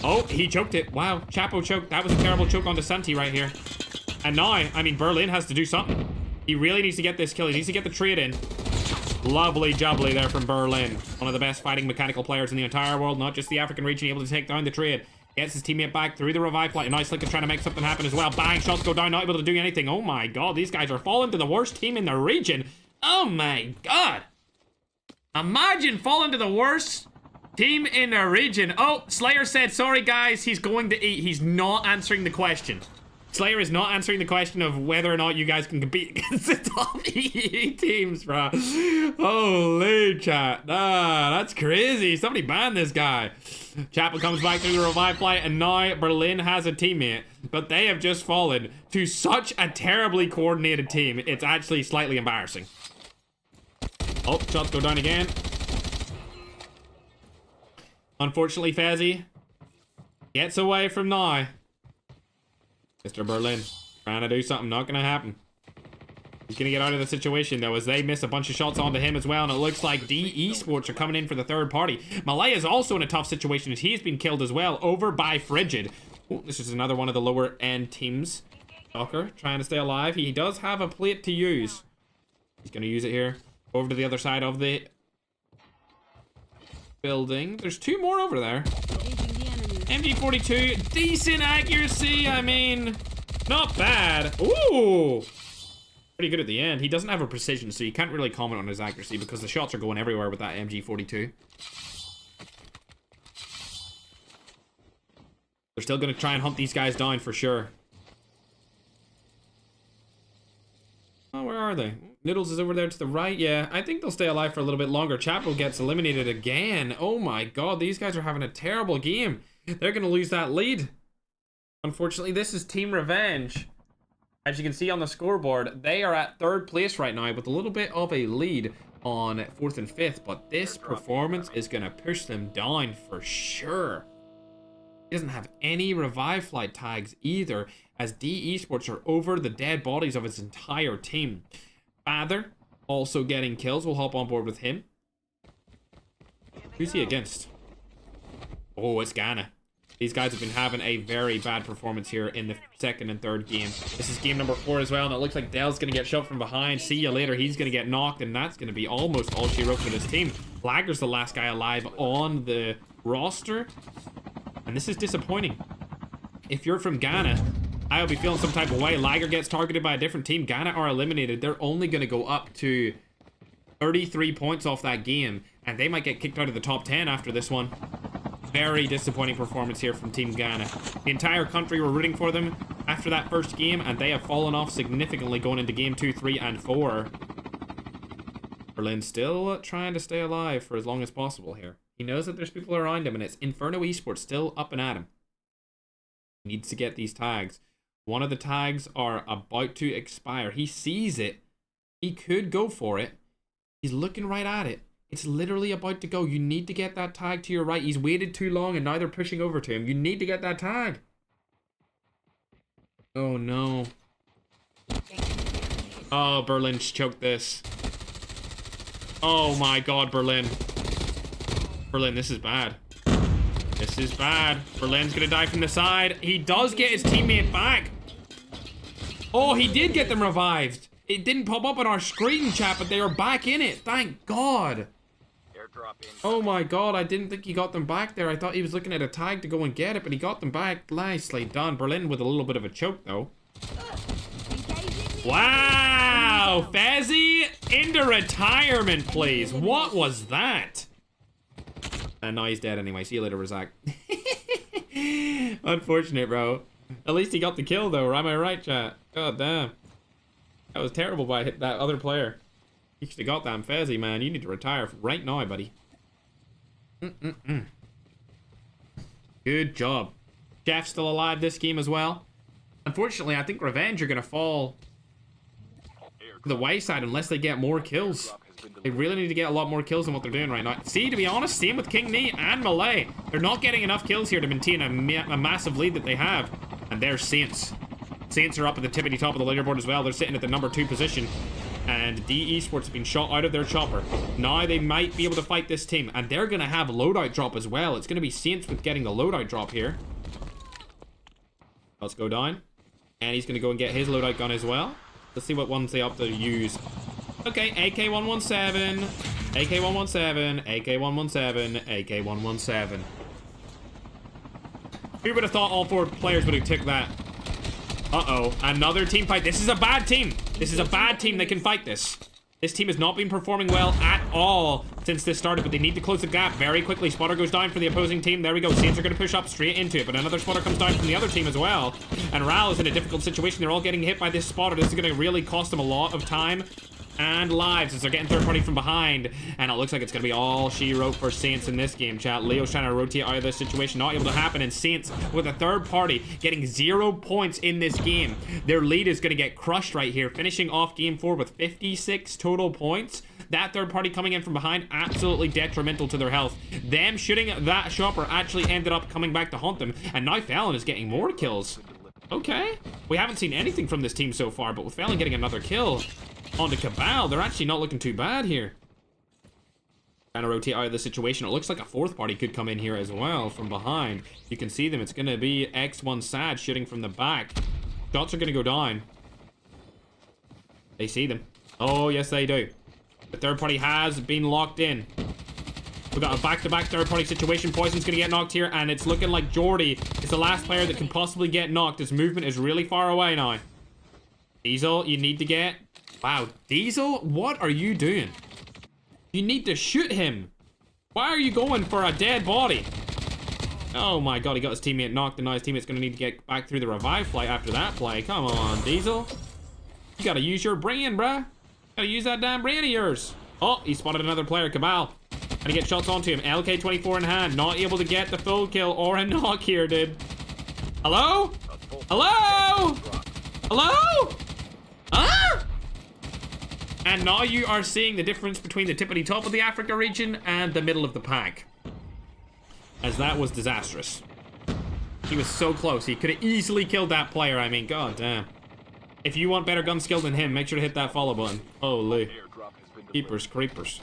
Oh, he choked it. Wow, Chapo choked. That was a terrible choke onto Santi right here. And now, I mean, Berlin has to do something. He really needs to get this kill. He needs to get the trade in. Lovely jubbly there from Berlin. One of the best fighting mechanical players in the entire world, not just the African region, able to take down the trade. Gets his teammate back through the revive flight. And now Slick is trying to make something happen as well. Bang, shots go down, not able to do anything. Oh my god, these guys are falling to the worst team in the region. Oh my god. Imagine falling to the worst team in the region. Oh, Slayer said, sorry guys, he's going to eat. He's not answering the question. Slayer is not answering the question of whether or not you guys can compete against the top EE teams, bro. Holy chat. That's crazy. Somebody ban this guy. Chapel comes back through the revive flight, and now Berlin has a teammate, but they have just fallen to such a terribly coordinated team. It's actually slightly embarrassing. Oh, shots go down again. Unfortunately, Fezzy gets away from now. Mr. Berlin trying to do something. Not gonna happen. He's gonna get out of the situation though, as they miss a bunch of shots onto him as well, and it looks like D Esports are coming in for the third party. Malay is also in a tough situation as he's been killed as well, over by Frigid. Ooh, this is another one of the lower end teams. Stalker trying to stay alive. He does have a plate to use. He's gonna use it here. Over to the other side of the building. There's two more over there. MG42, decent accuracy. I mean, not bad. Ooh, pretty good at the end. He doesn't have a precision, so you can't really comment on his accuracy because the shots are going everywhere with that MG42. They're still going to try and hunt these guys down for sure. Oh, where are they? Noodles is over there to the right. Yeah, I think they'll stay alive for a little bit longer. Chapel gets eliminated again. Oh my god, these guys are having a terrible game. They're going to lose that lead. Unfortunately, this is Team Revenge. As you can see on the scoreboard, they are at third place right now with a little bit of a lead on fourth and fifth, but this performance is going to push them down for sure. He doesn't have any revive flight tags either, as D Esports are over the dead bodies of his entire team. Father also getting kills. We'll hop on board with him. Who's he against? Oh, it's Ghana. These guys have been having a very bad performance here in the second and third game. This is game number 4 as well, and it looks like Dell's going to get shot from behind. See you later. He's going to get knocked, and that's going to be almost all she wrote for this team. Flagger's the last guy alive on the roster, and this is disappointing. If you're from Ghana, I'll be feeling some type of way. Liger gets targeted by a different team. Ghana are eliminated. They're only going to go up to 33 points off that game, and they might get kicked out of the top 10 after this one. Very disappointing performance here from Team Ghana. The entire country were rooting for them after that first game, and they have fallen off significantly going into game 2, 3, and 4. Berlin still trying to stay alive for as long as possible here. He knows that there's people around him, and it's Inferno Esports still up and at him. He needs to get these tags. One of the tags are about to expire. He sees it. He could go for it. He's looking right at it. It's literally about to go. You need to get that tag to your right. He's waited too long, and now they're pushing over to him. You need to get that tag. Oh, no. Oh, Berlin's choked this. Oh, my God, Berlin. Berlin, this is bad. This is bad. Berlin's going to die from the side. He does get his teammate back. Oh, he did get them revived. It didn't pop up on our screen, chat, but they are back in it. Thank God. Oh my God, I didn't think he got them back there. I thought he was looking at a tag to go and get it, but he got them back. Nicely done. Berlin with a little bit of a choke, though. Wow! Fezzy into retirement, please. What was that? And now he's dead anyway. See you later, Razak. Unfortunate, bro. At least he got the kill, though. Am I right, chat? God damn. That was terrible by that other player. You should have got that Fezzy, man. You need to retire right now, buddy. Good job. Jeff's still alive this game as well. Unfortunately, I think Revenge are going to fall to the wayside unless they get more kills. They really need to get a lot more kills than what they're doing right now. See, to be honest, same with King Nee and Malay. They're not getting enough kills here to maintain a massive lead that they have. And there's Saints. Saints are up at the tippity top of the leaderboard as well. They're sitting at the number 2 position. And D Esports have been shot out of their chopper. Now they might be able to fight this team. And they're going to have loadout drop as well. It's going to be Saints with getting the loadout drop here. Let's go down. And he's going to go and get his loadout gun as well. Let's see what ones they up to use. Okay, AK-117, AK-117, AK-117, AK-117. Who would have thought all 4 players would have took that? Uh-oh, another team fight. This is a bad team. This is a bad team. They can fight this. This team has not been performing well at all since this started, but they need to close the gap very quickly. Spotter goes down for the opposing team. There we go. Saints are going to push up straight into it, but another spotter comes down from the other team as well. And Ral is in a difficult situation. They're all getting hit by this spotter. This is going to really cost them a lot of time and lives as they're getting third party from behind. And it looks like it's going to be all she wrote for Saints in this game, chat. Leo's trying to rotate out of this situation. Not able to happen. And Saints with a third party getting 0 points in this game. Their lead is going to get crushed right here. Finishing off game 4 with 56 total points. That third party coming in from behind, absolutely detrimental to their health. Them shooting that shopper actually ended up coming back to haunt them. And now Fallon is getting more kills. Okay. We haven't seen anything from this team so far, but with Felon getting another kill onto Cabal, they're actually not looking too bad here. Trying to rotate out of the situation. It looks like a fourth party could come in here as well from behind. You can see them. It's going to be X1 Sad shooting from the back. Shots are going to go down. They see them. Oh, yes, they do. The third party has been locked in. We've got a back-to-back third-party situation. Poison's going to get knocked here, and it's looking like Jordy is the last player that can possibly get knocked. His movement is really far away now. Diesel, you need to get... Wow, Diesel, what are you doing? You need to shoot him. Why are you going for a dead body? Oh my god, he got his teammate knocked, and now his teammate's going to need to get back through the revive flight after that play. Come on, Diesel. You got to use your brain, bruh. Got to use that damn brain of yours. Oh, he spotted another player, Cabal. And he gets shots onto him. LK-24 in hand. Not able to get the full kill or a knock here, dude. Hello? Hello? Hello? Huh? And now you are seeing the difference between the tippity top of the Africa region and the middle of the pack. As that was disastrous. He was so close. He could have easily killed that player. I mean, god damn. If you want better gun skill than him, make sure to hit that follow button. Holy. Keepers, creepers.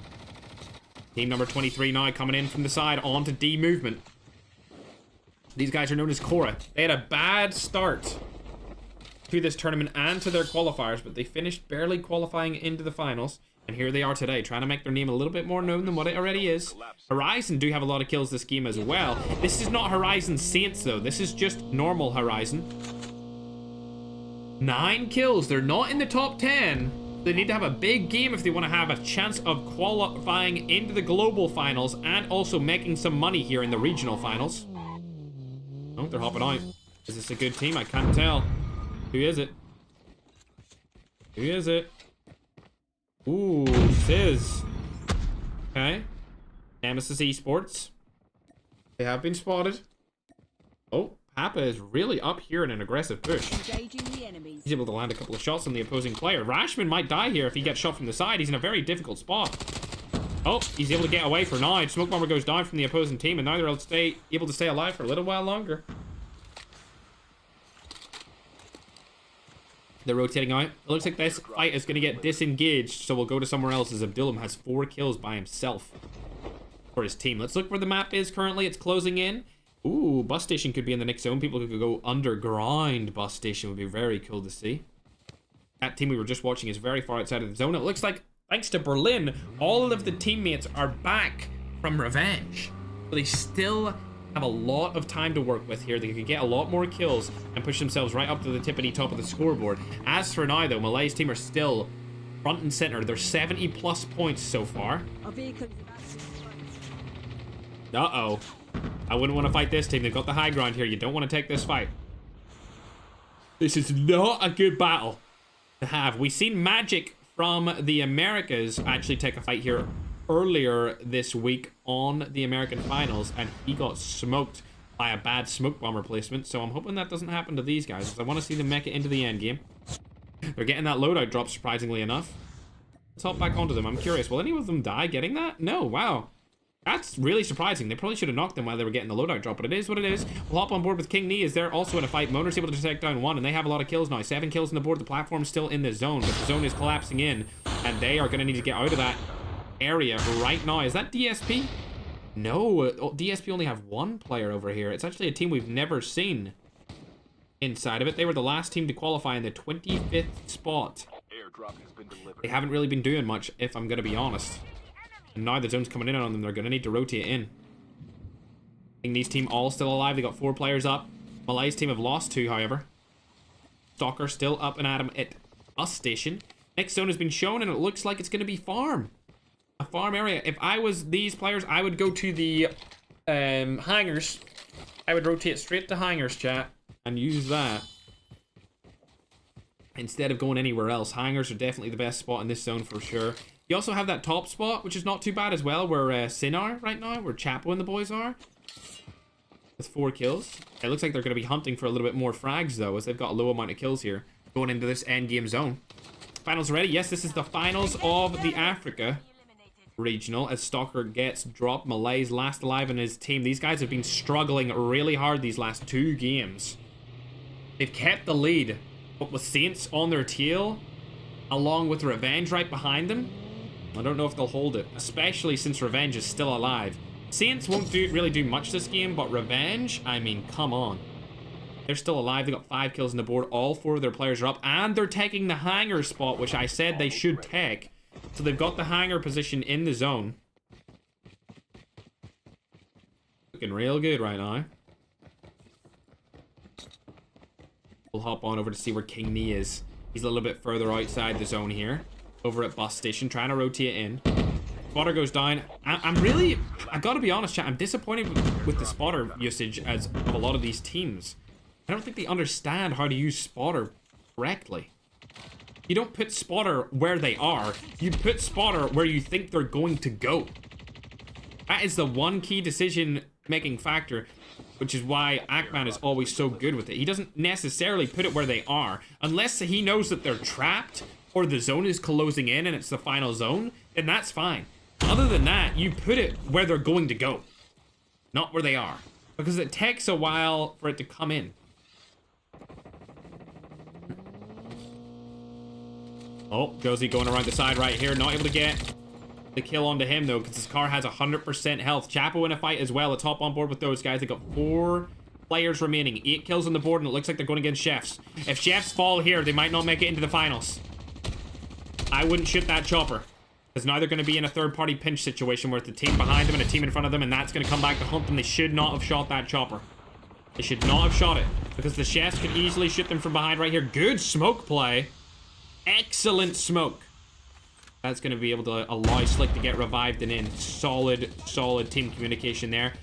Team number 23 now coming in from the side onto D movement. These guys are known as Cora. They had a bad start to this tournament and to their qualifiers, but they finished barely qualifying into the finals. And here they are today, trying to make their name a little bit more known than what it already is. Horizon do have a lot of kills this game as well. This is not Horizon Saints, though. This is just normal Horizon. 9 kills. They're not in the top 10. They need to have a big game if they want to have a chance of qualifying into the global finals and also making some money here in the regional finals. Oh, they're hopping out. Is this a good team? I can't tell. Who is it? Who is it? Ooh, Sizz. Okay. Nemesis Esports. They have been spotted. Oh, Papa is really up here in an aggressive push. He's able to land a couple of shots on the opposing player. Rashman might die here if he gets shot from the side. He's in a very difficult spot. Oh, he's able to get away for now. Smoke bomber goes down from the opposing team, and now they're able to stay alive for a little while longer. They're rotating out. It looks like this fight is going to get disengaged, so we'll go to somewhere else as Abdullam has 4 kills by himself for his team. Let's look where the map is currently. It's closing in. Ooh, bus station could be in the next zone. People could go underground. Bus station would be very cool to see. That team we were just watching is very far outside of the zone. It looks like, thanks to Berlin, all of the teammates are back from revenge. But they still have a lot of time to work with here. They could get a lot more kills and push themselves right up to the tippity top of the scoreboard. As for now, though, Malay's team are still front and center. They're 70 plus points so far. Uh-oh. I wouldn't want to fight this team. They've got the high ground here. You don't want to take this fight. This is not a good battle to have. We've seen Magic from the Americas actually take a fight here earlier this week on the American finals, and he got smoked by a bad smoke bomb replacement. So I'm hoping that doesn't happen to these guys, because I want to see them make it into the end game. They're getting that loadout drop, surprisingly enough. Let's hop back onto them. I'm curious, will any of them die getting that? No, wow. That's really surprising. They probably should have knocked them while they were getting the loadout drop, but it is what it is. We'll hop on board with King Nee as they're also in a fight. Monor's able to take down 1, and they have a lot of kills now. 7 kills on the board. The platform's still in the zone, but the zone is collapsing in, and they are going to need to get out of that area right now. Is that DSP? No, DSP only have 1 player over here. It's actually a team we've never seen inside of it. They were the last team to qualify in the 25th spot. They haven't really been doing much, if I'm going to be honest. And now the zone's coming in on them. They're going to need to rotate in. I think these team all still alive. They got 4 players up. Malay's team have lost 2, however. Stalker still up and at him at bus station. Next zone has been shown, and it looks like it's going to be farm. A farm area. If I was these players, I would go to the hangars. I would rotate straight to hangars, chat, and use that instead of going anywhere else. Hangars are definitely the best spot in this zone for sure. You also have that top spot, which is not too bad as well, where Sin are right now, where Chapo and the boys are. With 4 kills. It looks like they're going to be hunting for a little bit more frags, though, as they've got a low amount of kills here. Going into this endgame zone. Finals ready? Yes, this is the finals of the Africa regional, as Stalker gets dropped. Malay's last alive in his team. These guys have been struggling really hard these last 2 games. They've kept the lead But with Saints on their tail, along with Revenge right behind them, I don't know if they'll hold it, especially since Revenge is still alive. Saints won't really do much this game, but Revenge, I mean, come on. They're still alive. They got 5 kills on the board. All 4 of their players are up, and they're taking the hangar spot, which I said they should take. So they've got the hangar position in the zone. Looking real good right now. We'll hop on over to see where King Nee is. He's a little bit further outside the zone here. Over at bus station, trying to rotate in. Spotter goes down. I gotta be honest, chat, I'm disappointed with the spotter usage of a lot of these teams. I don't think they understand how to use spotter correctly. You don't put spotter where they are. You put spotter where you think they're going to go. That is the one key decision-making factor, which is why Ackman is always so good with it. He doesn't necessarily put it where they are. Unless he knows that they're trapped, or the zone is closing in and it's the final zone, then that's fine. Other than that, you put it where they're going to go, not where they are. Because it takes a while for it to come in. Oh, Josie going around the side right here. Not able to get the kill onto him, though, because his car has 100% health. Chapo in a fight as well. Let's hop on board with those guys. They got 4 players remaining. 8 kills on the board, and it looks like they're going against Chefs. If Chefs fall here, they might not make it into the finals. I wouldn't shoot that chopper. Because now they're going to be in a third-party pinch situation where it's a team behind them and a team in front of them, and that's going to come back to hunt them. They should not have shot that chopper. They should not have shot it. Because the Chefs could easily shoot them from behind right here. Good smoke play. Excellent smoke. That's going to be able to allow Slick to get revived and in. Solid team communication there.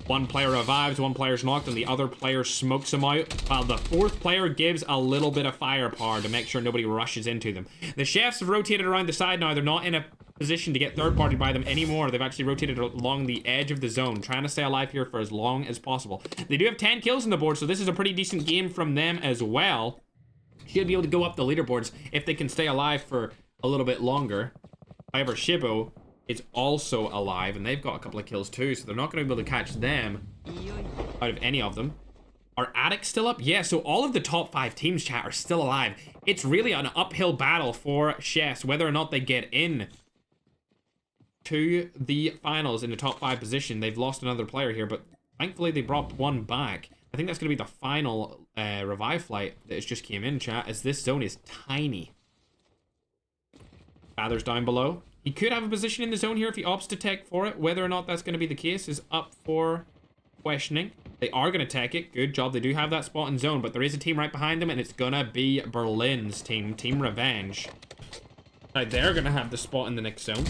One player revives, one player's knocked, and the other player smokes him out, while the 4th player gives a little bit of firepower to make sure nobody rushes into them. The Chefs have rotated around the side now. They're not in a position to get third-partied by them anymore. They've actually rotated along the edge of the zone, trying to stay alive here for as long as possible. They do have 10 kills on the board, so this is a pretty decent game from them as well. Should be able to go up the leaderboards if they can stay alive for a little bit longer. However, Shibo is also alive, and they've got a couple of kills too, so they're not going to be able to catch them out of any of them. Are Addicts still up? Yeah, so all of the top 5 teams, chat, are still alive. It's really an uphill battle for Chefs, whether or not they get in to the finals in the top 5 position. They've lost another player here, but thankfully they brought one back. I think that's going to be the final revive flight that just came in, chat, as this zone is tiny. Father's down below. He could have a position in the zone here if he opts to tech for it. Whether or not that's going to be the case is up for questioning. They are going to tech it. Good job. They do have that spot in zone, but there is a team right behind them, and it's going to be Berlin's team, Team Revenge. Now, they're going to have the spot in the next zone.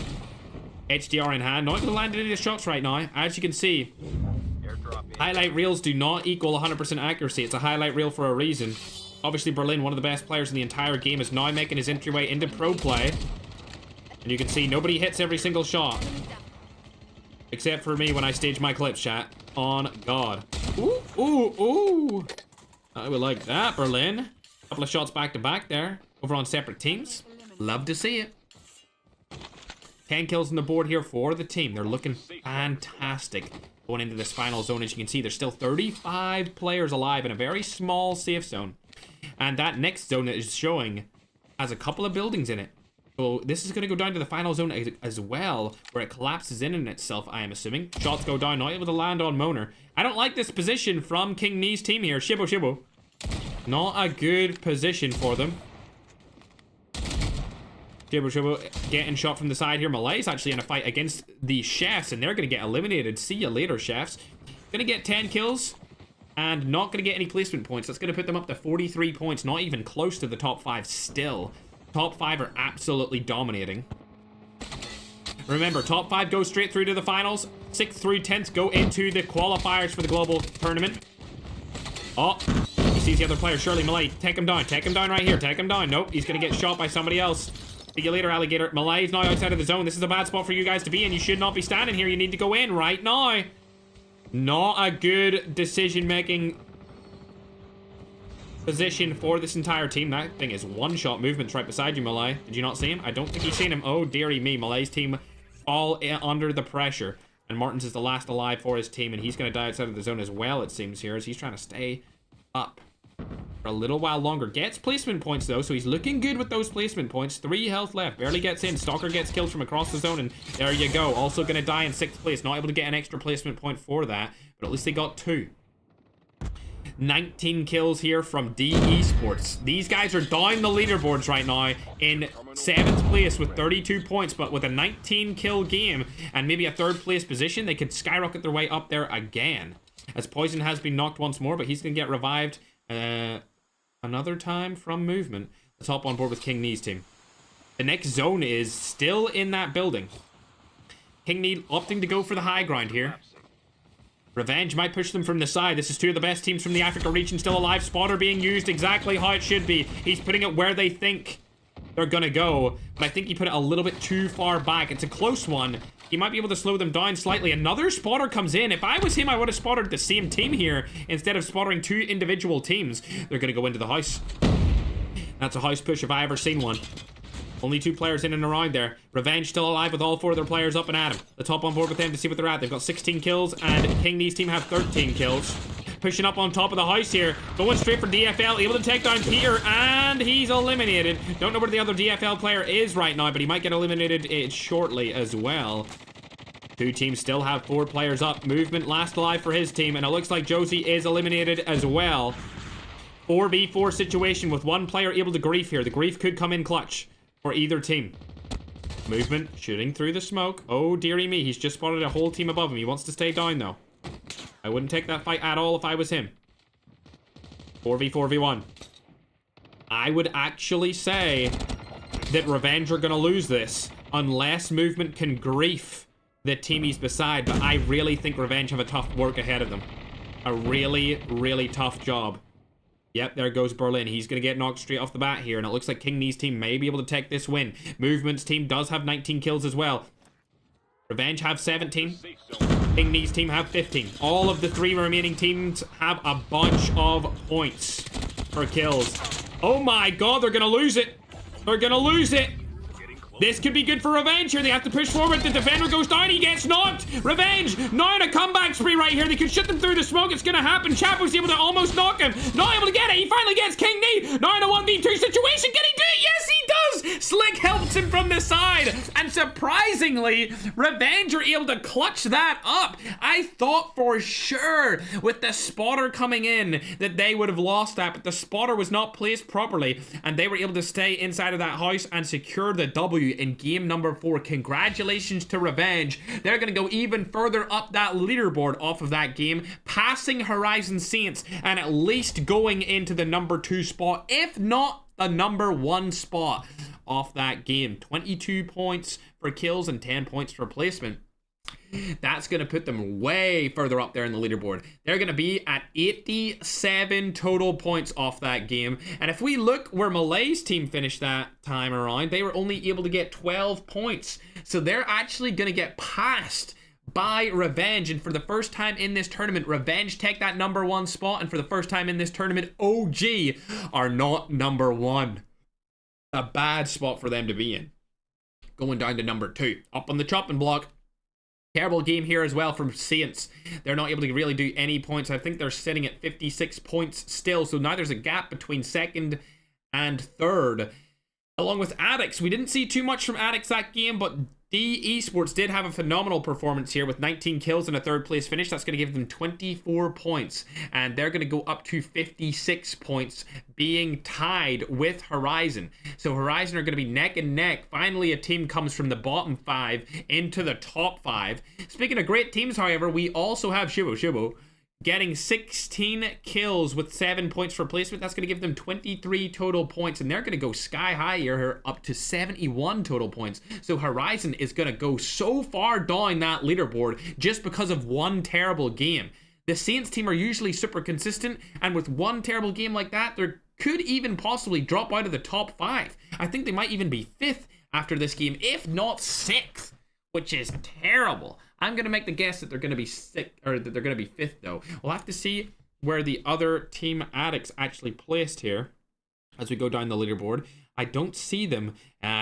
HDR in hand. Not going to land any of the shots right now. As you can see, highlight reels do not equal 100% accuracy. It's a highlight reel for a reason. Obviously, Berlin, one of the best players in the entire game, is now making his entryway into pro play. And you can see nobody hits every single shot. Except for me when I stage my clips, chat. On God. Ooh, ooh, ooh. I would like that, Berlin. Couple of shots back to back there. Over on separate teams. Love to see it. 10 kills on the board here for the team. They're looking fantastic going into this final zone. As you can see, there's still 35 players alive in a very small safe zone. And that next zone that is showing has a couple of buildings in it. So this is going to go down to the final zone as well, where it collapses in itself, I am assuming. Shots go down, not able to land on Moner. I don't like this position from King Nee's team here. Shibo. Not a good position for them. Shibo getting shot from the side here. Malay's actually in a fight against the Chefs, and they're going to get eliminated. See you later, Chefs. Going to get 10 kills, and not going to get any placement points. That's going to put them up to 43 points, not even close to the top 5 still. Top 5 are absolutely dominating. Remember, top 5 go straight through to the finals. 6th through 10th go into the qualifiers for the global tournament. Oh, he sees the other player, Shirley Malay. Take him down right here. Take him down. Nope, he's going to get shot by somebody else. See you later, Alligator. Malay is now outside of the zone. This is a bad spot for you guys to be in. You should not be standing here. You need to go in right now. Not a good decision-making position for this entire team. That thing is one-shot movements right beside you, Malay. Did you not see him? I don't think you've seen him. Oh, dearie me. Malay's team all under the pressure. And Martins is the last alive for his team, and he's going to die outside of the zone as well, it seems here, as he's trying to stay up. for a little while longer. Gets placement points though, so he's looking good with those placement points. 3 health left, barely gets in. Stalker gets killed from across the zone, and there you go. Also gonna die in 6th place. Not able to get an extra placement point for that, but at least they got 2. 19 kills here from D Esports. These guys are down the leaderboards right now in 7th place with 32 points, but with a 19 kill game and maybe a 3rd place position, they could skyrocket their way up there again. As Poison has been knocked once more, but he's gonna get revived another time from movement. Let's hop on board with King Knee's team. The next zone is still in that building. King Knee opting to go for the high ground here. Revenge might push them from the side. This is 2 of the best teams from the Africa region still alive. Spotter being used exactly how it should be. He's putting it where they think they're gonna go, but I think he put it a little bit too far back. It's a close one. He might be able to slow them down slightly. Another spotter comes in. If I was him, I would have spotted the same team here instead of spotting 2 individual teams. They're gonna go into the house. That's a house push if I ever seen one. Only 2 players in and around there. Revenge still alive with all 4 of their players up and at him. Let's hop on board with them to see what they're at. They've got 16 kills, and King Knee's team have 13 kills. Pushing up on top of the house here. Going straight for DFL. Able to take down Peter, and he's eliminated. Don't know where the other DFL player is right now, but he might get eliminated shortly as well. 2 teams still have 4 players up. Movement last alive for his team, and it looks like Josie is eliminated as well. 4v4 situation with 1 player able to grief here. The grief could come in clutch for either team. Movement shooting through the smoke. Oh dearie me, he's just spotted a whole team above him. He wants to stay down though. I wouldn't take that fight at all if I was him. 4v4v1. I would actually say that Revenge are gonna lose this unless Movement can grief the team he's beside, but I really think Revenge have a tough work ahead of them. A really, really tough job. Yep, there goes Berlin. He's going to get knocked straight off the bat here, and it looks like King Knee's team may be able to take this win. Movement's team does have 19 kills as well. Revenge have 17. King Knee's team have 15. All of the 3 remaining teams have a bunch of points for kills. Oh my god, they're going to lose it. They're going to lose it. This could be good for Revenge here. They have to push forward. The defender goes down. He gets knocked. Revenge now in a comeback spree right here. They could shoot them through the smoke. It's going to happen. Chapo's able to almost knock him. Not able to get it. He finally gets King Knee. Now in a 1v2 situation. Can he do it? Yes, he does. Slick helps him from the side. And surprisingly, Revenge are able to clutch that up. I thought for sure with the spotter coming in that they would have lost that, but the spotter was not placed properly, and they were able to stay inside of that house and secure the W in game number 4. Congratulations to Revenge. They're going to go even further up that leaderboard off of that game, passing Horizon Saints and at least going into the number 2 spot, if not the number 1 spot off that game. 22 points for kills and 10 points for placement. That's going to put them way further up there in the leaderboard. They're going to be at 87 total points off that game. And if we look where Malay's team finished that time around, they were only able to get 12 points. So they're actually going to get passed by Revenge. And for the first time in this tournament, Revenge take that number 1 spot. And for the first time in this tournament, OG are not number 1. A bad spot for them to be in. Going down to number 2. Up on the chopping block. Terrible game here as well from Saints. They're not able to really do any points. I think they're sitting at 56 points still. So now there's a gap between 2nd and 3rd. Along with Addicts. We didn't see too much from Addicts that game, but D Esports did have a phenomenal performance here with 19 kills and a 3rd place finish. That's going to give them 24 points. And they're going to go up to 56 points, being tied with Horizon. So Horizon are going to be neck and neck. Finally, a team comes from the bottom 5 into the top 5. Speaking of great teams, however, we also have Shibo getting 16 kills with 7 points for placement. That's going to give them 23 total points, and they're going to go sky high here up to 71 total points. So Horizon is going to go so far down that leaderboard just because of one terrible game. The Saints team are usually super consistent, and with one terrible game like that, they could even possibly drop out of the top 5. I think they might even be 5th after this game, if not 6th, which is terrible. I'm going to make the guess that they're going to be that they're going to be 5th though. We'll have to see where the other team Addicts actually placed here as we go down the leaderboard. I don't see them.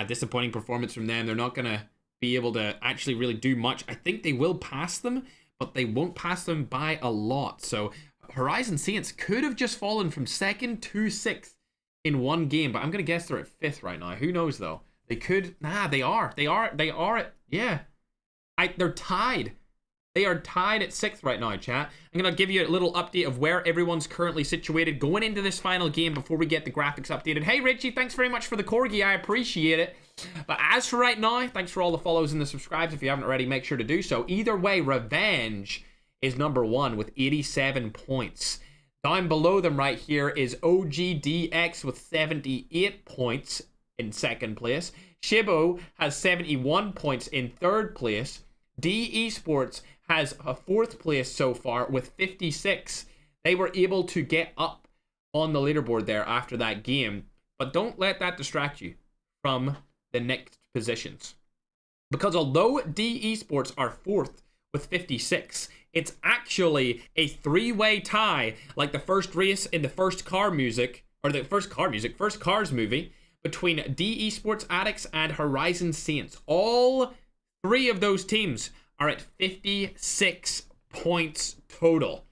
Disappointing performance from them. They're not going to be able to actually really do much. I think they will pass them, but they won't pass them by a lot. So Horizon Saints could have just fallen from 2nd to 6th in one game, but I'm going to guess they're at 5th right now. Who knows, though? They could... Nah, they are. They are at... Yeah. They're tied. They are tied at 6th right now, chat. I'm going to give you a little update of where everyone's currently situated going into this final game before we get the graphics updated. Hey, Richie, thanks very much for the corgi. I appreciate it. But as for right now, thanks for all the follows and the subscribes. If you haven't already, make sure to do so. Either way, Revenge is number 1 with 87 points. Down below them right here is OGDX with 78 points in 2nd place. Shibo has 71 points in 3rd place. D Esports has a 4th place so far with 56. They were able to get up on the leaderboard there after that game. But don't let that distract you from the next positions. Because although D Esports are 4th with 56, it's actually a 3-way tie, like the first race in the first Cars movie, between D Esports Addicts and Horizon Saints. All 3 of those teams are at 56 points total.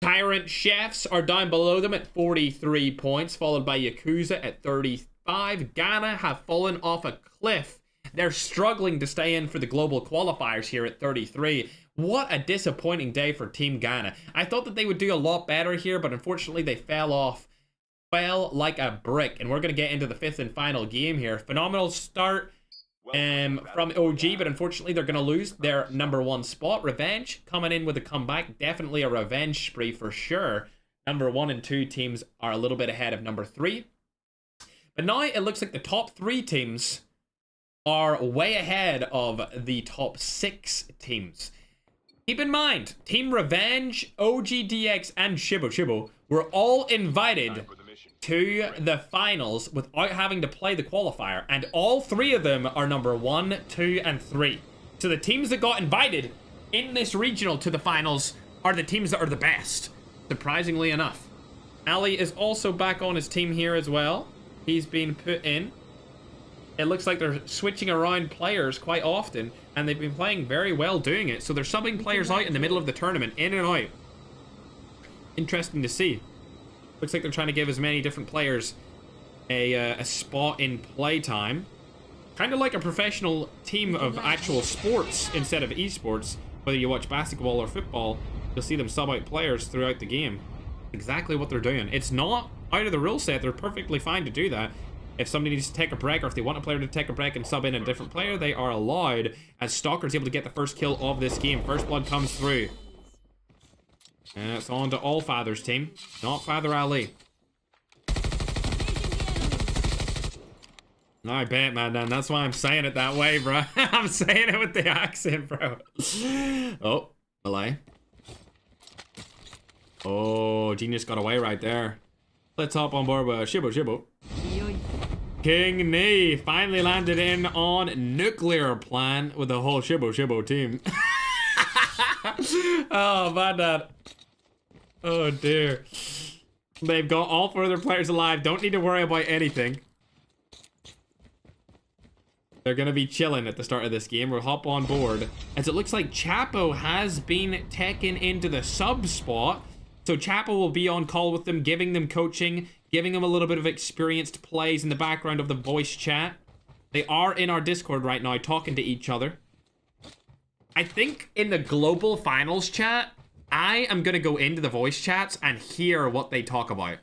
Tyrant Chefs are down below them at 43 points, followed by Yakuza at 35. Ghana have fallen off a cliff. They're struggling to stay in for the global qualifiers here at 33. What a disappointing day for Team Ghana. I thought that they would do a lot better here, but unfortunately they fell like a brick. And we're going to get into the 5th and final game here. Phenomenal start from OG, but unfortunately they're going to lose their number 1 spot. Revenge coming in with a comeback. Definitely a revenge spree for sure. Number 1 and 2 teams are a little bit ahead of number 3. But now it looks like the top 3 teams are way ahead of the top 6 teams. Keep in mind, Team Revenge, OGDX, and Shibo were all invited to the finals without having to play the qualifier, and all 3 of them are number 1, 2, and 3. So the teams that got invited in this regional to the finals are the teams that are the best, surprisingly enough. Ali is also back on his team here as well. He's been put in. It looks like they're switching around players quite often, and they've been playing very well doing it. So they're subbing players out in the middle of the tournament, in and out. Interesting to see. Looks like they're trying to give as many different players a spot in playtime. Kind of like a professional team of actual sports instead of esports. Whether you watch basketball or football, you'll see them sub out players throughout the game. Exactly what they're doing. It's not out of the rule set. They're perfectly fine to do that. If somebody needs to take a break, or if they want a player to take a break and sub in a different player, they are allowed, as Stalker's able to get the first kill of this game. First blood comes through. And it's on to Allfather's team, not Father Ali. I bet, man, that's why I'm saying it that way, bro. I'm saying it with the accent, bro. Oh, Malay. Oh, Genius got away right there. Let's hop on board with Shibo. King Nee finally landed in on Nuclear Plan with the whole Shibo team. Oh, my dad. Oh, dear. They've got all 4 other players alive. Don't need to worry about anything. They're going to be chilling at the start of this game. We'll hop on board. As it looks like Chapo has been taken into the sub spot. So Chapo will be on call with them, giving them coaching, giving them a little bit of experienced plays in the background of the voice chat. They are in our Discord right now, talking to each other. I think in the global finals chat, I am going to go into the voice chats and hear what they talk about.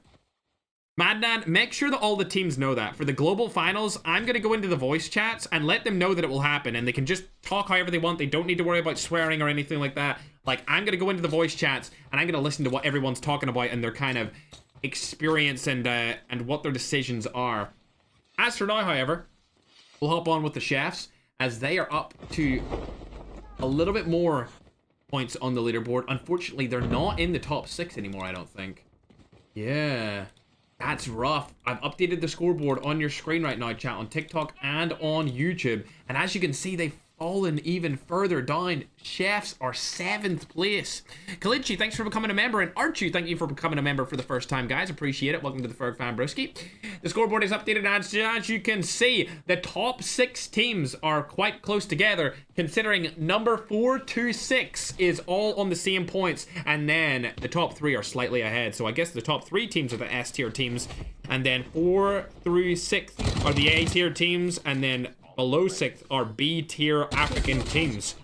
Madnan, make sure that all the teams know that. For the global finals, I'm going to go into the voice chats and let them know that it will happen. And they can just talk however they want. They don't need to worry about swearing or anything like that. Like, I'm going to go into the voice chats and I'm going to listen to what everyone's talking about and their kind of experience and what their decisions are. As for now, however, we'll hop on with the chefs as they are up to a little bit more points on the leaderboard. Unfortunately, they're not in the top 6 anymore, I don't think. Yeah, that's rough. I've updated the scoreboard on your screen right now, chat, on TikTok and on YouTube. And as you can see, they fallen even further down. Chefs are 7th place. Kalichi, thanks for becoming a member. And Archie, thank you for becoming a member for the first time, guys. Appreciate it. Welcome to the Ferg Fan Broski. The scoreboard is updated, as you can see, the top 6 teams are quite close together, considering number 4 to 6 is all on the same points, and then the top 3 are slightly ahead. So I guess the top 3 teams are the S tier teams, and then 4 through 6 are the A tier teams, and then below 6th are B tier African teams.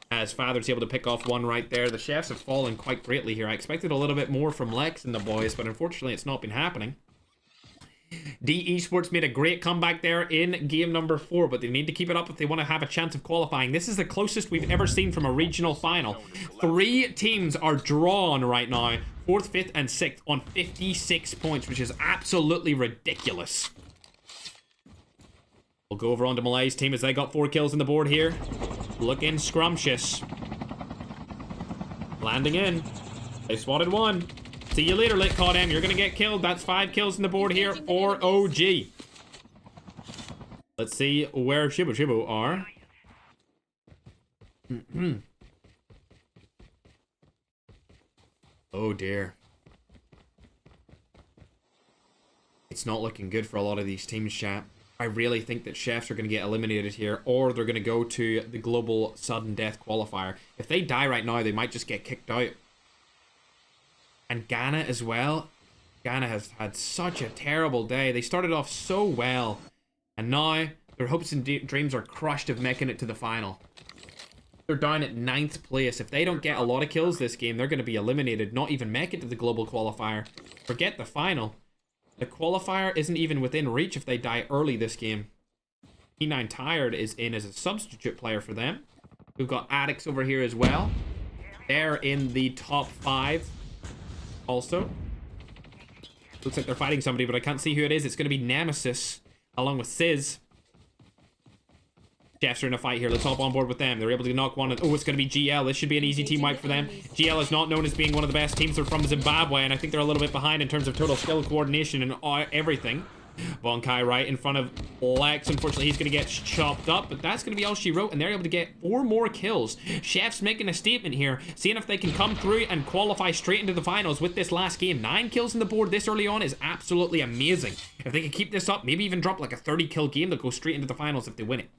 As Father's able to pick off one right there. The chefs have fallen quite greatly here. I expected a little bit more from Lex and the boys, but unfortunately it's not been happening. D Esports made a great comeback there in game number 4, but they need to keep it up if they want to have a chance of qualifying. This is the closest we've ever seen from a regional final. 3 teams are drawn right now, 4th, 5th, and 6th on 56 points, which is absolutely ridiculous. We'll go over onto Malay's team as they got 4 kills on the board here. Looking scrumptious. Landing in. They spotted 1. See you later, Lit COD M. You're gonna get killed. That's 5 kills on the board here for OG. Let's see where Shibu are. Oh dear. It's not looking good for a lot of these teams, chat. I really think that chefs are going to get eliminated here, or they're going to go to the global sudden death qualifier. If they die right now, they might just get kicked out. And Ghana as well. Ghana has had such a terrible day. They started off so well, and now their hopes and dreams are crushed of making it to the final. They're down at 9th place. If they don't get a lot of kills this game, they're going to be eliminated, not even make it to the global qualifier. Forget the final. The qualifier isn't even within reach if they die early this game. E9 Tired is in as a substitute player for them. We've got Addicts over here as well. They're in the top 5 also. Looks like they're fighting somebody, but I can't see who it is. It's going to be Nemesis along with Sizz. Chefs are in a fight here. Let's hop on board with them. They're able to knock one. Oh, it's going to be GL. This should be an easy team wipe for them. GL is not known as being one of the best teams. They're from Zimbabwe, and I think they're a little bit behind in terms of total skill coordination and everything. Bonkai right in front of Lex. Unfortunately, he's going to get chopped up, but that's going to be all she wrote, and they're able to get 4 more kills. Chefs making a statement here, seeing if they can come through and qualify straight into the finals with this last game. 9 kills on the board this early on is absolutely amazing. If they can keep this up, maybe even drop like a 30-kill game, they'll go straight into the finals if they win it.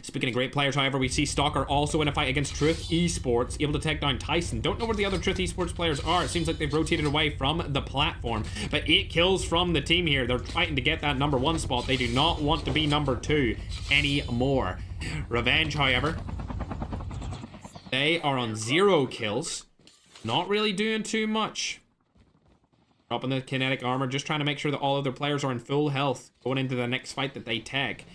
Speaking of great players, however, we see Stalker also in a fight against Truth Esports, able to take down Tyson. Don't know where the other Truth Esports players are. It seems like they've rotated away from the platform. But 8 kills from the team here. They're fighting to get that number 1 spot. They do not want to be number 2 anymore. Revenge, however, they are on 0 kills. Not really doing too much. Dropping the kinetic armor, just trying to make sure that all other players are in full health going into the next fight that they take.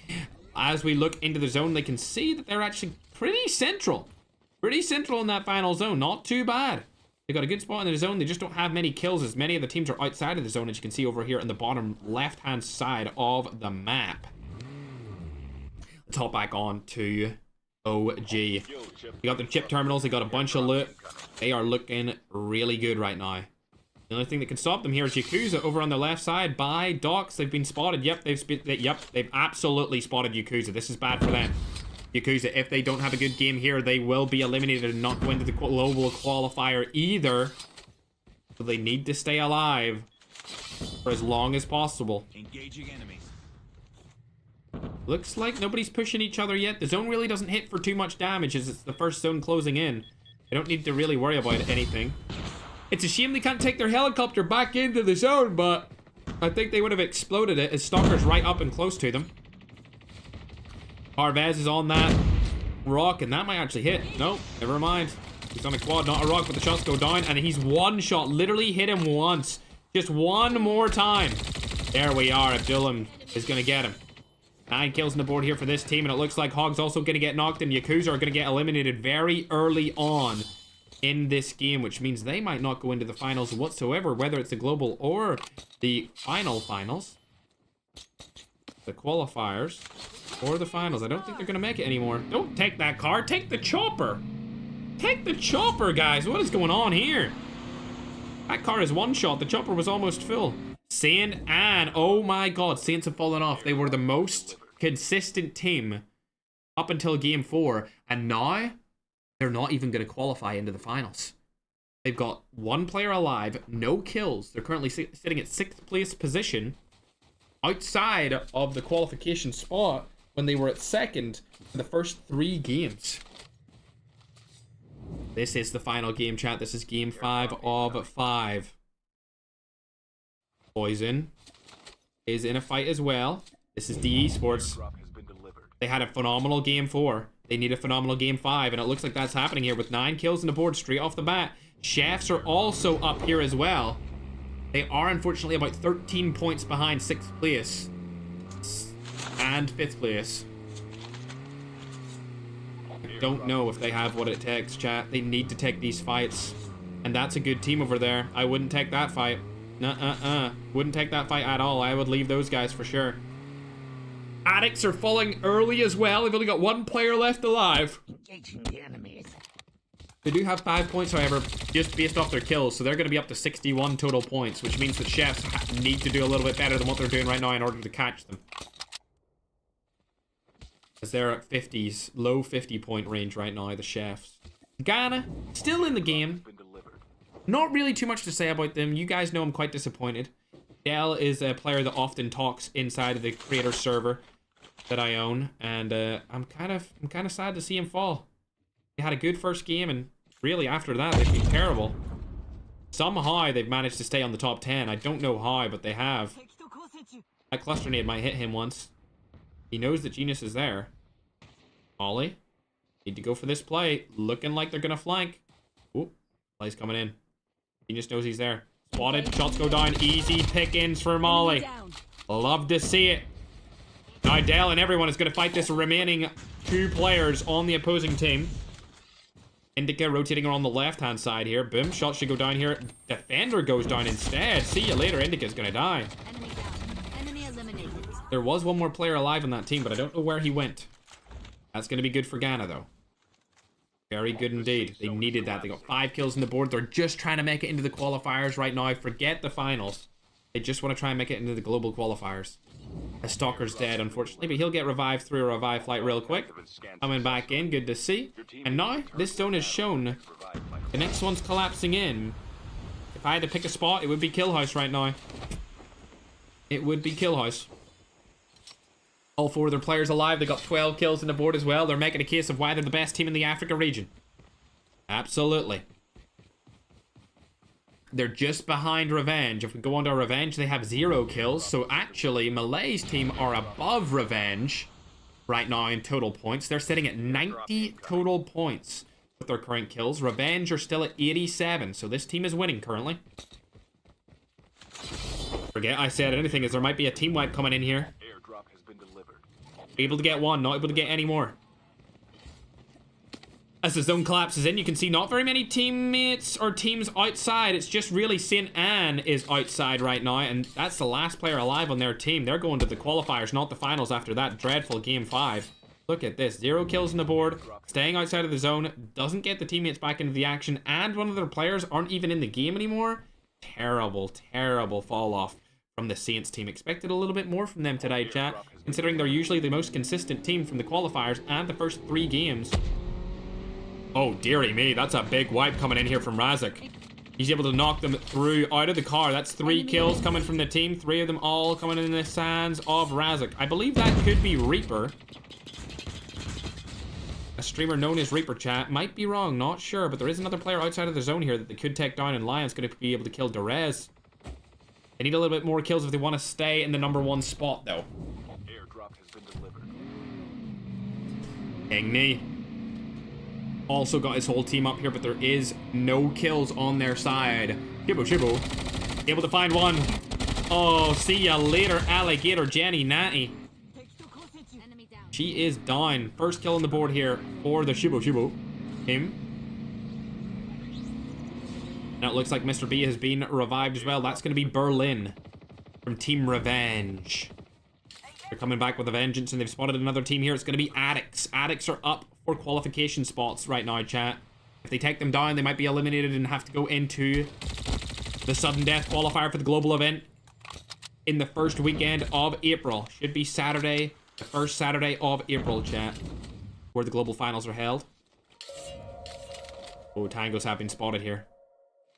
As we look into the zone, they can see that they're actually pretty central. Pretty central in that final zone. Not too bad. They got a good spot in the zone. They just don't have many kills, as many of the teams are outside of the zone, as you can see over here in the bottom left-hand side of the map. Let's hop back on to OG. You got the chip terminals. They got a bunch of loot. They are looking really good right now. The only thing that can stop them here is Yakuza over on the left side by Docks. They've been spotted. Yep, they've absolutely spotted Yakuza. This is bad for them. Yakuza, if they don't have a good game here, they will be eliminated and not go into the global qualifier either. So they need to stay alive for as long as possible. Engaging enemies. Looks like nobody's pushing each other yet. The zone really doesn't hit for too much damage as it's the first zone closing in. They don't need to really worry about anything. It's a shame they can't take their helicopter back into the zone, but I think they would have exploded it as Stalker's right up and close to them. Parvez is on that rock, and that might actually hit. Nope, never mind. He's on a quad, not a rock, but the shots go down, and he's one shot. Literally hit him once. Just one more time. There we are. Abdullah is going to get him. 9 kills on the board here for this team, and it looks like Hog's also going to get knocked, and Yakuza are going to get eliminated very early on in this game, which means they might not go into the finals whatsoever, whether it's the global or the finals, the qualifiers, or the finals. I don't think they're gonna make it anymore. Don't take that car, take the chopper. Take the chopper, guys. What is going on here? That car is one shot. The chopper was almost full. Saint and oh my god, Saints have fallen off. They were the most consistent team up until game 4, and now they're not even going to qualify into the finals. They've got one player alive, no kills. They're currently sitting at 6th place position, outside of the qualification spot when they were at 2nd in the first 3 games. This is the final game, chat. This is game 5 of 5. Poison is in a fight as well. This is DE Sports. They had a phenomenal game 4. They need a phenomenal game 5, and it looks like that's happening here with 9 kills on the board straight off the bat. Chefs are also up here as well. They are unfortunately about 13 points behind 6th place and 5th place. I don't know if they have what it takes, chat. They need to take these fights, and that's a good team over there. I wouldn't take that fight. Wouldn't take that fight at all. I would leave those guys for sure. Addicts are falling early as well. They've only got 1 player left alive. They do have 5 points, however, just based off their kills, so they're going to be up to 61 total points, which means the Chefs need to do a little bit better than what they're doing right now in order to catch them. As they're at 50s, low 50-point range right now, the Chefs. Ghana, still in the game. Not really too much to say about them. You guys know I'm quite disappointed. Dell is a player that often talks inside of the creator server that I own, and I'm kind of sad to see him fall. They had a good first game, and really after that they've been terrible. Somehow they've managed to stay on the top 10. I don't know how, but they have. That cluster nade might hit him once. He knows that Genius is there. Ollie, need to go for this play. Looking like they're gonna flank. Oop, play's coming in. Genius knows he's there. Spotted, shots go down. Easy pickings for Molly. Love to see it. Now Dell and everyone is going to fight this remaining 2 players on the opposing team. Indica rotating around the left-hand side here. Boom, shot should go down here. Defender goes down instead. See you later, Indica's going to die. Enemy down. Enemy eliminated. There was 1 more player alive on that team, but I don't know where he went. That's going to be good for Ghana, though. Very good indeed. They needed that. They got 5 kills on the board. They're just trying to make it into the qualifiers right now. Forget the finals. They just want to try and make it into the global qualifiers. A Stalker's dead, unfortunately, but he'll get revived through a revive flight real quick. Coming back in. Good to see. And now, this zone is shown. The next one's collapsing in. If I had to pick a spot, it would be Killhouse right now. It would be Killhouse. All 4 of their players alive. They got 12 kills on the board as well. They're making a case of why they're the best team in the Africa region. Absolutely. They're just behind Revenge. If we go on to Revenge, they have 0 kills. So actually, Malay's team are above Revenge right now in total points. They're sitting at 90 total points with their current kills. Revenge are still at 87. So this team is winning currently. Forget I said anything, as there might be a team wipe coming in here. Able to get 1, not able to get any more. As the zone collapses in, you can see not very many teammates or teams outside. It's just really St. Anne is outside right now, and that's the last player alive on their team. They're going to the qualifiers, not the finals after that dreadful game 5. Look at this. 0 kills on the board, staying outside of the zone, doesn't get the teammates back into the action, and one of their players aren't even in the game anymore. Terrible, terrible fall off from the Saints team. Expected a little bit more from them today, chat, considering they're usually the most consistent team from the qualifiers and the first 3 games. Oh, dearie me, that's a big wipe coming in here from Razak. He's able to knock them through out of the car. That's 3 kills coming from the team. 3 of them all coming in the sands of Razak. I believe that could be Reaper. A streamer known as Reaper, chat. Might be wrong, not sure, but there is another player outside of the zone here that they could take down, and Lion's going to be able to kill Derez. They need a little bit more kills if they want to stay in the number 1 spot, though. Airdrop has been delivered. Igni also got his whole team up here, but there is no kills on their side. Shibu, able to find 1. Oh, see ya later, Alligator Jenny Natty. She is down. First kill on the board here for the Shibu. Him. Now it looks like Mr. B has been revived as well. That's going to be Berlin from Team Revenge. They're coming back with a vengeance, and they've spotted another team here. It's going to be Addicts. Addicts are up for qualification spots right now, chat. If they take them down, they might be eliminated and have to go into the sudden death qualifier for the global event in the first weekend of April. Should be Saturday, the first Saturday of April, chat. where the global finals are held. Oh, tangos have been spotted here.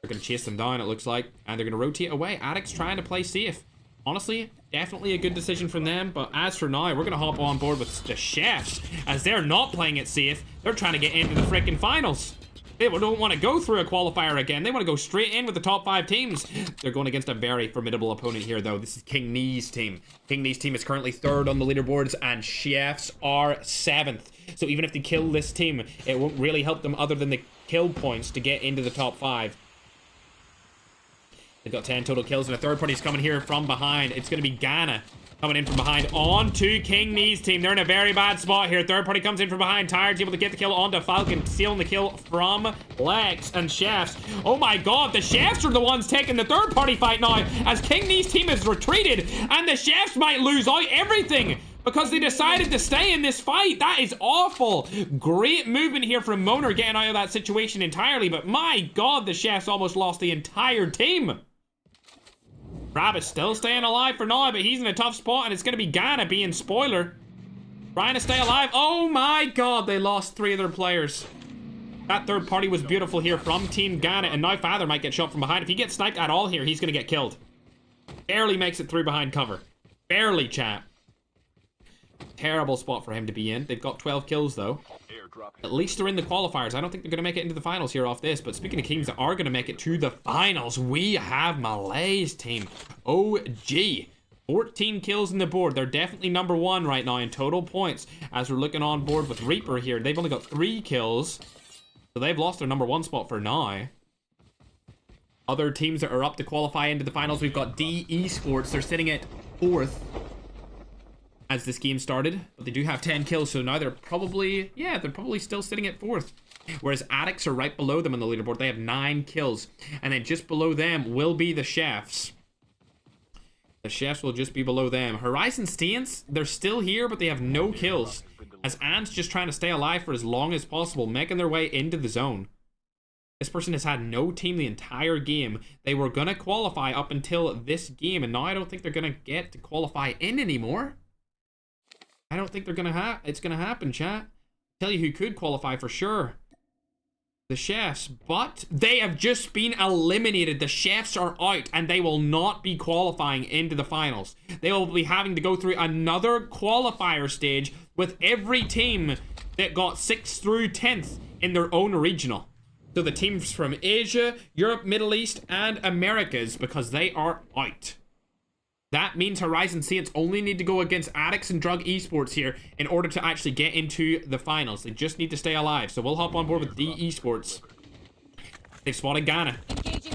They're going to chase them down, it looks like. And they're going to rotate away. Addicts trying to play safe. Honestly, definitely a good decision from them. But as for now, we're going to hop on board with the chefs. As they're not playing it safe, they're trying to get into the freaking finals. They don't want to go through a qualifier again. They want to go straight in with the top 5 teams. They're going against a very formidable opponent here, though. This is King Knee's team. King Knee's team is currently 3rd on the leaderboards, and Chefs are 7th. So even if they kill this team, it won't really help them other than the kill points to get into the top 5. They've got 10 total kills, and a third party's coming here from behind. It's going to be Ghana coming in from behind onto King Knee's team. They're in a very bad spot here. Third party comes in from behind. Tired's able to get the kill onto Falcon, stealing the kill from Lex and Chefs. Oh my god, the Chefs are the ones taking the third party fight now, as King Knee's team has retreated, and the Chefs might lose out everything because they decided to stay in this fight. That is awful. Great movement here from Moner getting out of that situation entirely, but my god, the Chefs almost lost the entire team. Rabbit's still staying alive for now, but he's in a tough spot, and it's going to be Ghana being spoiler. Trying to stay alive. Oh my god, they lost 3 of their players. That third party was beautiful here from Team Ghana, and now Father might get shot from behind. If he gets sniped at all here, he's going to get killed. Barely makes it through behind cover. Barely, chat. Terrible spot for him to be in. They've got 12 kills, though. At least they're in the qualifiers. I don't think they're going to make it into the finals here off this. But speaking of teams that are going to make it to the finals, we have Malay's team. OG. 14 kills in the board. They're definitely number 1 right now in total points. As we're looking on board with Reaper here, they've only got 3 kills. So they've lost their number 1 spot for now. Other teams that are up to qualify into the finals, we've got D Esports. They're sitting at 4th. As this game started, but they do have 10 kills, so now they're probably still sitting at 4th. Whereas Addicts are right below them on the leaderboard. They have 9 kills. And then just below them will be the Chefs. The Chefs will just be below them. Horizon Stance, they're still here, but they have no kills. As Ant's just trying to stay alive for as long as possible, making their way into the zone. This person has had no team the entire game. They were going to qualify up until this game, and now I don't think they're going to get to qualify in anymore. I don't think they're gonna it's gonna happen, chat. Tell you who could qualify for sure. The Chefs, but they have just been eliminated. The Chefs are out, and they will not be qualifying into the finals. They will be having to go through another qualifier stage with every team that got 6th through 10th in their own regional. So the teams from Asia, Europe, Middle East, and Americas, because they are out. That means Horizon Saints only need to go against Addicts and Drug Esports here in order to actually get into the finals. They just need to stay alive. So we'll hop on board with D Esports. They've spotted Ghana.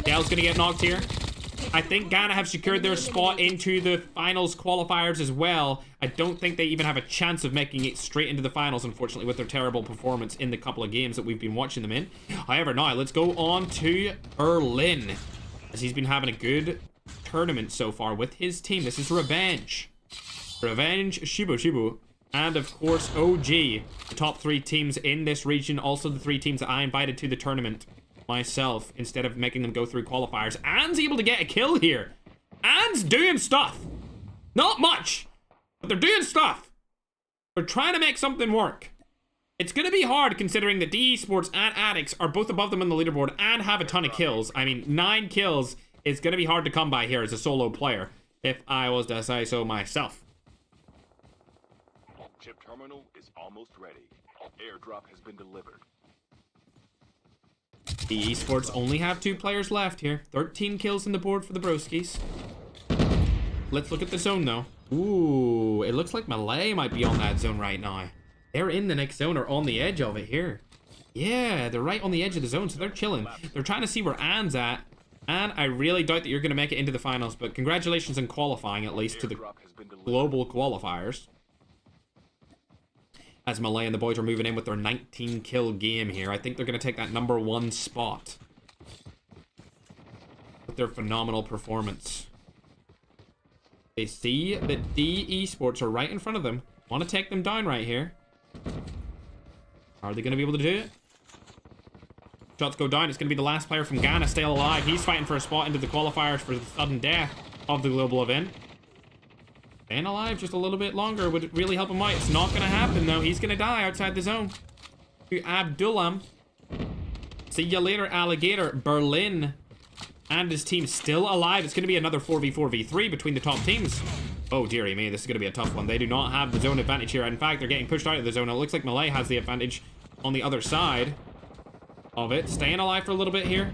Dell's going to get knocked here. I think Ghana have secured their spot into the finals qualifiers as well. I don't think they even have a chance of making it straight into the finals, unfortunately, with their terrible performance in the couple of games that we've been watching them in. However, now let's go on to Berlin, as he's been having a good tournament so far with his team. This is Revenge, Shibu, and of course OG, the top 3 teams in this region. Also the 3 teams that I invited to the tournament myself instead of making them go through qualifiers. Anne's able to get a kill here. Anne's doing stuff. Not much, but they're doing stuff. They're trying to make something work. It's going to be hard considering that D Esports and Addicts are both above them on the leaderboard and have a ton of kills. I mean, 9 kills is going to be hard to come by here as a solo player, if I was to say so myself. Chip terminal is almost ready. Airdrop has been delivered. The Esports only have 2 players left here. 13 kills in the board for the broskies. Let's look at the zone, though. Ooh, it looks like Malay might be on that zone right now. They're in the next zone or on the edge of it here. Yeah, they're right on the edge of the zone, so they're chilling. They're trying to see where Anne's at. And I really doubt that you're going to make it into the finals, but congratulations on qualifying, at least, to the global qualifiers. As Malay and the boys are moving in with their 19-kill game here. I think they're going to take that number 1 spot with their phenomenal performance. They see that D Esports are right in front of them. Want to take them down right here. Are they going to be able to do it? Shots go down. It's going to be the last player from Ghana still alive. He's fighting for a spot into the qualifiers for the sudden death of the global event. Staying alive just a little bit longer would really help him out. It's not going to happen, though. He's going to die outside the zone. To Abdullam. See ya later, Alligator. Berlin and his team still alive. It's going to be another 4v4v3 between the top teams. Oh, dearie me. This is going to be a tough one. They do not have the zone advantage here. In fact, they're getting pushed out of the zone. It looks like Malay has the advantage on the other side of it. Staying alive for a little bit here.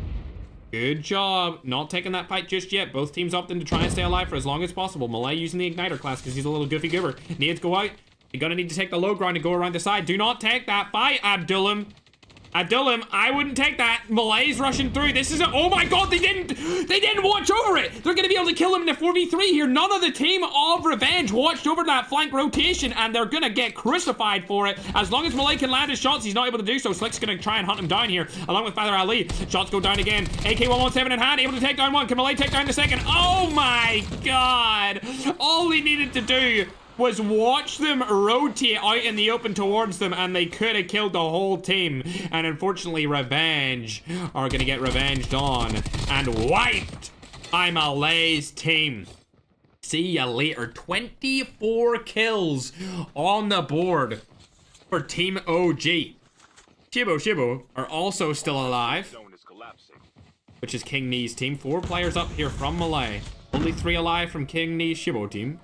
Good job. Not taking that fight just yet. Both teams opting to try and stay alive for as long as possible. Malay using the igniter class because he's a little goofy goober. Needs to go out. You're going to need to take the low ground and go around the side. Do not take that fight, Abdullam. Abdullam, I wouldn't take that. Malay's rushing through. This is a... Oh my god, they didn't watch over it. They're going to be able to kill him in a 4v3 here. None of the team of Revenge watched over that flank rotation, and they're going to get crucified for it. As long as Malay can land his shots, he's not able to do so. Slick's going to try and hunt him down here, along with Father Ali. Shots go down again. AK-117 in hand, able to take down one. Can Malay take down the second? Oh my god. All he needed to do was watch them rotate out in the open towards them, and they could have killed the whole team. And unfortunately, Revenge are going to get revenged on and wiped by Malay's team. See ya later. 24 kills on the board for Team OG. Shibo are also still alive, Zone is collapsing. which is King Knee's team. 4 players up here from Malay. Only 3 alive from King Knee's Shibo team.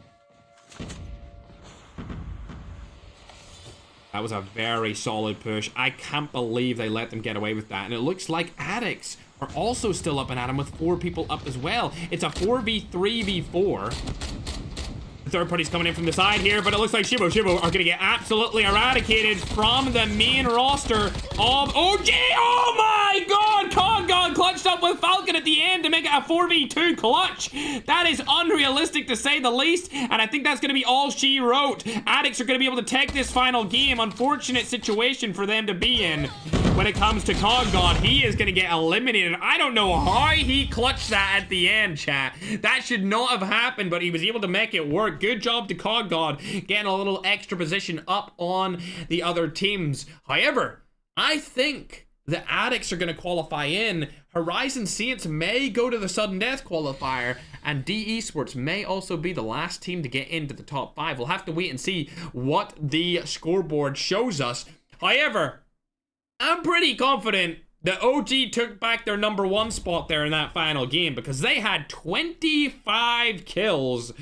That was a very solid push. I can't believe they let them get away with that. And it looks like Addicts are also still up and at him with 4 people up as well. It's a 4v3v4. The third party's coming in from the side here, but it looks like Shibo are going to get absolutely eradicated from the main roster of OG. Oh my god! COD got clutched up with Falcon at the end to make it a 4v2 clutch. That is unrealistic to say the least, and I think that's going to be all she wrote. Addicts are going to be able to take this final game. Unfortunate situation for them to be in. When it comes to COD God, he is going to get eliminated. I don't know how he clutched that at the end, chat. That should not have happened, but he was able to make it work. Good job to COD God, getting a little extra position up on the other teams. However, I think the Addicts are going to qualify in. Horizon Saints may go to the sudden death qualifier, and D Esports may also be the last team to get into the top 5. We'll have to wait and see what the scoreboard shows us. However, I'm pretty confident that OG took back their #1 spot there in that final game, because they had 25 kills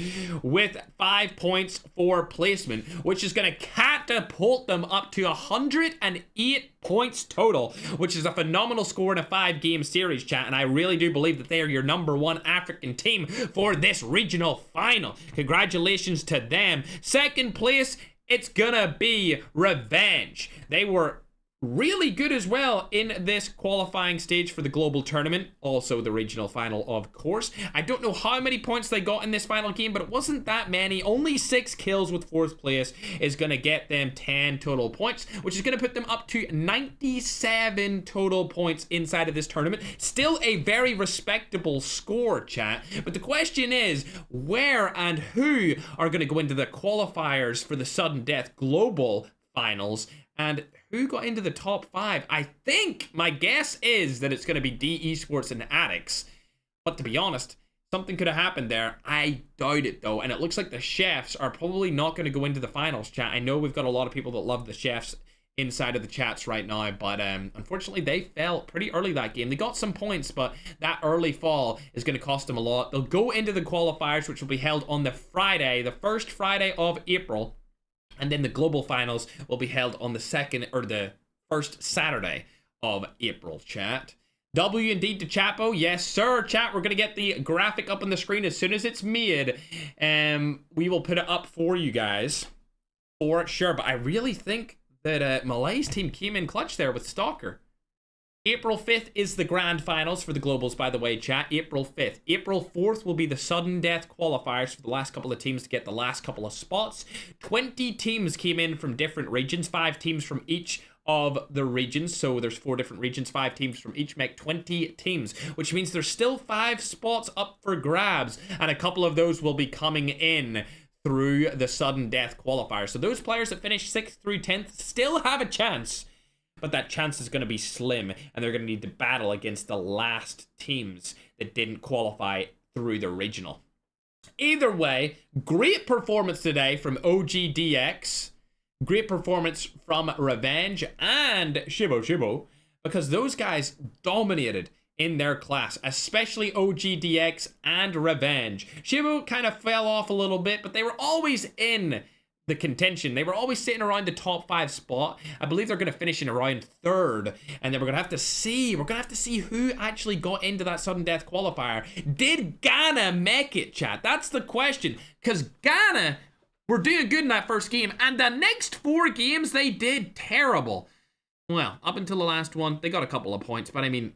with 5 points for placement, which is going to catapult them up to 108 points total, which is a phenomenal score in a 5-game series, chat. And I really do believe that they are your #1 African team for this regional final. Congratulations to them. Second place, it's gonna be Revenge. They were really good as well in this qualifying stage for the global tournament, also the regional final, of course. I don't know how many points they got in this final game, but it wasn't that many. Only 6 kills with 4th place is going to get them 10 total points, which is going to put them up to 97 total points inside of this tournament. Still a very respectable score, chat. But the question is, where and who are going to go into the qualifiers for the sudden death global finals, and who got into the top 5? I think my guess is that it's going to be D Esports and Addicts. But to be honest, something could have happened there. I doubt it though. And it looks like the Chefs are probably not going to go into the finals, chat. I know we've got a lot of people that love the Chefs inside of the chats right now, but unfortunately they fell pretty early that game. They got some points, but that early fall is going to cost them a lot. They'll go into the qualifiers, which will be held on the Friday, the first Friday of April. And then the global finals will be held on the second, or the first Saturday of April, chat. W indeed to Chapo. Yes, sir, chat. We're going to get the graphic up on the screen as soon as it's made. We will put it up for you guys for sure. But I really think that Malay's team came in clutch there with Stalker. April 5th is the grand finals for the globals, by the way, chat. April 5th. April 4th will be the sudden death qualifiers for the last couple of teams to get the last couple of spots. 20 teams came in from different regions, 5 teams from each of the regions. So there's 4 different regions, 5 teams from each make 20 teams, which means there's still 5 spots up for grabs, and a couple of those will be coming in through the sudden death qualifier. So those players that finish 6th through 10th still have a chance, but that chance is going to be slim, and they're going to need to battle against the last teams that didn't qualify through the regional. Either way, great performance today from OGDX. Great performance from Revenge and Shibo, because those guys dominated in their class, especially OGDX and Revenge. Shibo kind of fell off a little bit, but they were always in the contention. They were always sitting around the top 5 spot. I believe they're going to finish in around 3rd, and then we're going to have to see. We're going to have to see who actually got into that sudden death qualifier. Did Ghana make it, chat? That's the question, because Ghana were doing good in that first game, and the next 4 games they did terrible. Well, up until the last one, they got a couple of points, but I mean,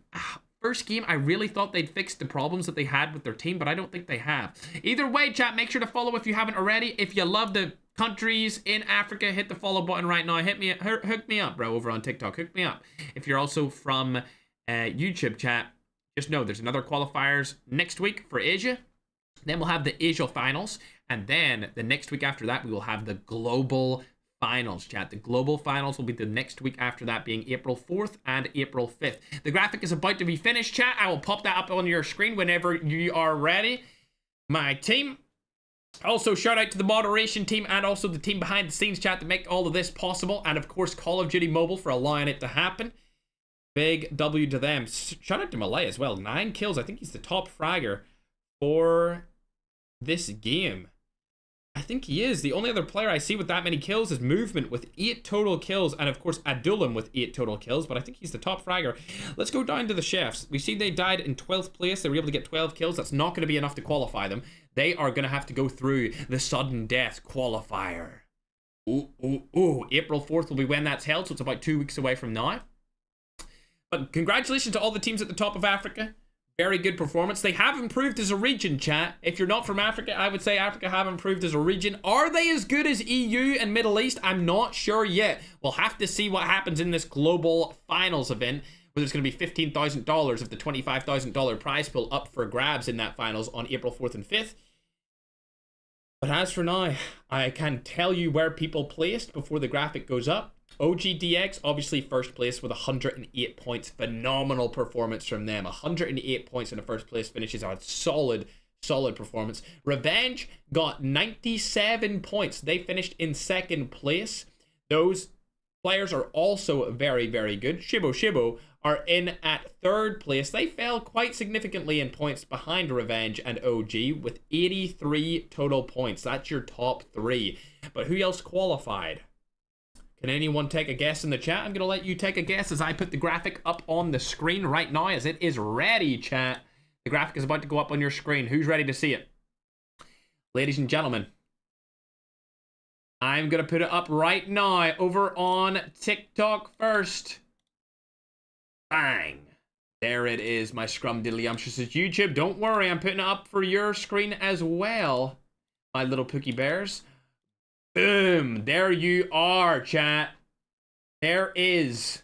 first game, I really thought they'd fixed the problems that they had with their team, but I don't think they have. Either way, chat, make sure to follow if you haven't already. If you love the countries in Africa, hit the follow button right now. Hook me up, bro, over on TikTok. Hook me up. If you're also from YouTube, chat, just know there's another qualifiers next week for Asia. Then we'll have the Asia finals, and then the next week after that, we will have the global finals, chat. The global finals will be the next week after that, being April 4th and April 5th. The graphic is about to be finished, chat. I will pop that up on your screen whenever you are ready. My team. Also, shout out to the moderation team and also the team behind the scenes, chat, to make all of this possible. And of course, Call of Duty Mobile for allowing it to happen. Big W to them. Shout out to Malay as well. 9 kills. I think he's the top fragger for this game. I think he is. The only other player I see with that many kills is Movement with 8 total kills, and of course Adulam with 8 total kills, but I think he's the top fragger. Let's go down to the chefs. We see they died in 12th place. They were able to get 12 kills. That's not going to be enough to qualify them. They are going to have to go through the sudden death qualifier. Ooh. April 4th will be when that's held, so it's about 2 weeks away from now. But congratulations to all the teams at the top of Africa. Very good performance. They have improved as a region, chat. If you're not from Africa, I would say Africa have improved as a region. Are they as good as EU and Middle East? I'm not sure yet. We'll have to see what happens in this global finals event, where there's going to be $15,000 of the $25,000 prize pool up for grabs in that finals on April 4th and 5th. But as for now, I can tell you where people placed before the graphic goes up. OGDX, obviously first place with 108 points. Phenomenal performance from them. 108 points in the first place finishes are solid performance. Revenge got 97 points. They finished in second place. Those players are also very, very good. Shibo are in at third place. They fell quite significantly in points behind Revenge and OG with 83 total points. That's your top 3. But who else qualified? Can anyone take a guess in the chat? I'm going to let you take a guess as I put the graphic up on the screen right now, as it is ready, chat. The graphic is about to go up on your screen. Who's ready to see it? Ladies and gentlemen, I'm going to put it up right now over on TikTok first. Bang. There it is, my scrumdiddlyumptious YouTube. Don't worry, I'm putting it up for your screen as well, my little Pookie Bears. Boom. There you are, chat. There is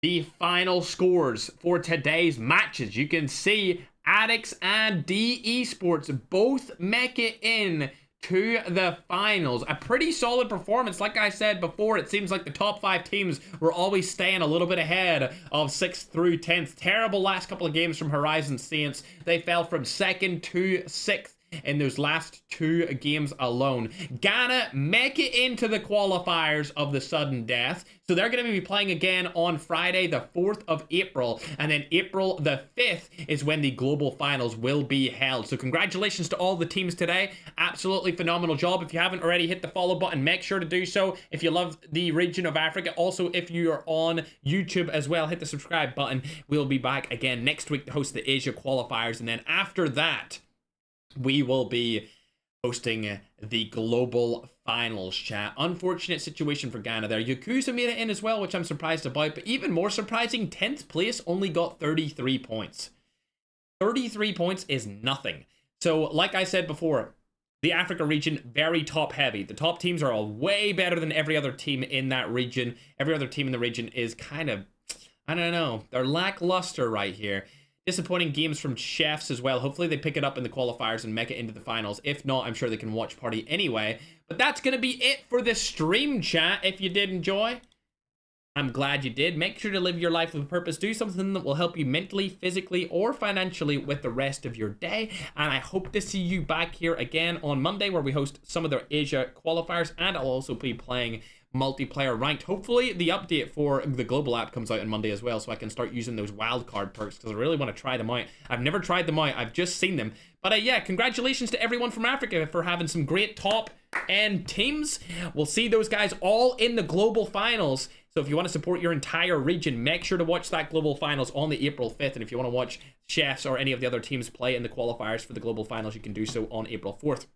the final scores for today's matches. You can see Addicts and D Esports both make it in to the finals. A pretty solid performance. Like I said before, it seems like the top 5 teams were always staying a little bit ahead of 6th through 10th. Terrible last couple of games from Horizon Saints. They fell from 2nd to 6th in those last 2 games alone. Ghana make it into the qualifiers of the sudden death. So they're going to be playing again on Friday, the 4th of April. And then April the 5th is when the global finals will be held. So congratulations to all the teams today. Absolutely phenomenal job. If you haven't already hit the follow button, make sure to do so. If you love the region of Africa, also if you are on YouTube as well, hit the subscribe button. We'll be back again next week to host the Asia qualifiers. And then after that, we will be hosting the global finals, chat. Unfortunate situation for Ghana there. Yakuza made it in as well, which I'm surprised about. But even more surprising, 10th place only got 33 points. 33 points is nothing. So, like I said before, the Africa region, very top heavy. The top teams are all way better than every other team in that region. Every other team in the region is kind of, I don't know, they're lackluster right here. Disappointing games from Chefs as well. Hopefully they pick it up in the qualifiers and make it into the finals. If not, I'm sure they can watch party anyway. But that's going to be it for the stream, chat. If you did enjoy, I'm glad you did. Make sure to live your life with a purpose. Do something that will help you mentally, physically, or financially with the rest of your day. And I hope to see you back here again on Monday, where we host some of the Asia qualifiers, and I'll also be playing multiplayer ranked. Hopefully the update for the global app comes out on Monday as well, so I can start using those wildcard perks, because I really want to try them out. I've never tried them out, I've just seen them. But yeah, congratulations to everyone from Africa for having some great top end teams. We'll see those guys all in the global finals. So if you want to support your entire region, make sure to watch that global finals on the April 5th. And if you want to watch Chefs or any of the other teams play in the qualifiers for the global finals, you can do so on April 4th.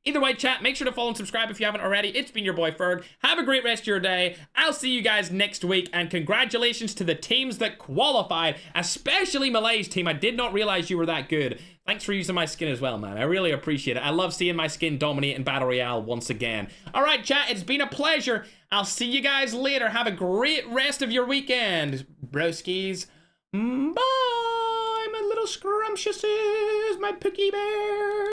Either way, chat, make sure to follow and subscribe if you haven't already. It's been your boy Ferg. Have a great rest of your day. I'll see you guys next week. And congratulations to the teams that qualified, especially Malay's team. I did not realize you were that good. Thanks for using my skin as well, man. I really appreciate it. I love seeing my skin dominate in Battle Royale once again. All right, chat, it's been a pleasure. I'll see you guys later. Have a great rest of your weekend, broskies. Bye, my little scrumptiouses, my pookie bear.